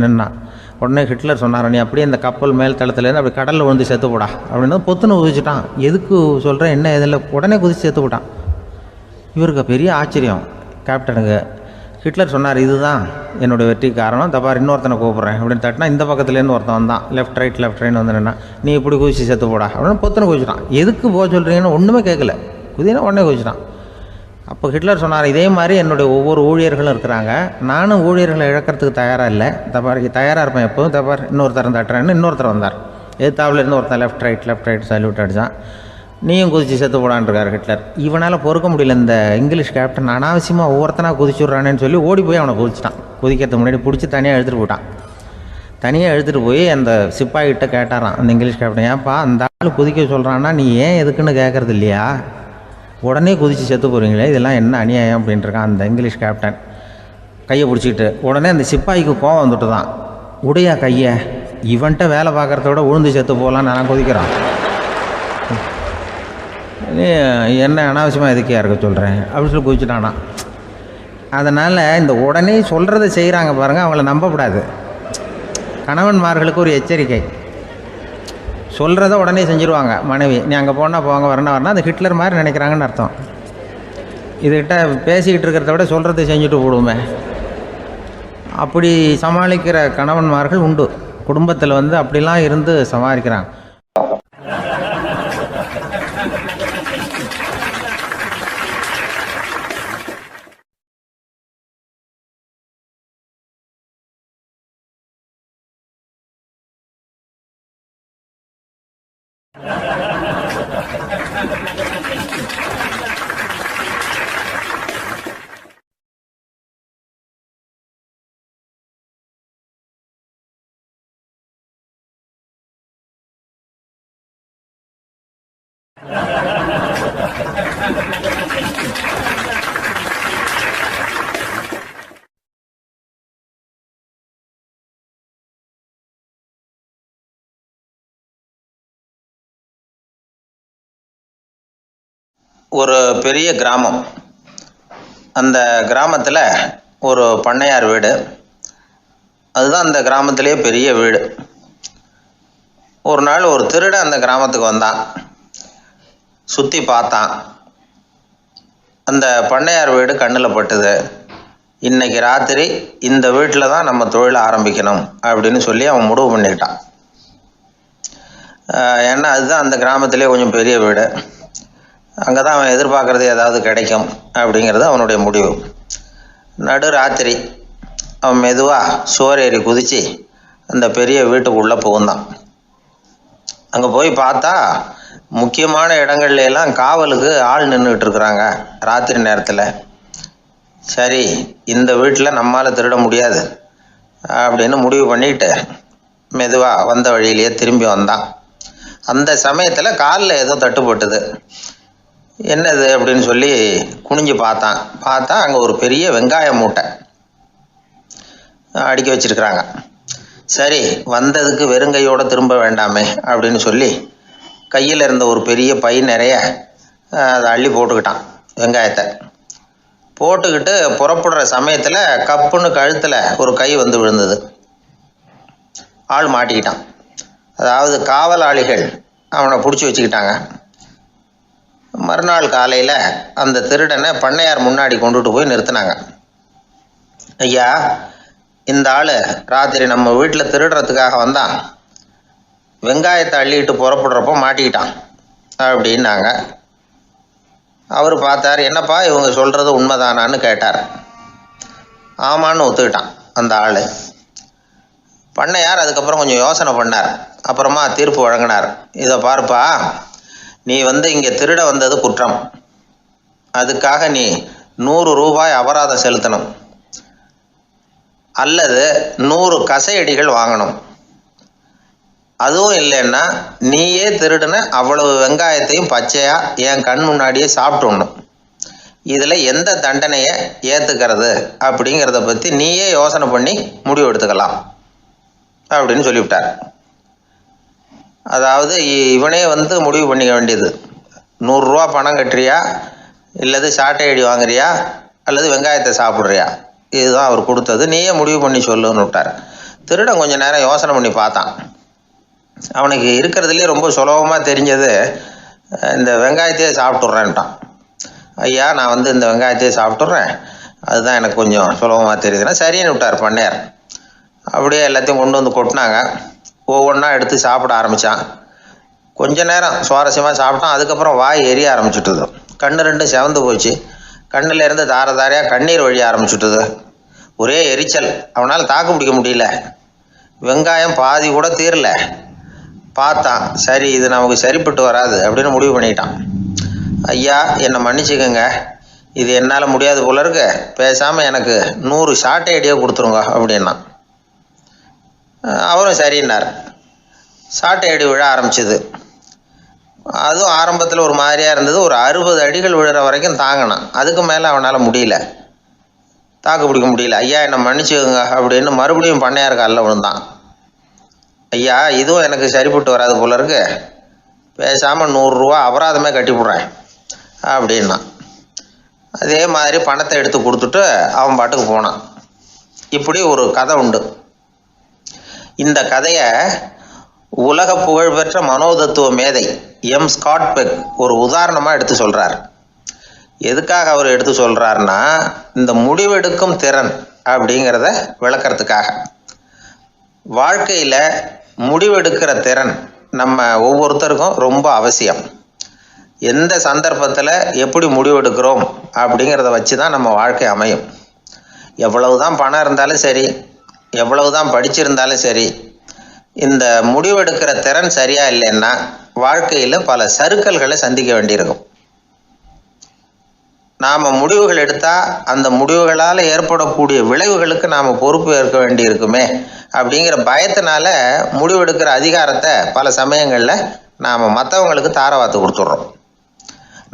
நின்னான். உடனே ஹிட்லர் சொன்னார், நீ அப்படியே இந்த கப்பல் மேல் தளத்துலேருந்து அப்படி கடலில் விழுந்து செத்து போடா அப்படின்னு பொத்துன்னு குதிச்சுட்டான். எதுக்கு சொல்கிறேன் என்ன இதில், உடனே குதிச்சு செத்து போட்டான். இவருக்கு பெரிய ஆச்சரியம் கேப்டனுக்கு. ஹிட்லர் சொன்னார், இதுதான் என்னுடைய வெற்றி காரணம், தப்பார் இன்னொருத்தனை கூப்பிட்றேன் அப்படின்னு தட்டினா இந்த பக்கத்துலேருந்து ஒருத்தன் வந்தான். லெஃப்ட் ரைட் வந்து நின்னா, நீ இப்படி குதிச்சு செத்து போடா அப்படின்னு பொத்துன்னு குதிச்சிட்டான். எதுக்கு போக சொல்கிறீங்கன்னு ஒன்றுமே கேட்கல, குதினா உடனே குதிச்சிட்டான். அப்போ ஹிட்லர் சொன்னார், இதே மாதிரி என்னுடைய ஒவ்வொரு ஊழியர்களும் இருக்கிறாங்க, நானும் ஊழியர்களை இழக்கிறதுக்கு தயாராக இல்லை, தயாராக இருப்பேன் எப்போதும், தப்பார் இன்னொருத்தரன் தட்டுறேன்னு இன்னொருத்தர் வந்தார். எதிர்த்தாப்புலேருந்து ஒருத்தன் லெஃப்ட் ரைட் சல்யூட் அடித்தான். நீயும் குதிச்சு செத்து போடான்ருக்கார் ஹிட்லர். இவனால் பொறுக்க முடியல, இந்த இங்கிலீஷ் கேப்டன் அனாவசியமாக ஒவ்வொருத்தனாக குதிச்சுட்றானேன்னு சொல்லி ஓடி போய் அவனை குதிச்சிட்டான். குதிக்கிறதுக்கு முன்னாடி பிடிச்சி தனியாக எடுத்துகிட்டு போயிட்டான். தனியாக எடுத்துகிட்டு போய் அந்த சிப்பாய்கிட்ட கேட்டாரான் அந்த இங்கிலீஷ் கேப்டன், ஏன்ப்பா அந்த ஆள் குதிக்க சொல்கிறான்னா நீ ஏன் எதுக்குன்னு கேட்குறது இல்லையா, உடனே குதித்து செத்து போகிறீங்களே, இதெல்லாம் என்ன அநியாயம் அப்படின்ட்டுருக்கான் அந்த இங்கிலீஷ் கேப்டன் கையை பிடிச்சிக்கிட்டு. உடனே அந்த சிப்பாய்க்கு கோவம் வந்துட்டு தான், உடையா கையை, இவன்ட்ட வேலை பார்க்குறத விட உழுந்து செத்து போகலான்னு நான் குதிக்கிறான், என்ன அனாவசியமாக எதுக்கே இருக்க சொல்கிறேன் அப்படின்னு சொல்லி குதிச்சுட்டானா. அதனால் இந்த உடனே சொல்கிறத செய்கிறாங்க பாருங்கள், அவங்கள நம்பக்கூடாது. கணவன்மார்களுக்கு ஒரு எச்சரிக்கை, சொல்கிறத உடனே செஞ்சுருவாங்க மனைவி, நீ அங்கே போனால் போங்க வரணும் அது ஹிட்லர் மாதிரி நினைக்கிறாங்கன்னு அர்த்தம். இதுகிட்ட பேசிக்கிட்டு இருக்கிறத விட சொல்கிறத செஞ்சுட்டு போடுவோமே, அப்படி சமாளிக்கிற கணவன்மார்கள் உண்டு. குடும்பத்தில் வந்து அப்படிலாம் இருந்து சமாளிக்கிறாங்க. ஒரு பெரிய கிராமம். அந்த கிராமத்தில் ஒரு பண்ணையார் வீடு, அதுதான் அந்த கிராமத்திலேயே பெரிய வீடு. ஒரு நாள் ஒரு திருடன் அந்த கிராமத்துக்கு வந்தான், சுற்றி பார்த்தான். அந்த பண்ணையார் வீடு கண்ணில் பட்டுது. இன்னைக்கு ராத்திரி இந்த வீட்டில் தான் நம்ம தொழிலை ஆரம்பிக்கணும் அப்படின்னு சொல்லி அவன் முடிவு பண்ணிக்கிட்டான். ஏன்னா அதுதான் அந்த கிராமத்திலே கொஞ்சம் பெரிய வீடு, அங்கே தான் அவன் எதிர்பார்க்குறது ஏதாவது கிடைக்கும் அப்படிங்கிறது அவனுடைய முடிவு. நடு ராத்திரி அவன் மெதுவாக சுவர் ஏறி குதித்து அந்த பெரிய வீட்டுக்குள்ளே புகுந்தான். அங்கே போய் பார்த்தா முக்கியமான இடங்கள்ல எல்லாம் காவலுக்கு ஆள் நின்றுக்கிட்டு இருக்கிறாங்க ராத்திரி நேரத்தில். சரி, இந்த வீட்டில் நம்மால் திருட முடியாது அப்படின்னு முடிவு பண்ணிட்டு மெதுவாக வந்த வழியிலேயே திரும்பி வந்தான். அந்த சமயத்தில் காலில் ஏதோ தட்டுப்பட்டுது. என்னது அப்படின்னு சொல்லி குனிஞ்சு பார்த்தா அங்கே ஒரு பெரிய வெங்காய மூட்டை அடுக்கி வச்சிருக்கிறாங்க. சரி, வந்ததுக்கு வெறுங்கையோடு திரும்ப வேண்டாமே அப்படின்னு சொல்லி கையில் இருந்த ஒரு பெரிய பை நிறைய அதை அள்ளி போட்டுக்கிட்டான். வெங்காயத்தை போட்டுக்கிட்டு புறப்படுற சமயத்தில் கப்புன்னு கழுத்தில் ஒரு கை வந்து விழுந்தது. ஆள் மாட்டிக்கிட்டான். அதாவது காவலாளிகள் அவனை பிடிச்சி வச்சுக்கிட்டாங்க. மறுநாள் காலையில் அந்த திருடனை பண்ணையார் முன்னாடி கொண்டுட்டு போய் நிறுத்தினாங்க. ஐயா, இந்த ஆள் ராத்திரி நம்ம வீட்டில் திருடுறதுக்காக வந்தான், வெங்காயத்தை அள்ளிட்டு புறப்படுறப்போ மாட்டிக்கிட்டான் அப்படின்னாங்க. அவர் பார்த்தார், என்னப்பா இவங்க சொல்கிறது உண்மைதானான்னு கேட்டார். ஆமான்னு ஒத்துக்கிட்டான் அந்த ஆள். பண்ணையார் அதுக்கப்புறம் கொஞ்சம் யோசனை பண்ணார். அப்புறமா தீர்ப்பு வழங்கினார். இதை பாருப்பா, நீ இங்கே திருட வந்தது குற்றம், அதுக்காக நீ 100 ரூபாய் அபராதம் செலுத்தணும், அல்லது 100 கசையடிகள் வாங்கணும். அதுவும் இல்லைன்னா நீயே திருடுன அவ்வளவு வெங்காயத்தையும் பச்சையா என் கண் முன்னாடியே சாப்பிட்டுணும். இதில் எந்த தண்டனையை ஏற்றுக்கிறது அப்படிங்கிறத பற்றி நீயே யோசனை பண்ணி முடிவு எடுத்துக்கலாம் அப்படின்னு சொல்லிவிட்டார். அதாவது இவனே முடிவு பண்ணிக்க வேண்டியது, 100 ரூபா பணம் கட்டுறியா இல்லது சாட்டை அடி வாங்குறியா அல்லது வெங்காயத்தை சாப்பிட்றியா? இதுதான் அவர் கொடுத்தது, நீயே முடிவு பண்ணி சொல்லுன்னு விட்டார். திருடன் கொஞ்சம் நேரம் யோசனை பண்ணி பார்த்தான். அவனுக்கு இருக்கிறதுலே ரொம்ப சுலபமாக தெரிஞ்சது இந்த வெங்காயத்தையே சாப்பிட்டுட்றேன்ட்டான். ஐயா, நான் இந்த வெங்காயத்தையே சாப்பிட்டுட்றேன், அதுதான் எனக்கு கொஞ்சம் சுலபமாக தெரியுதுன்னா சரின்னு விட்டார் பண்ணையார். அப்படியே எல்லாத்தையும் கொண்டு வந்து கொட்டினாங்க. ஒவ்வொன்றா எடுத்து சாப்பிட ஆரம்பித்தான். கொஞ்ச நேரம் சுவாரஸ்யமாக சாப்பிட்டான். அதுக்கப்புறம் வாய் எரிய ஆரம்பிச்சுட்டுது. கண்ணு ரெண்டும் செவந்து போச்சு. கண்ணில் இருந்து தார தாரையாக கண்ணீர் வழிய ஆரம்பிச்சுட்டுது. ஒரே எரிச்சல். அவனால் தாக்கு பிடிக்க முடியல. வெங்காயம் பாதி கூட தீரல. பார்த்தான், சரி இது நமக்கு சரிப்பட்டு வராது அப்படின்னு முடிவு பண்ணிட்டான். ஐயா, என்னை மன்னிச்சுக்கோங்க, இது என்னால் முடியாது போல இருக்கு, பேசாமல் எனக்கு 100 ஷார்ட் ஐடியா கொடுத்துருங்க அப்படின்னா. அவரும் சரின்னார். ஷார்ட் ஐடி விழ ஆரம்பிச்சிது. அதுவும் ஆரம்பத்தில் ஒரு மாதிரியாக இருந்தது. ஒரு 60 அடிகள் விழுற வரைக்கும் தாங்கினான். அதுக்கு மேலே அவனால் முடியல, தாக்கு பிடிக்க முடியல. ஐயா, என்னை மன்னிச்சுக்கோங்க அப்படின்னு மறுபடியும் பண்ணையார் காலில் விழுந்தான். ஐயா, இதுவும் எனக்கு சரிப்பட்டு வராது போல இருக்கு, பேசாமல் 100 ரூபா அபராதமே கட்டிவிட்றேன் அப்படின்னா. அதே மாதிரி பணத்தை எடுத்து கொடுத்துட்டு அவன் பாட்டுக்கு போனான். இப்படி ஒரு கதை உண்டு. இந்த கதையை உலக புகழ்பெற்ற மனோதத்துவ மேதை எம் ஸ்காட் பெக் ஒரு உதாரணமாக எடுத்து சொல்கிறார். எதுக்காக அவர் எடுத்து சொல்கிறாருன்னா, இந்த முடிவெடுக்கும் திறன் அப்படிங்கிறத விளக்கிறதுக்காக. வாழ்க்கையில் முடிவெடுக்கிற திறன் நம்ம ஒவ்வொருத்தருக்கும் ரொம்ப அவசியம். எந்த சந்தர்ப்பத்தில் எப்படி முடிவெடுக்கிறோம் அப்படிங்கிறத வச்சு தான் நம்ம வாழ்க்கை அமையும். எவ்வளவு தான் பணம் இருந்தாலும் சரி, எவ்வளவு தான் படிச்சிருந்தாலும் சரி, இந்த முடிவெடுக்கிற திறன் சரியாக இல்லைன்னா வாழ்க்கையில் பல சறுக்கல்களை சந்திக்க வேண்டியிருக்கும். நாம் முடிவுகள் எடுத்தால் அந்த முடிவுகளால் ஏற்படக்கூடிய விளைவுகளுக்கு நாம் பொறுப்பு ஏற்க வேண்டியிருக்குமே அப்படிங்கிற பயத்தினால முடிவெடுக்கிற அதிகாரத்தை பல சமயங்களில் நாம் மற்றவங்களுக்கு தாரவாத்து கொடுத்துட்றோம்.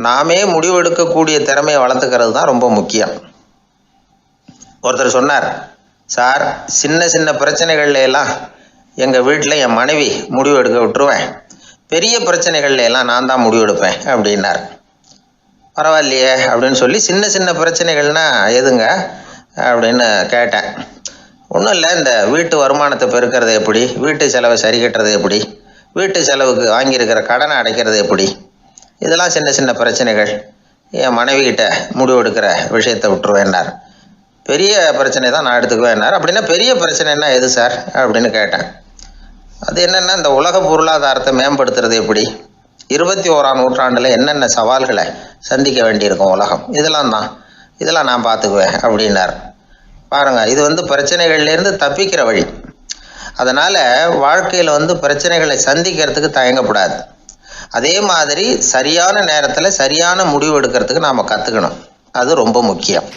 நாமே முடிவெடுக்கக்கூடிய திறமையை வளர்த்துக்கிறது தான் ரொம்ப முக்கியம். ஒருத்தர் சொன்னார், சார், சின்ன சின்ன பிரச்சனைகள்ல எல்லாம் எங்கள் வீட்டில் என் மனைவி முடிவு எடுக்க விட்டுருவேன், பெரிய பிரச்சனைகள்ல எல்லாம் நான் தான் முடிவெடுப்பேன் அப்படின்னார். பரவாயில்லையே அப்படின்னு சொல்லி, சின்ன சின்ன பிரச்சனைகள்னா எதுங்க அப்படின்னு கேட்டேன். ஒன்றும் இல்லை, இந்த வீட்டு வருமானத்தை பெருக்கிறது எப்படி, வீட்டு செலவை சரி கட்டுறது எப்படி, வீட்டு செலவுக்கு வாங்கியிருக்கிற கடனை அடைக்கிறது எப்படி, இதெல்லாம் சின்ன சின்ன பிரச்சனைகள், என் மனைவிகிட்ட முடிவெடுக்கிற விஷயத்தை விட்டுருவேன்னார். பெரிய பிரச்சனை தான் நான் எடுத்துக்குவேன்னார். அப்படின்னா பெரிய பிரச்சனைன்னா எது சார் அப்படின்னு கேட்டேன். அது என்னென்னா, இந்த உலக பொருளாதாரத்தை மேம்படுத்துறது எப்படி, 21ஆம் நூற்றாண்டில் என்னென்ன சவால்களை சந்திக்க வேண்டியிருக்கும் உலகம், இதெல்லாம் நான் பார்த்துக்குவேன் அப்படின்னார். பாருங்கள், இது பிரச்சனைகள்லேருந்து தப்பிக்கிற வழி. அதனால் வாழ்க்கையில் பிரச்சனைகளை சந்திக்கிறதுக்கு தயங்கக்கூடாது. அதே மாதிரி சரியான நேரத்தில் சரியான முடிவு எடுக்கிறதுக்கு நாம் கற்றுக்கணும். அது ரொம்ப முக்கியம்.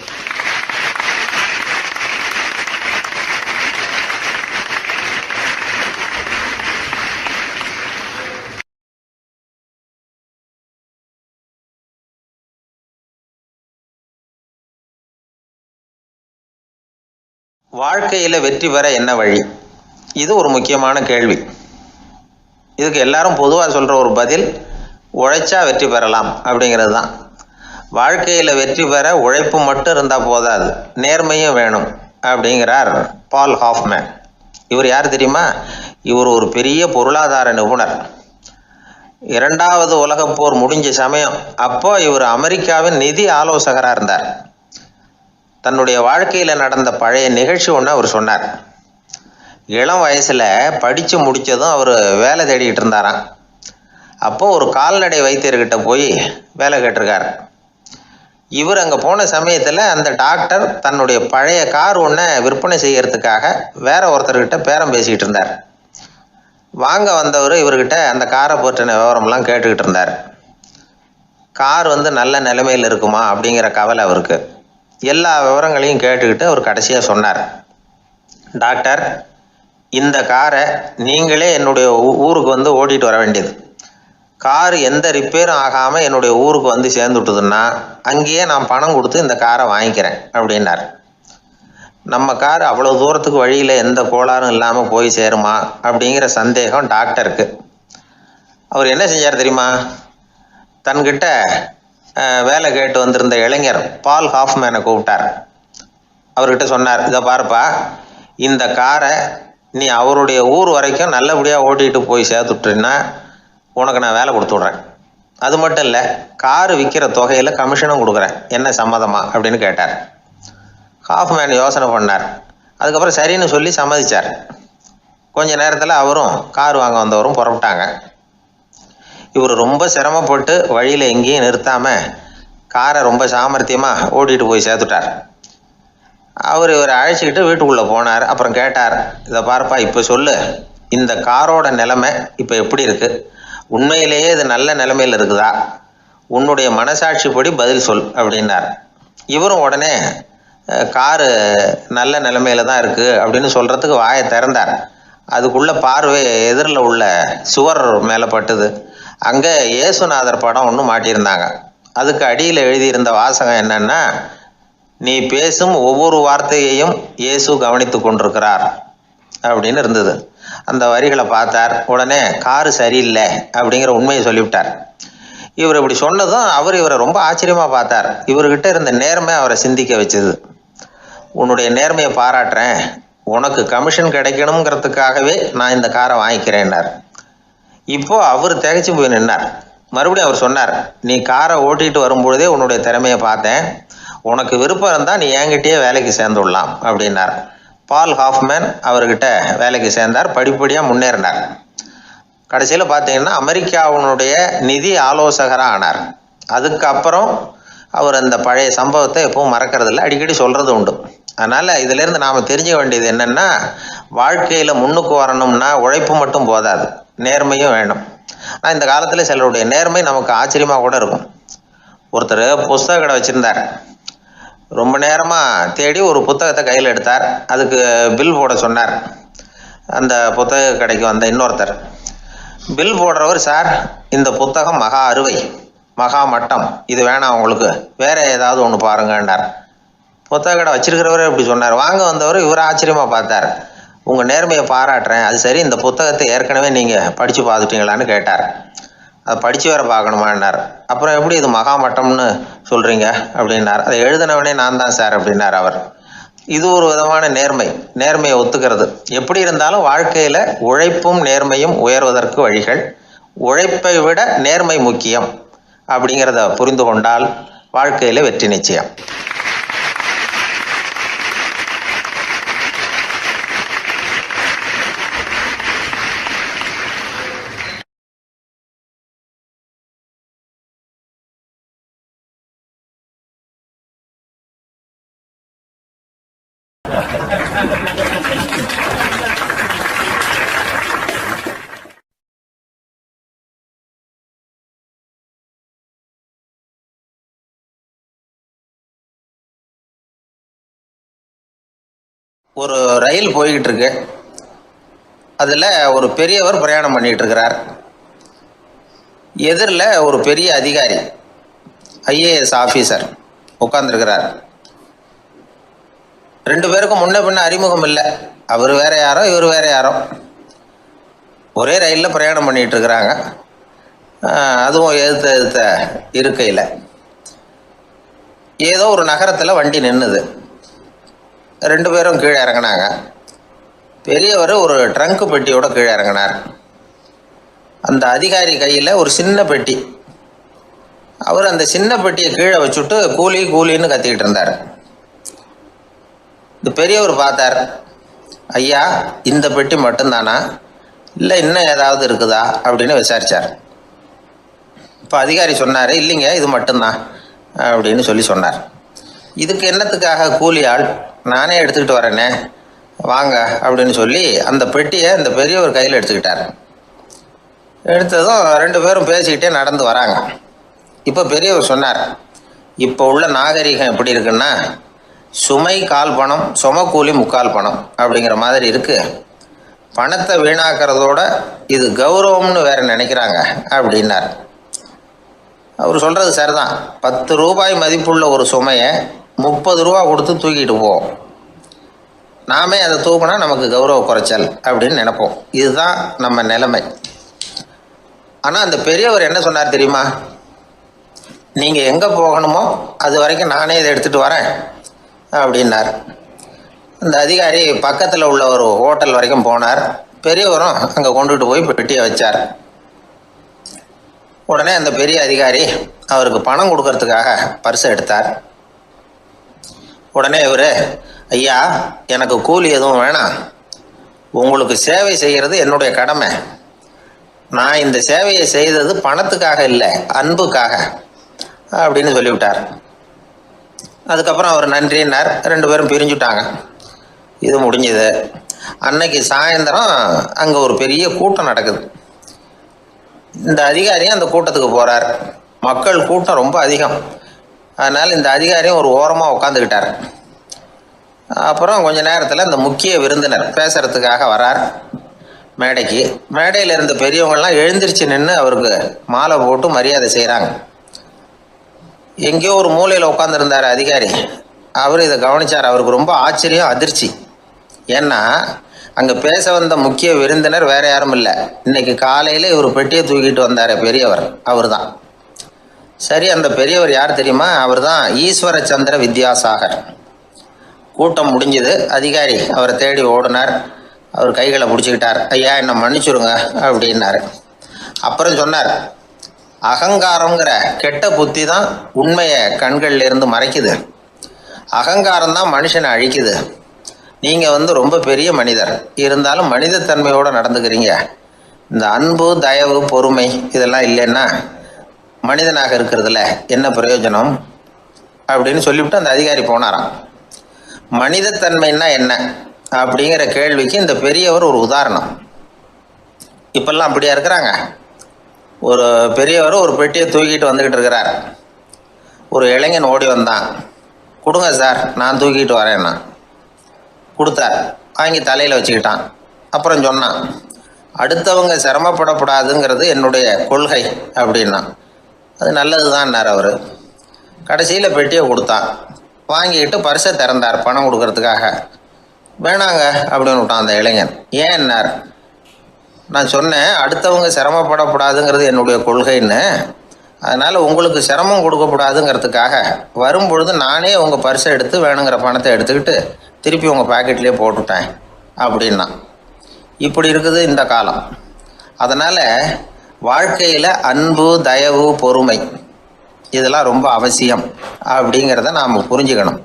வாழ்க்கையில் வெற்றி பெற என்ன வழி, இது ஒரு முக்கியமான கேள்வி. இதுக்கு எல்லாரும் பொதுவாக சொல்கிற ஒரு பதில், உழைச்சா வெற்றி பெறலாம் அப்படிங்கிறது தான். வாழ்க்கையில் வெற்றி பெற உழைப்பு மட்டும் இருந்தால் போதாது, நேர்மையும் வேணும் அப்படிங்கிறார் பால் ஹாஃப்மேன். இவர் யார் தெரியுமா? இவர் ஒரு பெரிய பொருளாதார நிபுணர். 2வது உலகப் போர் முடிஞ்ச சமயம் அப்போ இவர் அமெரிக்காவின் நிதி ஆலோசகராக இருந்தார். தன்னுடைய வாழ்க்கையில் நடந்த பழைய நிகழ்ச்சி ஒன்று அவர் சொன்னார். இளம் வயசில் படித்து முடித்ததும் அவர் வேலை தேடிக்கிட்டு இருந்தாராம். அப்போது ஒரு கால்நடை வைத்தியர்கிட்ட போய் வேலை கேட்டிருக்கார். இவர் அங்கே போன சமயத்தில் அந்த டாக்டர் தன்னுடைய பழைய கார் ஒன்றை விற்பனை செய்யறதுக்காக வேற ஒருத்தர்கிட்ட பேரம் பேசிக்கிட்டு இருந்தார். வாங்க வந்தவர் இவர்கிட்ட அந்த காரை பற்றின விவரம்லாம் கேட்டுக்கிட்டு இருந்தார். கார் நல்ல நிலைமையில் இருக்குமா அப்படிங்கிற கவலை அவருக்கு. எல்லா விவரங்களையும் கேட்டுக்கிட்டு அவர் கடைசியாக சொன்னார், டாக்டர், இந்த காரை நீங்களே என்னுடைய ஊருக்கு ஓட்டிகிட்டு வர வேண்டியது. கார் எந்த ரிப்பேரும் ஆகாமல் என்னுடைய ஊருக்கு சேர்ந்துட்டுதுன்னா அங்கேயே நான் பணம் கொடுத்து இந்த காரை வாங்கிக்கிறேன் அப்படின்னார். நம்ம கார் அவ்வளோ தூரத்துக்கு வழியில் எந்த கோளாறும் இல்லாமல் போய் சேருமா அப்படிங்கிற சந்தேகம் டாக்டருக்கு. அவர் என்ன செஞ்சார் தெரியுமா? தன்கிட்ட வேலை கேட்டு வந்திருந்த இளைஞர் பால் ஹாஃப்மேனை கூப்பிட்டார். அவர்கிட்ட சொன்னார், இதை பாருப்பா, இந்த காரை நீ அவருடைய ஊர் வரைக்கும் நல்லபடியாக ஓட்டிகிட்டு போய் சேர்த்துட்டீன்னா உனக்கு நான் வேலை கொடுத்து விட்றேன். அது மட்டும் இல்லை, காரு விற்கிற தொகையில் கமிஷனும் கொடுக்குறேன், என்ன சம்மதமா அப்படின்னு கேட்டார். ஹாஃப்மேன் யோசனை பண்ணார். அதுக்கப்புறம் சரின்னு சொல்லி சம்மதிச்சார். கொஞ்ச நேரத்தில் அவரும் கார் வாங்க வந்தவரும் புறப்பட்டாங்க. இவர் ரொம்ப சிரமப்பட்டு வழியில் எங்கேயும் நிறுத்தாமல் காரை ரொம்ப சாமர்த்தியமாக ஓட்டிகிட்டு போய் சேர்த்துட்டார். இவரை அழைச்சிக்கிட்டு வீட்டுக்குள்ளே போனார். அப்புறம் கேட்டார், இதை பார்ப்பா, இப்போ சொல்லு, இந்த காரோட நிலைமை இப்போ எப்படி இருக்குது? உண்மையிலேயே இது நல்ல நிலைமையில் இருக்குதா? உன்னுடைய மனசாட்சிப்படி பதில் சொல் அப்படின்னார். இவரும் உடனே காரு நல்ல நிலைமையில தான் இருக்குது அப்படின்னு சொல்கிறதுக்கு வாயை திறந்தார். அதுக்குள்ளே பார்வை எதிரில் உள்ள சுவர் மேலே பட்டுது. அங்கே இயேசுநாதர் படம் ஒன்று மாட்டியிருந்தாங்க. அதுக்கு அடியில் எழுதியிருந்த வாசகம் என்னன்னா, நீ பேசும் ஒவ்வொரு வார்த்தையையும் இயேசு கவனித்து கொண்டிருக்கிறார் அப்படின்னு இருந்தது. அந்த வரிகளை பார்த்தார். உடனே காரு சரியில்லை அப்படிங்கிற உண்மையை சொல்லிவிட்டார். இவர் இப்படி சொன்னதும் இவரை ரொம்ப ஆச்சரியமாக பார்த்தார். இவர்கிட்ட இருந்த நேர்மை அவரை சிந்திக்க வச்சது. உன்னுடைய நேர்மையை பாராட்டுறேன், உனக்கு கமிஷன் கிடைக்கணுங்கிறதுக்காகவே நான் இந்த காரை வாங்கிக்கிறேன்னார். இப்போ அவர் திகைச்சு போய் நின்னார். மறுபடியும் அவர் சொன்னார், நீ காரை ஓட்டிகிட்டு வரும்பொழுதே உன்னுடைய திறமையை பார்த்தேன், உனக்கு விருப்பம் இருந்தால் நீ என்கிட்டயே வேலைக்கு சேர்ந்துடலாம் அப்படின்னார். பால் ஹாஃப்மேன் அவர்கிட்ட வேலைக்கு சேர்ந்தார். படிப்படியாக முன்னேறினார். கடைசியில் பார்த்தீங்கன்னா அமெரிக்காவினுடைய நிதி ஆலோசகராக ஆனார். அதுக்கப்புறம் அவர் அந்த பழைய சம்பவத்தை எப்பவும் மறக்கறதில்ல, அடிக்கடி சொல்கிறது உண்டு. அதனால் இதிலேருந்து நாம் தெரிஞ்ச வேண்டியது என்னென்னா, வாழ்க்கையில் முன்னுக்கு வரணும்னா உழைப்பு மட்டும் போதாது, நேர்மையும் வேணும். ஆனால் இந்த காலத்தில் சிலருடைய நேர்மை நமக்கு ஆச்சரியமாக கூட இருக்கும். ஒருத்தர் புஸ்தக கடை வச்சுருந்தார். ரொம்ப நேரமாக தேடி ஒரு புத்தகத்தை கையில் எடுத்தார். அதுக்கு பில் போட சொன்னார். அந்த புத்தக கடைக்கு வந்த இன்னொருத்தர் பில் போடுறவர், சார் இந்த புத்தகம் மகா அறுவை, மகா மட்டம், இது வேணாம் உங்களுக்கு, வேற ஏதாவது ஒன்று பாருங்கன்னார். புத்தக கடை வச்சிருக்கிறவரே இப்படி சொன்னார். வாங்க வந்தவர் இவர் ஆச்சரியமாக பார்த்தார். உங்கள் நேர்மையை பாராட்டுறேன், அது சரி, இந்த புத்தகத்தை ஏற்கனவே நீங்கள் படித்து பார்த்துட்டீங்களான்னு கேட்டார். அதை படித்து வேற பார்க்கணுமான்னார். அப்புறம் எப்படி இது மகாமட்டம்னு சொல்கிறீங்க அப்படின்னார். அதை எழுதினவனே நான் தான் சார் அப்படின்னார் அவர். இது ஒரு விதமான நேர்மை, நேர்மையை ஒத்துக்கிறது. எப்படி இருந்தாலும் வாழ்க்கையில் உழைப்பும் நேர்மையும் உயர்வதற்கு வழிகள். உழைப்பை விட நேர்மை முக்கியம் அப்படிங்கிறத புரிந்து கொண்டால் வாழ்க்கையில் வெற்றி நிச்சயம். ஒரு ரயில் போய்கிட்டு இருக்கு. அதில் ஒரு பெரியவர் பிரயாணம் பண்ணிகிட்டு இருக்கிறார். எதிரில் ஒரு பெரிய அதிகாரி, ஐஏஎஸ் ஆஃபீஸர் உட்காந்துருக்கிறார். ரெண்டு பேருக்கும் முன்ன பின்ன அறிமுகம் இல்லை. அவர் வேற யாரோ, இவர் வேற யாரோ. ஒரே ரயிலில் பிரயாணம் பண்ணிகிட்டு இருக்கிறாங்க. அதுவும் எதிர்த்த இருக்கையில். ஏதோ ஒரு நகரத்தில் வண்டி நின்றுது. ரெண்டு பேரும் கீழே இறங்கினாங்க. பெரியவர் ஒரு ட்ரங்கு பெட்டியோட கீழே இறங்கினார். அந்த அதிகாரி கையில் ஒரு சின்ன பெட்டி. அவர் அந்த சின்ன பெட்டியை கீழே வச்சுட்டு கூலி கூலின்னு கத்திக்கிட்டு இருந்தார். இந்த பெரியவர் பார்த்தார். ஐயா, இந்த பெட்டி மட்டும்தானா, இல்லை இன்னும் ஏதாவது இருக்குதா அப்படின்னு விசாரித்தார். இப்போ அதிகாரி சொன்னார், இல்லைங்க இது மட்டும்தான் அப்படின்னு சொன்னார். இதுக்கு என்னத்துக்காக கூலி ஆள், நானே எடுத்துக்கிட்டு வரேனே, வாங்க அப்படின்னு சொல்லி அந்த பெட்டியை இந்த பெரியவர் கையில் எடுத்துக்கிட்டார். எடுத்ததும் ரெண்டு பேரும் பேசிக்கிட்டே நடந்து வராங்க. இப்போ பெரியவர் சொன்னார், இப்போ உள்ள நாகரிகம் எப்படி இருக்குன்னா, சுமை கால் பணம், சுமக்கூலி முக்கால் பணம் அப்படிங்கிற மாதிரி இருக்குது. பணத்தை வீணாக்கிறதோட இது கௌரவம்னு வேற நினைக்கிறாங்க அப்படின்னார். அவர் சொல்கிறது சரிதான். 10 ரூபாய் மதிப்புள்ள ஒரு சுமையை 30 ரூபா கொடுத்து தூக்கிட்டு போவோம். நாமே அதை தூக்கினா நமக்கு கௌரவ குறைச்சல் அப்படின்னு நினைப்போம். இதுதான் நம்ம நிலைமை. ஆனால் அந்த பெரியவர் என்ன சொன்னார் தெரியுமா? நீங்கள் எங்கே போகணுமோ அது வரைக்கும் நானே இதை எடுத்துகிட்டு வரேன் அப்படின்னார். அந்த அதிகாரி பக்கத்தில் உள்ள ஒரு ஹோட்டல் வரைக்கும் போனார். பெரியவரும் அங்கே கொண்டுட்டு போய் பெட்டியை வச்சார். உடனே அந்த பெரிய அதிகாரி அவருக்கு பணம் கொடுக்கறதுக்காக பர்ஸை எடுத்தார். உடனே இவர், ஐயா, எனக்கு கூலி எதுவும் வேணாம், உங்களுக்கு சேவை செய்கிறது என்னுடைய கடமை, நான் இந்த சேவையை செய்தது பணத்துக்காக இல்லை, அன்புக்காக அப்படின்னு சொல்லிவிட்டார். அதுக்கப்புறம் அவர் நன்றின்னார். 2 பேரும் பிரிஞ்சுட்டாங்க. இது முடிஞ்சது. அன்னைக்கு சாயந்தரம் அங்கே ஒரு பெரிய கூட்டம் நடக்குது. இந்த அதிகாரியும் அந்த கூட்டத்துக்கு போகிறார். மக்கள் கூட்டம் ரொம்ப அதிகம். அதனால் இந்த அதிகாரியும் ஒரு ஓரமாக உட்காந்துக்கிட்டார். அப்புறம் கொஞ்ச நேரத்தில் இந்த முக்கிய விருந்தினர் பேசுகிறதுக்காக வரார் மேடைக்கு. மேடையில் இருந்த பெரியவங்கள்லாம் எழுந்திரிச்சு நின்று அவருக்கு மாலை போட்டு மரியாதை செய்கிறாங்க. எங்கேயோ ஒரு மூலையில் உட்காந்துருந்தார் அதிகாரி. அவர் இதை கவனித்தார். அவருக்கு ரொம்ப ஆச்சரியம், அதிர்ச்சி. ஏன்னா அங்கே பேச வந்த முக்கிய விருந்தினர் வேற யாரும் இல்லை, இன்னைக்கு காலையில் இவர் பெட்டியை தூக்கிட்டு வந்தார் பெரியவர், அவர் தான். சரி, அந்த பெரியவர் யார் தெரியுமா? அவர் தான் ஈஸ்வர சந்திர வித்யாசாகர். கூட்டம் முடிஞ்சது. அதிகாரி அவரை தேடி ஓடினார். அவர் கைகளை பிடிச்சிக்கிட்டார். ஐயா, என்னை மன்னிச்சுருங்க அப்படின்னாரு. அப்புறம் சொன்னார், அகங்காரங்கிற கெட்ட புத்தி தான் உண்மையை கண்கள்ல இருந்து மறைக்குது. அகங்காரம் தான் மனுஷனை அழிக்குது. நீங்கள் ரொம்ப பெரிய மனிதர், இருந்தாலும் மனிதத்தன்மையோடு நடந்துக்கிறீங்க. இந்த அன்பு, தயவு, பொறுமை இதெல்லாம் இல்லைன்னா மனிதனாக இருக்கிறதுல என்ன பிரயோஜனம் அப்படின்னு சொல்லிவிட்டு அந்த அதிகாரி போனாராம். மனிதத்தன்மைன்னா என்ன அப்படிங்கிற கேள்விக்கு இந்த பெரியவர் ஒரு உதாரணம். இப்பெல்லாம் அப்படியா இருக்கிறாங்க? ஒரு பெரியவர் ஒரு பெட்டியை தூக்கிட்டு வந்துக்கிட்டு இருக்கிறார். ஒரு இளைஞன் ஓடி வந்தான். கொடுங்க சார், நான் தூக்கிட்டு வரேன்னா. கொடுத்தார். வாங்கி தலையில் வச்சுக்கிட்டான். அப்புறம் சொன்னான், அடுத்தவங்க சிரமப்படக்கூடாதுங்கிறது என்னுடைய கொள்கை அப்படின்னா. அது நல்லது தான்னார் அவர். கடைசியில் பெட்டியை கொடுத்தான். வாங்கிக்கிட்டு பர்ஸை திறந்தார் பணம் கொடுக்கறதுக்காக. வேணாங்க அப்படின்னு விட்டான் அந்த இளைஞன். ஏன்னார், நான் சொன்னேன் அடுத்தவங்க சிரமப்படக்கூடாதுங்கிறது என்னுடைய கொள்கைன்னு, அதனால் உங்களுக்கு சிரமம் கொடுக்கக்கூடாதுங்கிறதுக்காக வரும்பொழுது நானே உங்கள் பர்ஸை எடுத்து வேணுங்கிற பணத்தை எடுத்துக்கிட்டு திருப்பி உங்கள் பாக்கெட்லேயே போட்டுட்டேன் அப்படின்னா. இப்படி இருக்குது இந்த காலம். அதனால் வாழ்க்கையில் அன்பு, தயவு, பொறுமை இதெல்லாம் ரொம்ப அவசியம் அப்படிங்கிறத நாம் புரிஞ்சுக்கணும்.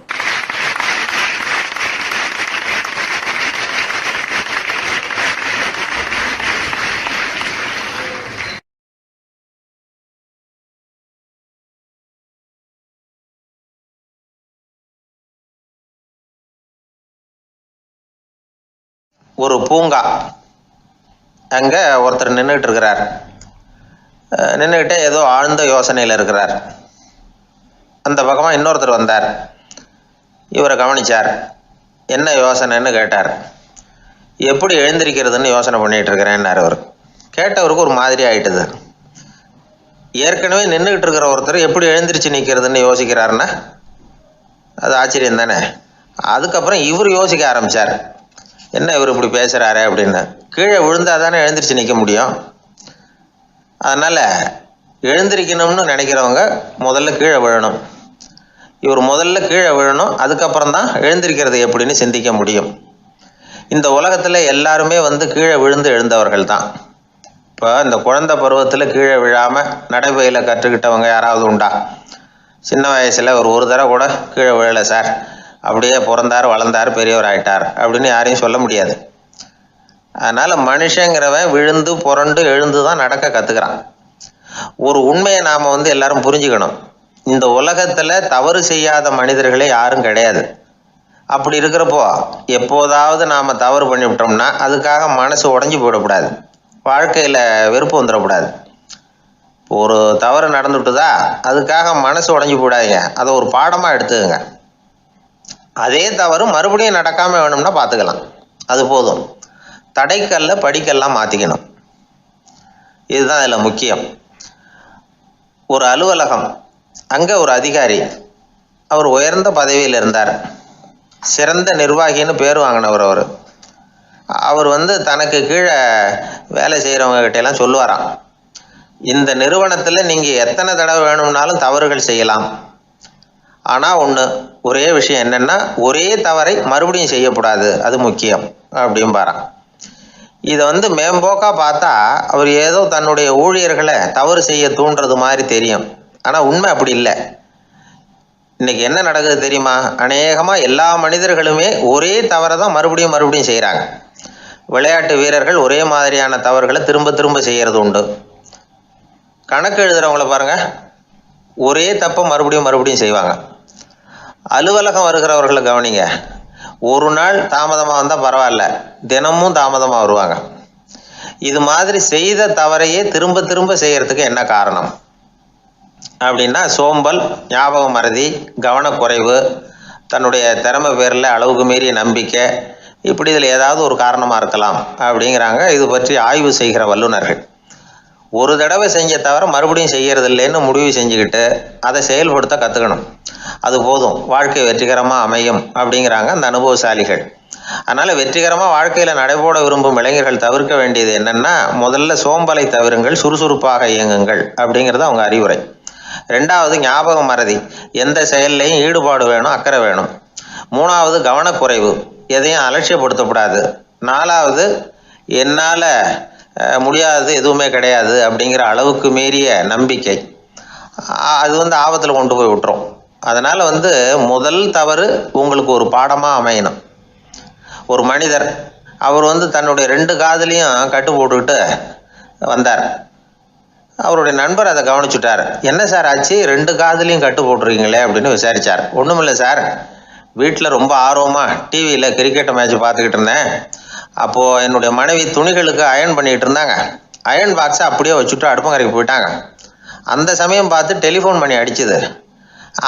ஒரு பூங்கா, அங்கே ஒருத்தர் நின்றுட்டு இருக்கிறார். நின்றுக்கிட்டே ஏதோ ஆழ்ந்த யோசனையில் இருக்கிறார். அந்த பக்கமாக இன்னொருத்தர் வந்தார். இவரை கவனித்தார். என்ன யோசனைன்னு கேட்டார். எப்படி எழுந்திருக்கிறதுன்னு யோசனை பண்ணிகிட்டு இருக்கிறேன்னார் அவர். கேட்டவருக்கு ஒரு மாதிரி ஆயிட்டுது. ஏற்கனவே நின்றுக்கிட்டு இருக்கிற ஒருத்தர் எப்படி எழுந்திரிச்சு நிற்கிறதுன்னு யோசிக்கிறாருன்னா அது ஆச்சரியம் தானே. அதுக்கப்புறம் இவர் யோசிக்க ஆரம்பித்தார். என்ன இவர் இப்படி பேசுகிறாரு அப்படின்னு. கீழே விழுந்தால் தானே எழுந்திரிச்சு நிற்க முடியும். அதனால் எழுந்திரிக்கணும்னு நினைக்கிறவங்க முதல்ல கீழே விழணும். இவர் முதல்ல கீழே விழணும், அதுக்கப்புறம் தான் எழுந்திருக்கிறது எப்படின்னு சிந்திக்க முடியும். இந்த உலகத்தில் எல்லாருமே கீழே விழுந்து எழுந்தவர்கள் தான். இப்போ இந்த குழந்தை பருவத்தில் கீழே விழாமல் நடைபயில கற்றுக்கிட்டவங்க யாராவது உண்டா? சின்ன வயசில் ஒரு தடவை கூட கீழே விழலை சார், அப்படியே பிறந்தார், வளர்ந்தார், பெரியவர் ஆயிட்டார் அப்படின்னு யாரையும் சொல்ல முடியாது. அதனால் மனுஷங்கிறவன் விழுந்து புரண்டு எழுந்து தான் நடக்க கற்றுக்கிறான். ஒரு உண்மையை நாம் எல்லாரும் புரிஞ்சுக்கணும். இந்த உலகத்தில் தவறு செய்யாத மனிதர்களே யாரும் கிடையாது. அப்படி இருக்கிறப்போ எப்போதாவது நாம் தவறு பண்ணிவிட்டோம்னா அதுக்காக மனசு உடஞ்சி போயிடக்கூடாது, வாழ்க்கையில் வெறுப்பு வந்துடக்கூடாது. ஒரு தவறு நடந்துவிட்டுதா அதுக்காக மனசு உடஞ்சி போடாதீங்க, அதை ஒரு பாடமாக எடுத்துக்கங்க. அதே தவறு மறுபடியும் நடக்காமல் வேணும்னா பார்த்துக்கலாம், அது போதும். தடைக்கல்ல படிக்கல்லாம் மாற்றிக்கணும். இதுதான் இதில் முக்கியம். ஒரு அலுவலகம், அங்கே ஒரு அதிகாரி, அவர் உயர்ந்த பதவியில் இருந்தார். சிறந்த நிர்வாகின்னு பேர் வாங்கினவர் அவர். அவர் தனக்கு கீழே வேலை செய்கிறவங்க கிட்டெல்லாம் சொல்லுவாராம், இந்த நிறுவனத்தில் நீங்கள் எத்தனை தடவை வேணும்னாலும் தவறுகள் செய்யலாம். ஆனால் ஒரே விஷயம் என்னென்னா, ஒரே தவறை மறுபடியும் செய்யக்கூடாது, அது முக்கியம் அப்படிம்பாரான். இதை மேம்போக்காக பார்த்தா அவர் ஏதோ தன்னுடைய ஊழியர்களை தவறு செய்ய தூண்டுறது மாதிரி தெரியும். ஆனால் உண்மை அப்படி இல்லை. இன்னைக்கு என்ன நடக்குது தெரியுமா? அநேகமாக எல்லா மனிதர்களுமே ஒரே தவறை தான் மறுபடியும் செய்கிறாங்க. விளையாட்டு வீரர்கள் ஒரே மாதிரியான தவறுகளை திரும்ப திரும்ப செய்கிறது உண்டு. கணக்கு எழுதுகிறவங்கள பாருங்கள், ஒரே தப்பை மறுபடியும் செய்வாங்க. அலுவலகம் வருகிறவர்களை கவனிங்க, ஒரு நாள் தாமதமாக வந்தால் பரவாயில்ல, தினமும் தாமதமாக வருவாங்க. இது மாதிரி செய்த தவறையே திரும்ப திரும்ப செய்கிறதுக்கு என்ன காரணம் அப்படின்னா, சோம்பல், ஞாபக மறதி, கவனக்குறைவு, தன்னுடைய திறமை பேரில் அளவுக்கு மீறிய நம்பிக்கை, இப்படி இதில் ஏதாவது ஒரு காரணமாக இருக்கலாம் அப்படிங்கிறாங்க இது பற்றி ஆய்வு செய்கிற வல்லுநர்கள். ஒரு தடவை செஞ்ச தவிர மறுபடியும் செய்கிறது இல்லைன்னு முடிவு செஞ்சுக்கிட்டு அதை செயல்படுத்த கற்றுக்கணும். அது போதும், வாழ்க்கை வெற்றிகரமாக அமையும் அப்படிங்கிறாங்க அந்த அனுபவசாலிகள். அதனால் வெற்றிகரமாக வாழ்க்கையில் நடைபோட விரும்பும் இளைஞர்கள் தவிர்க்க வேண்டியது என்னென்னா, முதல்ல சோம்பலை தவிருங்கள், சுறுசுறுப்பாக இயங்குங்கள் அப்படிங்கிறது அவங்க அறிவுரை. ரெண்டாவது, ஞாபக மறதி, எந்த செயல்லையும் ஈடுபாடு வேணும், அக்கறை வேணும். மூணாவது, கவனக்குறைவு, எதையும் அலட்சியப்படுத்தக்கூடாது. நாலாவது, என்னால் முடியாதது எதுவுமே கிடையாது அப்படிங்கிற அளவுக்கு மீறிய நம்பிக்கை, அது ஆபத்தில் கொண்டு போய் விட்டுரும். அதனால் முதல் தவறு உங்களுக்கு ஒரு பாடமாக அமையணும். ஒரு மனிதர் அவர் தன்னுடைய 2 காதுலையும் கட்டு போட்டுக்கிட்டு வந்தார். அவருடைய நண்பர் அதை கவனிச்சுட்டார். என்ன சார் ஆச்சு, 2 காதுலையும் கட்டு போட்டுருக்கீங்களே அப்படின்னு விசாரித்தார். ஒன்றுமில்லை சார், வீட்டில் ரொம்ப ஆர்வமாக டிவியில் கிரிக்கெட் மேட்ச் பார்த்துக்கிட்டு இருந்தேன். அப்போது என்னுடைய மனைவி துணிகளுக்கு அயர்ன் பண்ணிகிட்டு இருந்தாங்க. அயர்ன் பாக்ஸை அப்படியே வச்சுட்டு அடுப்பங்கரைக்கு போயிட்டாங்க. அந்த சமயம் பார்த்து டெலிஃபோன் பண்ணி அடிச்சுது.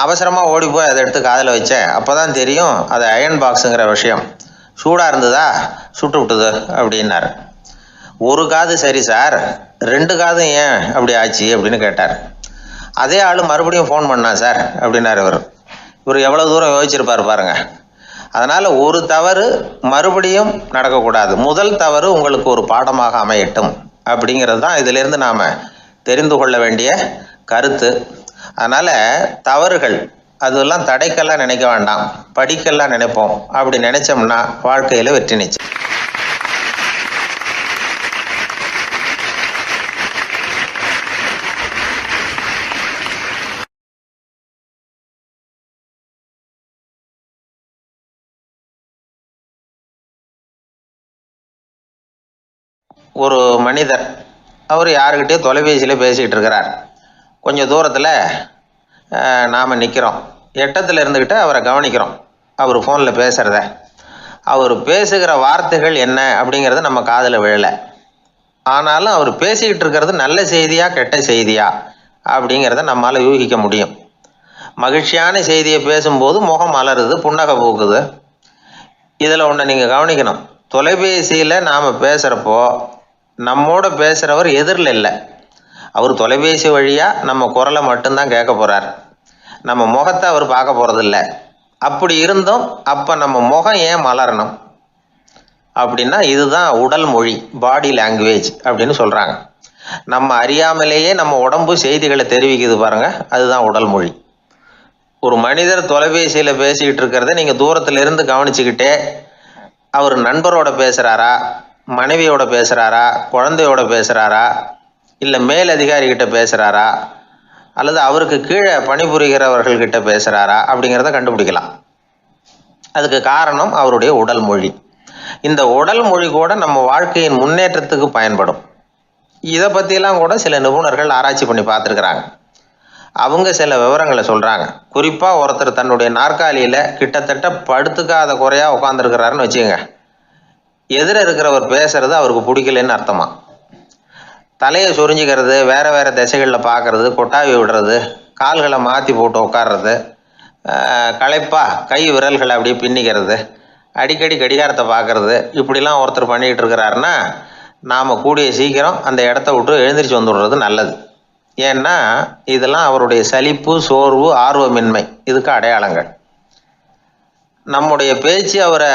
அவசரமாக ஓடி போய் அதை எடுத்து காதில் வச்சேன். அப்போ தான் தெரியும் அது அயர்ன் பாக்ஸுங்கிற விஷயம். சூடாக இருந்ததா, சுட்டு விட்டுது அப்படின்னார். ஒரு காது சரி சார், 2 காதும் ஏன் அப்படி ஆச்சு அப்படின்னு கேட்டார். அதே ஆள் மறுபடியும் ஃபோன் பண்ணா சார் அப்படின்னார் இவர் எவ்வளோ தூரம் யோசிச்சிருப்பார் பாருங்க. அதனால் ஒரு தவறு மறுபடியும் நடக்கக்கூடாது. முதல் தவறு உங்களுக்கு ஒரு பாடமாக அமையட்டும் அப்படிங்கிறது தான் இதிலிருந்து நாம் தெரிந்து கொள்ள வேண்டிய கருத்து. அதனால் தவறுகள் அதெல்லாம் தடைக்கெல்லாம் நினைக்க வேண்டாம், படிக்கெல்லாம் நினைப்போம். அப்படி நினைச்சோம்னா வாழ்க்கையில் வெற்றி நிச்சயம். ஒரு மனிதர் அவர் யாருக்கிட்டே தொலைபேசியில் பேசிகிட்டு இருக்கிறார். கொஞ்சம் தூரத்தில் நாம் நிற்கிறோம். எட்டத்தில் இருந்துக்கிட்டு அவரை கவனிக்கிறோம். அவர் ஃபோனில் பேசுகிறத, அவர் பேசுகிற வார்த்தைகள் என்ன அப்படிங்கிறது நம்ம காதில் விழலை. ஆனாலும் அவர் பேசிக்கிட்டு இருக்கிறது நல்ல செய்தியா கெட்ட செய்தியா அப்படிங்கிறத நம்மளால் யூகிக்க முடியும். மகிழ்ச்சியான செய்தியை பேசும்போது முகம் மலருது, புன்னகை பூக்குது. இதில் ஒன்று நீங்கள் கவனிக்கணும், தொலைபேசியில் நாம் பேசுகிறப்போ நம்மோட பேசுகிறவர் எதிரில் இல்லை. அவர் தொலைபேசி வழியாக நம்ம குரலை மட்டும்தான் கேட்க போகிறார், நம்ம முகத்தை அவர் பார்க்க போகிறதில்ல. அப்படி இருந்தும் அப்போ நம்ம முகம் ஏன் மலரணும் அப்படின்னா, இதுதான் உடல் மொழி, பாடி லாங்குவேஜ் அப்படின்னு சொல்கிறாங்க. நம்ம அறியாமலேயே நம்ம உடம்பு செய்திகளை தெரிவிக்குது பாருங்கள், அதுதான் உடல் மொழி. ஒரு மனிதர் தொலைபேசியில் பேசிக்கிட்டு இருக்கிறத நீங்கள் தூரத்தில் இருந்து கவனிச்சுக்கிட்டே அவர் நண்பரோட பேசுகிறாரா, மனைவியோட பேசுகிறாரா, குழந்தையோட பேசுகிறாரா, இல்லை மேல் அதிகாரிகிட்ட பேசுகிறாரா, அல்லது அவருக்கு கீழே பணிபுரிகிறவர்கள்கிட்ட பேசுகிறாரா அப்படிங்கிறத கண்டுபிடிக்கலாம். அதுக்கு காரணம் அவருடைய உடல் மொழி. இந்த உடல் மொழி கூட நம்ம வாழ்க்கையின் முன்னேற்றத்துக்கு பயன்படும். இதை பற்றியெல்லாம் கூட சில நிபுணர்கள் ஆராய்ச்சி பண்ணி பார்த்துருக்குறாங்க. அவங்க சில விவரங்களை சொல்கிறாங்க. குறிப்பாக ஒருத்தர் தன்னுடைய நாற்காலியில் கிட்டத்தட்ட படுத்துக்காத குறையாக உட்காந்துருக்கிறாருன்னு வச்சுக்கோங்க. எதிர இருக்கிறவர் பேசுறது அவருக்கு பிடிக்கலன்னு அர்த்தமா. தலையை சொரிஞ்சிக்கிறது, வேறு வேறு திசைகளில் பார்க்குறது, கொட்டாவி விடுறது, கால்களை மாற்றி போட்டு உட்கார்றது, களைப்பாக கை விரல்களை அப்படியே பின்னிக்கிறது, அடிக்கடி கடிகாரத்தை பார்க்குறது, இப்படிலாம் ஒருத்தர் பண்ணிக்கிட்டு இருக்கிறாருன்னா நாம் கூடிய சீக்கிரம் அந்த இடத்த விட்டு எழுந்திரிச்சு வந்துடுறது நல்லது. ஏன்னா இதெல்லாம் அவருடைய சலிப்பு, சோர்வு, ஆர்வமின்மை, இதுக்கு அடையாளங்கள். நம்முடைய பேச்சு அவரை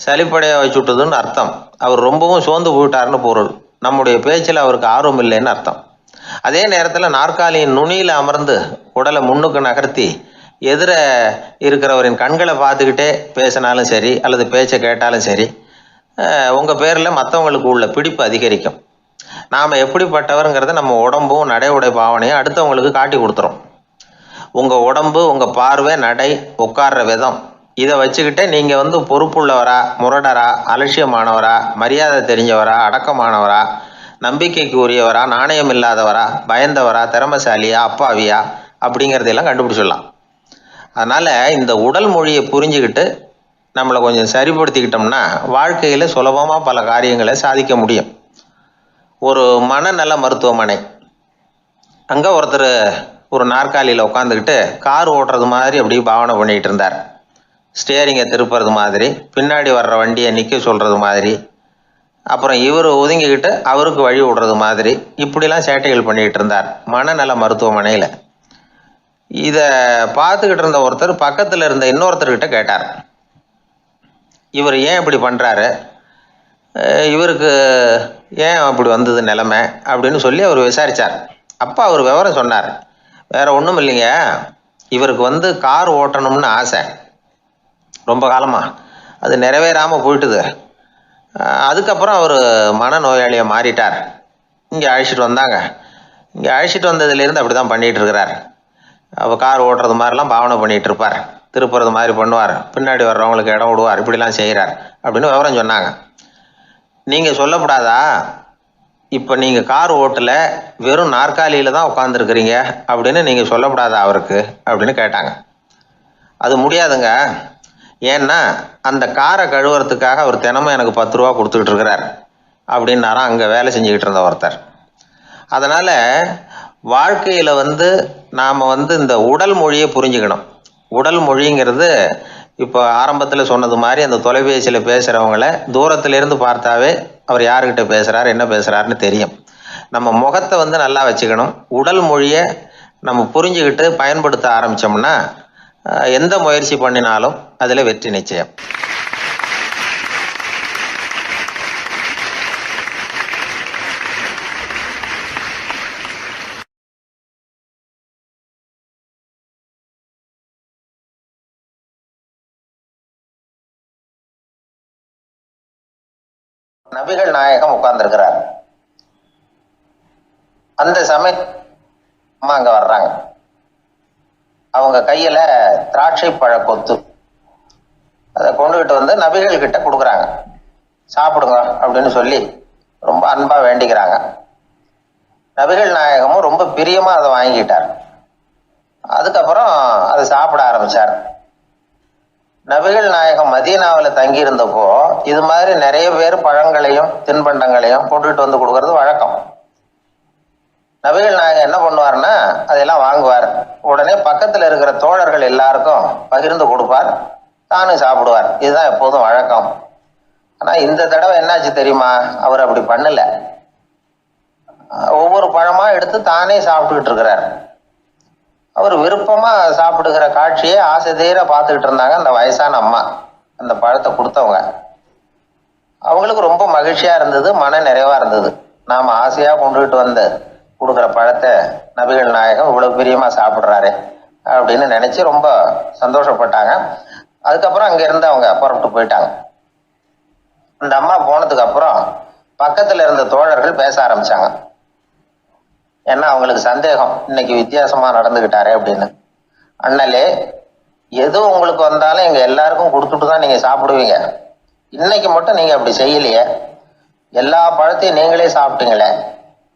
சலிப்படைய வச்சுட்டுதுன்னு அர்த்தம். அவர் ரொம்பவும் சோர்ந்து போயிட்டாருன்னு பொருள். நம்முடைய பேச்சில் அவருக்கு ஆர்வம் இல்லைன்னு அர்த்தம். அதே நேரத்தில் நாற்காலியின் நுனியில் அமர்ந்து உடலை முன்னுக்கு நகர்த்தி எதிர இருக்கிறவரின் கண்களை பார்த்துக்கிட்டே பேசினாலும் சரி அல்லது பேச்சை கேட்டாலும் சரி உங்கள் பேரில் மற்றவங்களுக்கு உள்ள பிடிப்பு அதிகரிக்கும். நாம் எப்படிப்பட்டவருங்கிறத நம்ம உடம்பும் நடை உடை பாவனையும் அடுத்தவங்களுக்கு காட்டி கொடுத்துரும். உங்கள் உடம்பு, உங்கள் பார்வை, நடை, உட்கார்ற விதம் இதை வச்சுக்கிட்டே நீங்கள் பொறுப்புள்ளவரா, முரடரா, அலட்சியமானவரா, மரியாதை தெரிஞ்சவரா, அடக்கமானவரா, நம்பிக்கைக்கு உரியவரா, நாணயம் இல்லாதவரா, பயந்தவரா, திறமைசாலியா, அப்பாவியா அப்படிங்கிறதையெல்லாம் கண்டுபிடிச்சிடலாம். அதனால் இந்த உடல் மொழியை புரிஞ்சுக்கிட்டு நம்மளை கொஞ்சம் சரிப்படுத்திக்கிட்டோம்னா வாழ்க்கையில் சுலபமாக பல காரியங்களை சாதிக்க முடியும். ஒரு மனநல மருத்துவமனை, அங்கே ஒருத்தர் ஒரு நாற்காலியில் உட்காந்துக்கிட்டு கார் ஓட்டுறது மாதிரி அப்படி பாவனை பண்ணிகிட்டு இருந்தார். ஸ்டியரிங்கை திருப்புறது மாதிரி, பின்னாடி வர்ற வண்டியை நிற்க சொல்கிறது மாதிரி, அப்புறம் இவர் ஒதுங்கிக்கிட்டு அவருக்கு வழி விடுறது மாதிரி இப்படிலாம் சேட்டைகள் பண்ணிக்கிட்டு இருந்தார் மனநல மருத்துவமனையில். இதை பார்த்துக்கிட்டு இருந்த ஒருத்தர் பக்கத்தில் இருந்த இன்னொருத்தர்கிட்ட கேட்டார், இவர் ஏன் இப்படி பண்ணுறாரு, இவருக்கு ஏன் அப்படி வந்தது நிலைமை அப்படின்னு சொல்லி அவர் விசாரித்தார். அப்போ அவர் விவரம் சொன்னார். வேறு ஒன்றும் இல்லைங்க, இவருக்கு கார் ஓட்டணும்னு ஆசை ரொம்ப காலமாக, அது நிறைவேறாமல் போயிட்டுது. அதுக்கப்புறம் அவர் மனநோயாளியை மாறிட்டார். இங்கே அழைச்சிட்டு வந்தாங்க. இங்கே அழைச்சிட்டு வந்ததுலேருந்து அப்படி தான் பண்ணிகிட்டு இருக்கிறார். அவர் கார் ஓட்டுறது மாதிரிலாம் பாவனை பண்ணிகிட்டு இருப்பார், திருப்புறது மாதிரி பண்ணுவார், பின்னாடி வர்றவங்களுக்கு இடம் விடுவார், இப்படிலாம் செய்கிறார் அப்படின்னு விவரம் சொன்னாங்க. நீங்கள் சொல்லப்படாதா, இப்போ நீங்கள் கார் ஓட்டலை, வெறும் நாற்காலியில் தான் உட்காந்துருக்குறீங்க அப்படின்னு நீங்கள் சொல்லப்படாதா அவருக்கு அப்படின்னு கேட்டாங்க. அது முடியாதுங்க, ஏன்னா அந்த காரை கழுவுறதுக்காக அவர் தினமும் எனக்கு 10 ரூபா கொடுத்துக்கிட்டு இருக்கிறார் அப்படின்னாராம் அங்கே வேலை செஞ்சுக்கிட்டு இருந்த ஒருத்தர். அதனால் வாழ்க்கையில் நாம் இந்த உடல் மொழியை புரிஞ்சுக்கணும். உடல் மொழிங்கிறது இப்போ ஆரம்பத்தில் சொன்னது மாதிரி அந்த தொலைபேசியில் பேசுகிறவங்கள தூரத்திலேருந்து பார்த்தாவே அவர் யாருக்கிட்ட பேசுகிறார், என்ன பேசுகிறாருன்னு தெரியும். நம்ம முகத்தை நல்லா வச்சுக்கணும். உடல் மொழியை நம்ம புரிஞ்சுக்கிட்டு பயன்படுத்த ஆரம்பித்தோம்னா எந்த முயற்சி பண்ணினாலும் அதில் வெற்றி நிச்சயம். நபிகள் நாயகம் உட்கார்ந்துருக்கிறார். அந்த சமயம் அம்மா அங்க வர்றாங்க. அவங்க கையில திராட்சை பழ கொத்து அதை கொண்டுகிட்டு நபிகள் கிட்ட கொடுக்குறாங்க. சாப்பிடுங்க அப்படின்னு சொல்லி ரொம்ப அன்பா வேண்டிக்கிறாங்க. நபிகள் நாயகமும் ரொம்ப பிரியமா அதை வாங்கிட்டார். அதுக்கப்புறம் அதை சாப்பிட ஆரம்பிச்சார். நபிகள் நாயகம் மதீனாவில் தங்கி இருந்தப்போ இது மாதிரி நிறைய பேர் பழங்களையும் தின்பண்டங்களையும் கொண்டுகிட்டு கொடுக்கறது வழக்கம். நபிகள் நாயகம் என்ன பண்ணுவார்னா அதெல்லாம் வாங்குவார். உடனே பக்கத்தில் இருக்கிற தோழர்கள் எல்லாருக்கும் பகிர்ந்து கொடுப்பார், தானும் சாப்பிடுவார். இதுதான் எப்போதும் வழக்கம். ஆனால் இந்த தடவை என்னாச்சு தெரியுமா, அவர் அப்படி பண்ணல. ஒவ்வொரு பழமா எடுத்து தானே சாப்பிட்டுக்கிட்டு இருக்கிறார். அவர் விருப்பமா சாப்பிடுகிற காட்சியை ஆசை தீர பார்த்துக்கிட்டு இருந்தாங்க அந்த வயசான அம்மா, அந்த பழத்தை கொடுத்தவங்க. அவங்களுக்கு ரொம்ப மகிழ்ச்சியா இருந்தது, மன நிறைவா இருந்தது. நாம ஆசையா கொண்டுகிட்டு கொடுக்குற பழத்தை நபிகள் நாயகம் இவ்வளவு பிரியமா சாப்பிட்றாரு அப்படின்னு நினைச்சு ரொம்ப சந்தோஷப்பட்டாங்க. அதுக்கப்புறம் அங்க இருந்து அவங்க புறப்பட்டு போயிட்டாங்க. அந்த அம்மா போனதுக்கு அப்புறம் பக்கத்துல இருந்த தோழர்கள் பேச ஆரம்பிச்சாங்க. ஏன்னா அவங்களுக்கு சந்தேகம், இன்னைக்கு வித்தியாசமா நடந்துகிட்டாரே அப்படின்னு. அண்ணலே, எது உங்களுக்கு வந்தாலும் எங்க எல்லாருக்கும் கொடுத்துட்டு தான் நீங்க சாப்பிடுவீங்க, இன்னைக்கு மட்டும் நீங்க அப்படி செய்யலையே, எல்லா பழத்தையும் நீங்களே சாப்பிட்டீங்களே,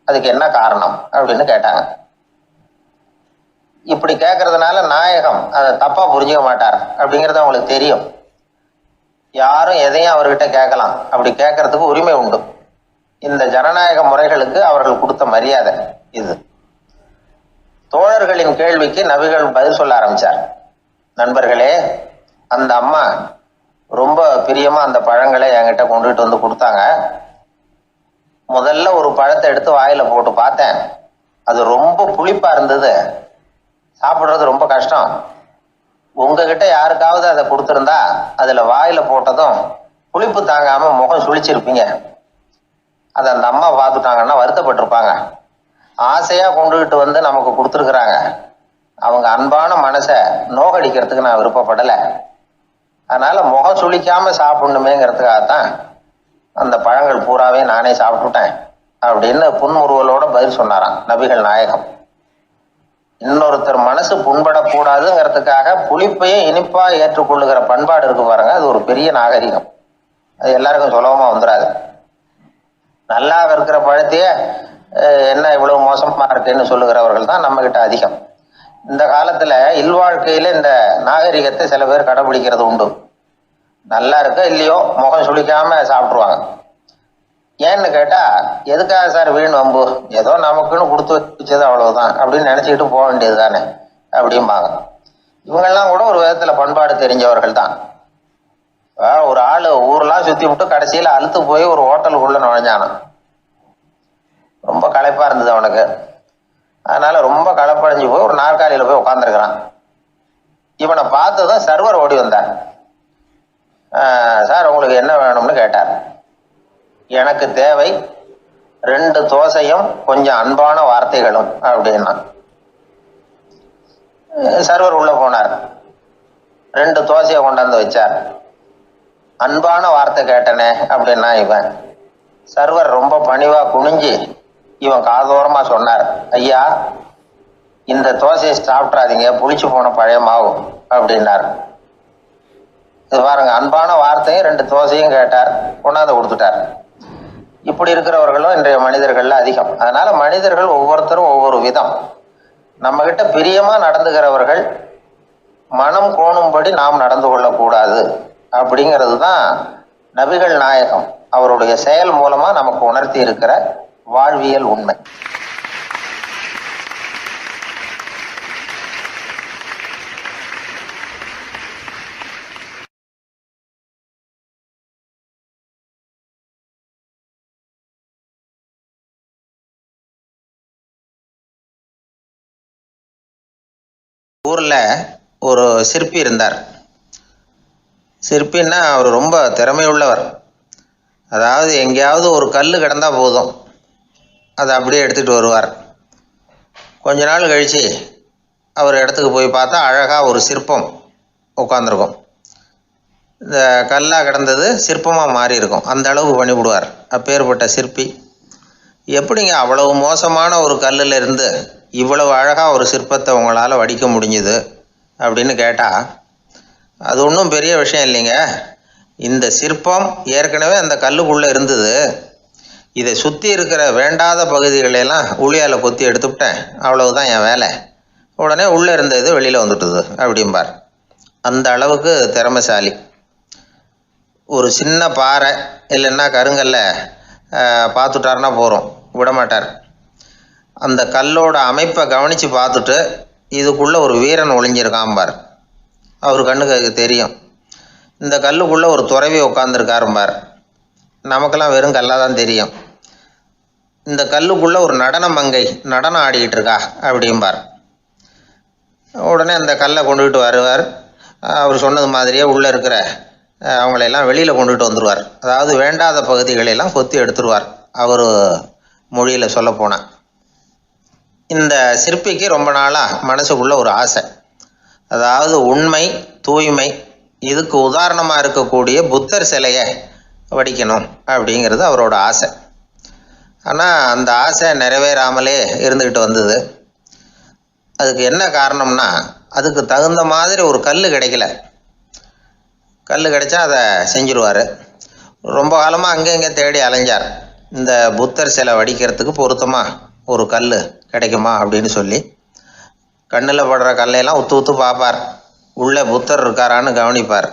அதுக்கு என்ன காரணம் அப்படின்னு கேட்டாங்க. இப்படி கேட்கறதுனால நாயகம் அதை தப்பா புரிஞ்சுக்க மாட்டார் அப்படிங்கிறது அவங்களுக்கு தெரியும். யாரும் எதையும் அவர்கிட்ட கேட்கலாம், அப்படி கேட்கறதுக்கு உரிமை உண்டு. இந்த ஜனநாயக முறைகளுக்கு அவர்கள் கொடுத்த மரியாதை இது. தோழர்களின் கேள்விக்கு நபிகள் பதில் சொல்ல ஆரம்பிச்சார். நண்பர்களே, அந்த அம்மா ரொம்ப பிரியமா அந்த பழங்களை என்கிட்ட கொண்டுகிட்டு கொடுத்தாங்க. முதல்ல ஒரு பழத்தை எடுத்து வாயில போட்டு பார்த்தேன், அது ரொம்ப புளிப்பா இருந்தது, சாப்பிடுறது ரொம்ப கஷ்டம். உங்ககிட்ட யாருக்காவது அதை கொடுத்துருந்தா அதுல வாயில போட்டதும் புளிப்பு தாங்காம முகம் சுழிச்சிருப்பீங்க. அதை அந்த அம்மா பார்த்துட்டாங்கன்னா வருத்தப்பட்டிருப்பாங்க. ஆசையாக கொண்டுகிட்டு வந்து நமக்கு கொடுத்துருக்குறாங்க. அவங்க அன்பான மனசை நோகடிக்கிறதுக்கு நான் விருப்பப்படலை. அதனால் முகம் சுளிக்காமல் சாப்பிடணுமேங்கிறதுக்காகத்தான் அந்த பழங்கள் பூராவே நானே சாப்பிட்டுட்டேன் அப்படின்னு புன்முறுவலோட பதில் சொன்னாராம் நபிகள் நாயகம். இன்னொருத்தர் மனசு புண்படக்கூடாதுங்கிறதுக்காக புளிப்பையும் இனிப்பாக ஏற்றுக்கொள்ளுகிற பண்பாடு இருக்கு பாருங்க, அது ஒரு பெரிய நாகரிகம். அது எல்லாருக்கும் சுலபமாக வந்துடாது. நல்லா இருக்கிற பழத்தையே என்ன இவ்வளவு மோசமாக இருக்குன்னு சொல்லுகிறவர்கள் தான் நம்மகிட்ட அதிகம். இந்த காலத்தில் இல்வாழ்க்கையில் இந்த நாகரிகத்தை சில பேர் கடைபிடிக்கிறது உண்டு. நல்லா இருக்க இல்லையோ முகம் சுளிக்காம சாப்பிட்ருவாங்க. ஏன்னு கேட்டால், எதுக்காக சார் வீண் வம்பு, ஏதோ நமக்குன்னு கொடுத்து வச்சது அவ்வளவுதான் அப்படின்னு நினச்சிக்கிட்டு போக வேண்டியது தானே அப்படிம்பாங்க. இவங்கெல்லாம் கூட ஒரு விதத்தில் பண்பாடு தெரிஞ்சவர்கள் தான். ஒரு ஆள் ஊரெல்லாம் சுற்றி விட்டு கடைசியில் அழுத்து போய் ஒரு ஹோட்டலுக்குள்ளே நுழைஞ்சானான். ரொம்ப களைப்பாக இருந்தது அவனுக்கு. அதனால ரொம்ப களைப்படைஞ்சு போய் ஒரு நாற்காலியில் போய் உட்காந்துருக்கிறான். இவனை பார்த்து தான் சர்வர் ஓடி வந்தார். சார் உங்களுக்கு என்ன வேணும்னு கேட்டார். எனக்கு தேவை 2 தோசையும் கொஞ்சம் அன்பான வார்த்தைகளும் அப்படின்னா. சர்வர் உள்ள போனார், 2 தோசையை கொண்டாந்து வச்சார். அன்பான வார்த்தை கேட்டனே அப்படின்னா இவன். சர்வர் ரொம்ப பணிவா குனிஞ்சு இவன் காதோரமா சொன்னார், ஐயா இந்த தோசையை சாப்பிட்றாதீங்க, புளிச்சு போன பழைய மாவு அப்படின்னார். இது பாருங்க, அன்பான வார்த்தையும் 2 தோசையும் கேட்டார், கொண்டாந்து கொடுத்துட்டார். இப்படி இருக்கிறவர்களும் இன்றைய மனிதர்கள்ல அதிகம். அதனால மனிதர்கள் ஒவ்வொருத்தரும் ஒவ்வொரு விதம். நம்ம கிட்ட பிரியமா நடந்துகிறவர்கள் மனம் கோணும்படி நாம் நடந்து கொள்ளக்கூடாது அப்படிங்கிறது தான் நபிகள் நாயகம் அவருடைய செயல் மூலமா நமக்கு உணர்த்தி இருக்கிற வாழ்வியல் உண்மை. ஊர்ல ஒரு சிற்பி இருந்தார். சிற்பின்னா அவர் ரொம்ப திறமையுள்ளவர். அதாவது எங்கேயாவது ஒரு கல் கிடந்தா போதும், அதை அப்படியே எடுத்துகிட்டு வருவார். கொஞ்ச நாள் கழித்து அவர் இடத்துக்கு போய் பார்த்தா அழகாக ஒரு சிற்பம் உட்காந்துருக்கும். இந்த கல்லாக கிடந்தது சிற்பமாக மாறி இருக்கும். அந்த அளவுக்கு பண்ணிவிடுவார். அப்பேற்பட்ட சிற்பி. எப்படிங்க அவ்வளவு மோசமான ஒரு கல்லில் இருந்து இவ்வளவு அழகாக ஒரு சிற்பத்தை உங்களால் வடிக்க முடிஞ்சுது அப்படின்னு கேட்டால், அது ஒன்றும் பெரிய விஷயம் இல்லைங்க. இந்த சிற்பம் ஏற்கனவே அந்த கல்லுக்குள்ளே இருந்தது. இதை சுற்றி இருக்கிற வேண்டாத பகுதிகளெல்லாம் உளியால் கொத்தி எடுத்துவிட்டேன், அவ்வளவுதான் என் வேலை. உடனே உள்ளே இருந்த இது வெளியில் வந்துட்டுது அப்படிம்பார். அந்த அளவுக்கு திறமைசாலி. ஒரு சின்ன பாறை இல்லைன்னா கருங்கல்ல பார்த்துட்டாருன்னா போகிறோம், விடமாட்டார். அந்த கல்லோட அமைப்பை கவனித்து பார்த்துட்டு இதுக்குள்ளே ஒரு வீரன் ஒளிஞ்சிருக்காம்பார். அவர் கண்ணுக்கு தெரியும். இந்த கல்லுக்குள்ளே ஒரு துறவி உட்காந்துருக்காரும்பார். நமக்கெல்லாம் வெறும் கல்லாக தான் தெரியும். இந்த கல்லுக்குள்ளே ஒரு நடன மங்கை நடனம் ஆடிக்கிட்டு இருக்கா அப்படிம்பார். உடனே அந்த கல்லை கொண்டுகிட்டு வருவார். அவர் சொன்னது மாதிரியே உள்ளே இருக்கிற அவங்களையெல்லாம் வெளியில் கொண்டுகிட்டு வந்துடுவார். அதாவது வேண்டாத பகுதிகளெல்லாம் கொத்தி எடுத்துருவார். அவர் மொழியில் சொல்லப்போனால், இந்த சிற்பிக்கு ரொம்ப நாளாக மனசுக்குள்ள ஒரு ஆசை. அதாவது உண்மை, தூய்மை, இதுக்கு உதாரணமாக இருக்கக்கூடிய புத்தர் சிலையை வடிக்கணும் அப்படிங்கிறது அவரோட ஆசை. ஆனால் அந்த ஆசை நிறைவேறாமலே இருந்துக்கிட்டு வந்தது. அதுக்கு என்ன காரணம்னா, அதுக்கு தகுந்த மாதிரி ஒரு கல் கிடைக்கல. கல் கிடைச்சா அதை செஞ்சுருவார். ரொம்ப காலமாக அங்கே இங்கே தேடி அலைஞ்சார். இந்த புத்தர் சிலை வடிக்கிறதுக்கு பொருத்தமாக ஒரு கல் கிடைக்குமா அப்படின்னு சொல்லி கண்ணில் படுற கல்லையெல்லாம் உத்து உத்து பார்ப்பார். உள்ளே புத்தர் இருக்காரான்னு கவனிப்பார்.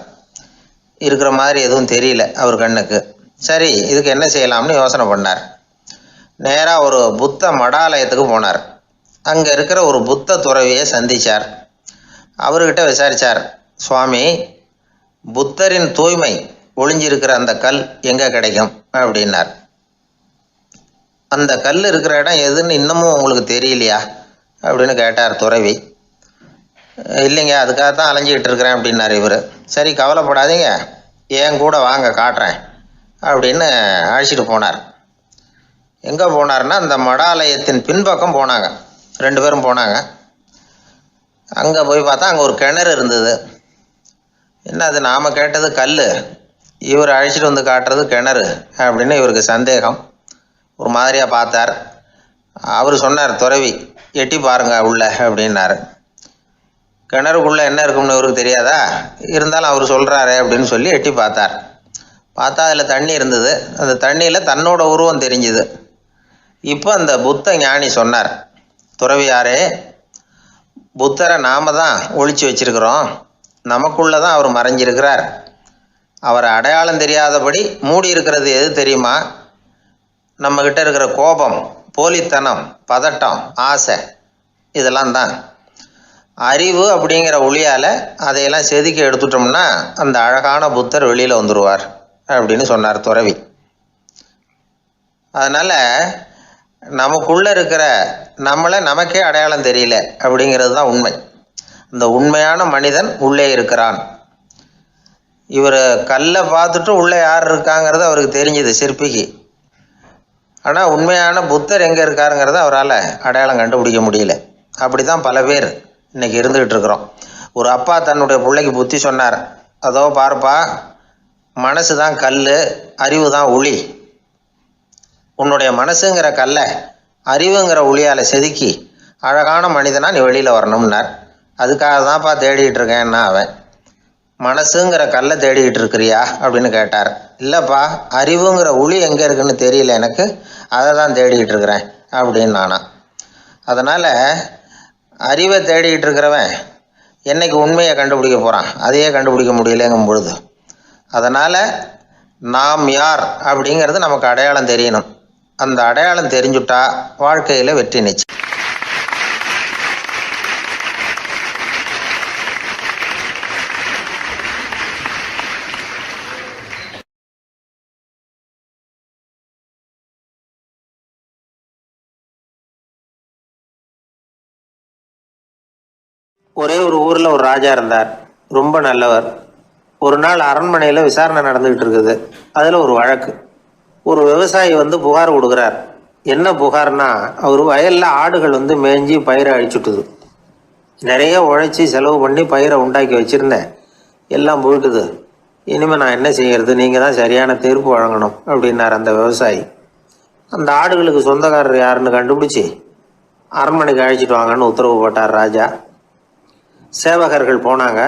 இருக்கிற மாதிரி எதுவும் தெரியல அவர் கண்ணுக்கு. சரி, இதுக்கு என்ன செய்யலாம்னு யோசனை பண்ணார். நேராக ஒரு புத்த மடாலயத்துக்கு போனார். அங்கே இருக்கிற ஒரு புத்த துறவியை சந்தித்தார். அவர்கிட்ட விசாரித்தார், சுவாமி, புத்தரின் தூய்மை ஒளிஞ்சிருக்கிற அந்த கல் எங்கே கிடைக்கும் அப்படின்னார். அந்த கல் இருக்கிற இடம் எதுன்னு இன்னமும் உங்களுக்கு தெரியலையா அப்படின்னு கேட்டார் துறவி. இல்லைங்க, அதுக்காகத்தான் அலைஞ்சிக்கிட்டு இருக்கிறேன் அப்படின்னார் இவர். சரி, கவலைப்படாதீங்க, என் கூட வாங்க காட்டுறேன் அப்படின்னு அழைச்சிட்டு போனார். எங்கே போனார்னா அந்த மடாலயத்தின் பின்பக்கம் போனாங்க. 2 பேரும் போனாங்க. அங்கே போய் பார்த்தா அங்கே ஒரு கிணறு இருந்தது. என்ன அது, நாம் கேட்டது கல், இவர் அழைச்சிட்டு வந்து காட்டுறது கிணறு அப்படின்னு இவருக்கு சந்தேகம். ஒரு மாதிரியாக பார்த்தார். அவர் சொன்னார், துறவி எட்டி பாருங்க உள்ள அப்படின்னாரு. கிணறுக்குள்ளே என்ன இருக்கும்னு இவருக்கு தெரியாதா, இருந்தாலும் அவர் சொல்கிறாரு அப்படின்னு சொல்லி எட்டி பார்த்தார். பார்த்தா அதில் தண்ணி இருந்தது. அந்த தண்ணியில் தன்னோட உருவம் தெரிஞ்சுது. இப்போ அந்த புத்த ஞானி சொன்னார், துறவியாரே, புத்தரை நாம தான் ஒழிச்சு வச்சிருக்கிறோம், நமக்குள்ளே தான் அவர் மறைஞ்சிருக்கிறார். அவரை அடையாளம் தெரியாதபடி மூடி இருக்கிறது எது தெரியுமா? நம்மக்கிட்ட இருக்கிற கோபம், போலித்தனம், பதட்டம், ஆசை, இதெல்லாம் தான். அறிவு அப்படிங்கிற ஒளியால் அதையெல்லாம் செதுக்கி எடுத்துட்டோம்னா அந்த அழகான புத்தர் வெளியில் வந்துடுவார் அப்படின்னு சொன்னார் துறவி. அதனால் நமக்குள்ளே இருக்கிற நம்மளை நமக்கே அடையாளம் தெரியல அப்படிங்கிறது தான் உண்மை. இந்த உண்மையான மனிதன் உள்ளே இருக்கிறான். இவர் கல்லை பார்த்துட்டு உள்ளே யார் இருக்காங்கிறது அவருக்கு தெரிஞ்சுது சிற்பிக்கு. ஆனால் உண்மையான புத்தர் எங்கே இருக்காருங்கிறத அவரால் அடையாளம் கண்டுபிடிக்க முடியல. அப்படி தான் பல பேர் இன்றைக்கி இருந்துக்கிட்டு இருக்கிறோம். ஒரு அப்பா தன்னுடைய பிள்ளைக்கு புத்தி சொன்னார், அதோ பார்ப்பா, மனசு தான் கல், அறிவு தான் ஒளி. உன்னுடைய மனசுங்கிற கல்லை அறிவுங்கிற ஒளியால் செதுக்கி அழகான மனிதனாக நீ வெளியில் வரணும்னார். அதுக்காக தான்ப்பா தேடிக்கிட்டு இருக்கேன்னா அவன். மனசுங்கிற கல்லை தேடிக்கிட்டு இருக்கிறியா அப்படின்னு கேட்டார். இல்லைப்பா, அறிவுங்கிற ஒளி எங்கே இருக்குன்னு தெரியல எனக்கு, அதை தான் தேடிக்கிட்டு இருக்கிறேன் அப்படின்னு நானா. அதனால் அறிவை தேடிக்கிட்டு இருக்கிறவன் என்னைக்கு உண்மையை கண்டுபிடிக்க போகிறான், அதையே கண்டுபிடிக்க முடியலைங்கும் பொழுது. அதனால் நாம் யார் அப்படிங்கிறது நமக்கு அடையாளம் தெரியணும். அந்த அடையாளம் தெரிஞ்சுட்டா வாழ்க்கையில் வெற்றி நிச்சயம். ஒரே ஒரு ஊரில் ஒரு ராஜா இருந்தார், ரொம்ப நல்லவர். ஒரு நாள் அரண்மனையில் விசாரணை நடந்துகிட்டு இருக்குது. அதில் ஒரு வழக்கு. ஒரு விவசாயி வந்து புகார் கொடுக்குறார். என்ன புகார்னா, அவர் வயலில் ஆடுகள் வந்து மேய்ஞ்சி பயிரை அழிச்சுட்டுது. நிறைய உழைச்சி செலவு பண்ணி பயிரை உண்டாக்கி வச்சுருந்தேன், எல்லாம் போயிட்டுது. இனிமேல் நான் என்ன செய்யறது, நீங்கள் தான் சரியான தீர்ப்பு வழங்கணும் அப்படின்னார் அந்த விவசாயி. அந்த ஆடுகளுக்கு சொந்தக்காரர் யாருன்னு கண்டுபிடிச்சி அரண்மனைக்கு அழைச்சிட்டு வாங்கன்னு உத்தரவு போட்டார் ராஜா. சேவகர்கள் போனாங்க,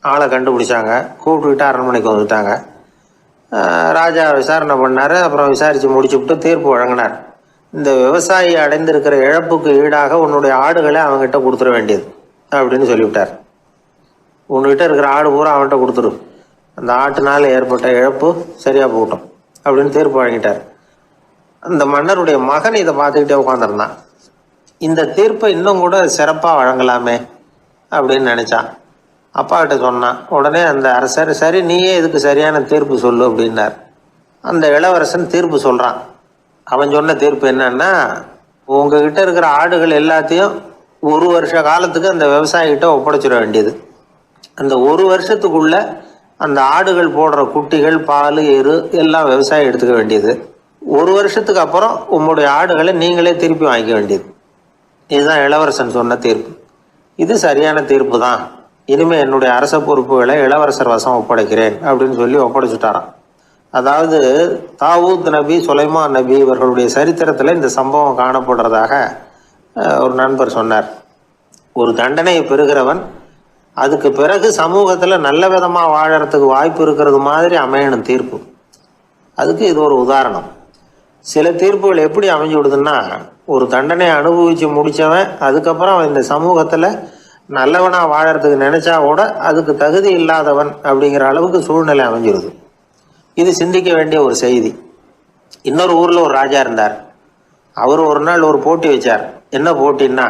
ஆளை கண்டுபிடிச்சாங்க, கூப்பிட்டுக்கிட்டு அரண்மனைக்கு வந்துட்டாங்க. ராஜா விசாரணை பண்ணார். அப்புறம் விசாரித்து முடிச்சுவிட்டு தீர்ப்பு வழங்கினார். இந்த விவசாயி அடைந்திருக்கிற இழப்புக்கு ஈடாக உன்னுடைய ஆடுகளை அவங்ககிட்ட கொடுத்துட வேண்டியது அப்படின்னு சொல்லிவிட்டார். உன்கிட்ட இருக்கிற ஆடு பூரா அவன்கிட்ட கொடுத்துரு, அந்த ஆட்டுனால் ஏற்பட்ட இழப்பு சரியாக போகட்டும் அப்படின்னு தீர்ப்பு வழங்கிட்டார். அந்த மன்னருடைய மகன் இதை பார்த்துக்கிட்டே உட்காந்துருந்தான். இந்த தீர்ப்பை இன்னும் கூட சிறப்பாக வழங்கலாமே அப்படின்னு நினச்சான். அப்பா கிட்ட சொன்னான். உடனே அந்த அரசர், சரி நீயே இதுக்கு சரியான தீர்ப்பு சொல்லு அப்படின்னார். அந்த இளவரசன் தீர்ப்பு சொல்கிறான். அவன் சொன்ன தீர்ப்பு என்னன்னா, உங்ககிட்ட இருக்கிற ஆடுகள் எல்லாத்தையும் 1 வருஷ காலத்துக்கு அந்த விவசாயிகிட்ட ஒப்படைச்சிட வேண்டியது. அந்த 1 வருஷத்துக்குள்ள அந்த ஆடுகள் போடுற குட்டிகள், பால், எரு எல்லாம் விவசாயி எடுத்துக்க வேண்டியது. 1 வருஷத்துக்கு அப்புறம் உங்களுடைய ஆடுகளை நீங்களே திருப்பி வாங்கிக்க வேண்டியது. இதுதான் இளவரசன் சொன்ன தீர்ப்பு. இது சரியான தீர்ப்பு தான், இனிமேல் என்னுடைய அரச பொறுப்புகளை இளவரசர் வசம் ஒப்படைக்கிறேன் அப்படின்னு சொல்லி ஒப்படைச்சுட்டாராம். அதாவது தாவூத் நபி, சுலைமான் நபி இவர்களுடைய சரித்திரத்தில் இந்த சம்பவம் காணப்படுறதாக ஒரு நண்பர் சொன்னார். ஒரு தண்டனையை பெறுகிறவன் அதுக்கு பிறகு சமூகத்தில் நல்ல விதமாக வாழறதுக்கு வாய்ப்பு இருக்கிறது மாதிரி அமையணும் தீர்ப்பு. அதுக்கு இது ஒரு உதாரணம். சில தீர்ப்புகள் எப்படி அமைஞ்சு விடுதுன்னா, ஒரு தண்டனையை அனுபவித்து முடித்தவன் அதுக்கப்புறம் இந்த சமூகத்தில் நல்லவனாக வாழறதுக்கு நினச்சா கூட அதுக்கு தகுதி இல்லாதவன் அப்படிங்கிற அளவுக்கு சூழ்நிலை அமைஞ்சிருது. இது சிந்திக்க வேண்டிய ஒரு செய்தி. இன்னொரு ஊரில் ஒரு ராஜா இருந்தார். அவர் ஒரு நாள் ஒரு போட்டி வச்சார். என்ன போட்டின்னா,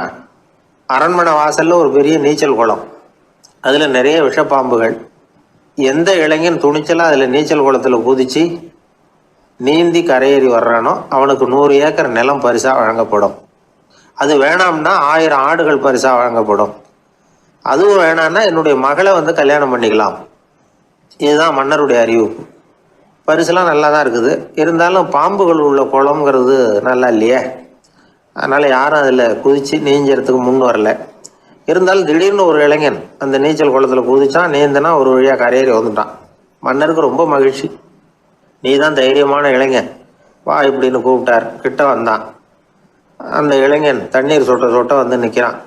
அரண்மனை வாசலில் ஒரு பெரிய நீச்சல் குளம், அதில் நிறைய விஷப்பாம்புகள். எந்த இளைஞன் துணிச்சலாக அதில் நீச்சல் குளத்தில் குதித்து நீந்தி கரையேறி வர்றானோ அவனுக்கு 100 ஏக்கர் நிலம் பரிசாக வழங்கப்படும். அது வேணாம்னா 1000 ஆடுகள் பரிசாக வழங்கப்படும். அதுவும் வேணான்னா என்னுடைய மகளை வந்து கல்யாணம் பண்ணிக்கலாம். இதுதான் மன்னருடைய அறிவிப்பு. பரிசுலாம் நல்லா தான் இருக்குது. இருந்தாலும் பாம்புகள் உள்ள குளம்ங்கிறது நல்லா இல்லையே. அதனால் யாரும் அதில் குதித்து நீஞ்சறதுக்கு முன் வரல. இருந்தாலும் திடீர்னு ஒரு இளைஞன் அந்த நீச்சல் குளத்தில் குதிச்சான். நீந்தினா ஒரு வழியாக கரையேறி வந்துட்டான். மன்னருக்கு ரொம்ப மகிழ்ச்சி. நீ தான் தைரியமான இளைஞன், வா இப்படின்னு கூப்பிட்டார். கிட்ட வந்தான். அந்த இளைஞன் தண்ணீர் சொட்ட சொட்ட வந்து நிற்கிறான்.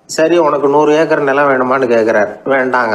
சரி, உனக்கு 100 ஏக்கர் நிலம் வேணுமான்னு கேட்குறார். வேண்டாங்கிறான்.